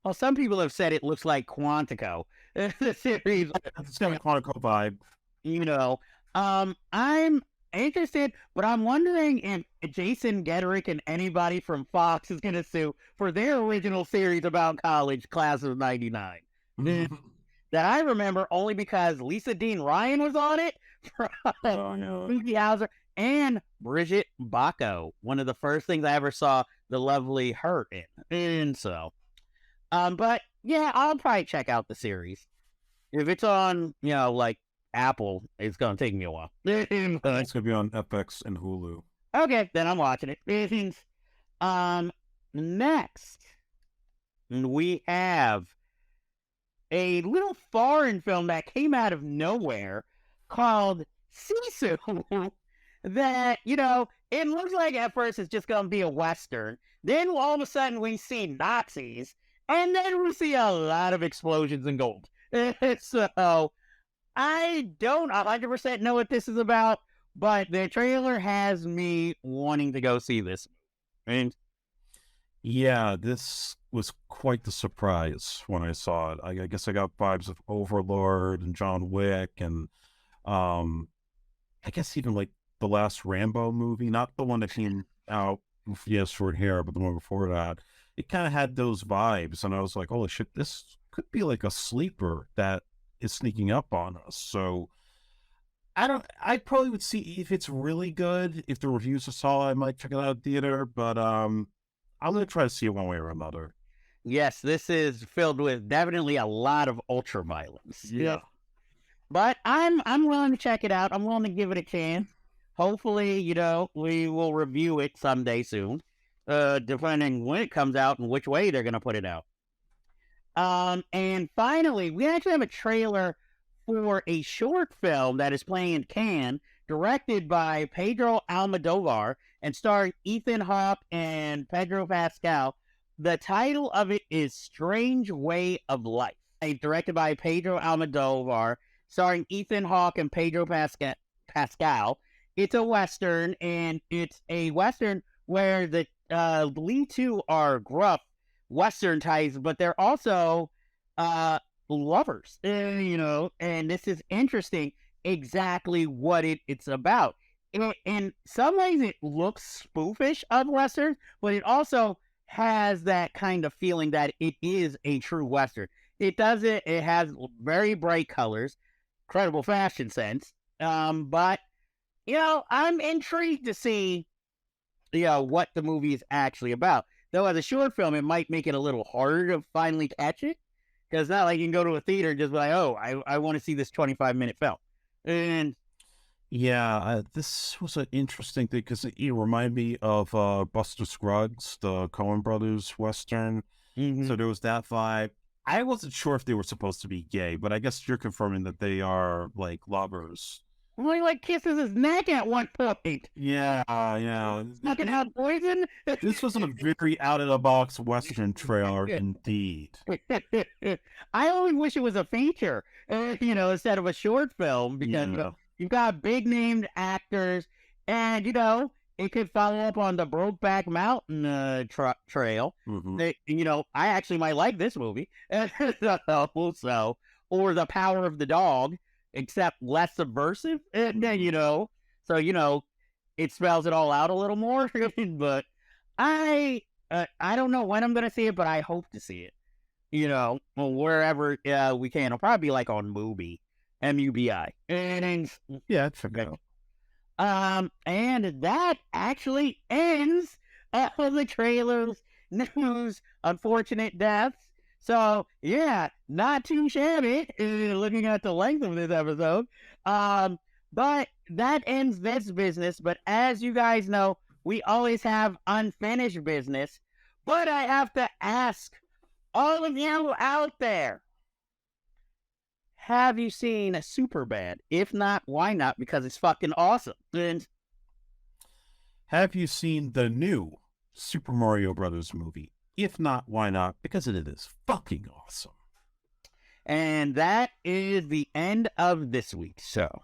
Well, some people have said it looks like Quantico, the series. It's got a Quantico vibe. I'm interested, but I'm wondering if Jason Gedrick and anybody from Fox is going to sue for their original series about college, Class of '99. That I remember only because Lisa Dean Ryan was on it, Ruby Hauser, and Bridget Bacco, one of the first things I ever saw the lovely her in. And so, but yeah, I'll probably check out the series. If it's on, like Apple, it's going to take me a while. It's going to be on FX and Hulu. Okay, then I'm watching it. Next, we have a little foreign film that came out of nowhere called Sisu. That, it looks like at first it's just going to be a Western. Then all of a sudden we see Nazis, and then we see a lot of explosions and gold. So I don't 100% know what this is about, but the trailer has me wanting to go see this. And Yeah, this was quite the surprise when I saw it. I guess I got vibes of Overlord and John Wick, and um, I guess even like the last Rambo movie, not the one that came out, yes, short hair, but the one before that. It kind of had those vibes, and I was like, "Holy shit, this could be like a sleeper that is sneaking up on us." So I don't. I probably would see if it's really good. If the reviews are solid, I might check it out at theater. But I'm gonna try to see it one way or another. yes, this is filled with definitely a lot of ultra violence. Yeah. But I'm willing to check it out. I'm willing to give it a chance. Hopefully, we will review it someday soon, depending when it comes out and which way they're gonna put it out. And finally, we actually have a trailer for a short film that is playing in Cannes, directed by Pedro Almodovar and starring Ethan Hawke and Pedro Pascal. The title of it is Strange Way of Life. Directed by Pedro Almodovar, starring Ethan Hawke and Pedro Pascal. It's a Western, and it's a Western where the lead two are gruff Western types, but they're also lovers, and this is interesting exactly what it's about. In some ways, it looks spoofish of Western, but it also has that kind of feeling that it is a true Western. It has very bright colors, incredible fashion sense, but, I'm intrigued to see, what the movie is actually about. Though as a short film, it might make it a little harder to finally catch it. Because it's not like you can go to a theater and just be like, oh, I want to see this 25-minute film. And Yeah, this was an interesting thing because it reminded me of Buster Scruggs, the Coen Brothers Western. So there was that vibe. I wasn't sure if they were supposed to be gay, but I guess you're confirming that they are like lovers. well, he like kisses his neck at one point. Yeah, yeah. Fucking out poison. This was a very out of the box Western trailer indeed. I always wish it was a feature, instead of a short film, because Yeah. you've got big named actors, and it could follow up on the Brokeback Mountain trail. I actually might like this movie, so, or The Power of the Dog, except less subversive, so it spells it all out a little more. But I don't know when I'm gonna see it, but I hope to see it. Wherever we can. It'll probably be like on Mubi, MUBI, and Yeah, check it out. and that actually ends the trailers, news, unfortunate deaths. So yeah, not too shabby looking at the length of this episode. But that ends this business. But as you guys know, we always have unfinished business. But I have to ask all of you out there, have you seen Superbad? If not, why not? Because it's fucking awesome. And Have you seen the new Super Mario Brothers movie? If not, why not? Because it is fucking awesome. that is the end of this week. So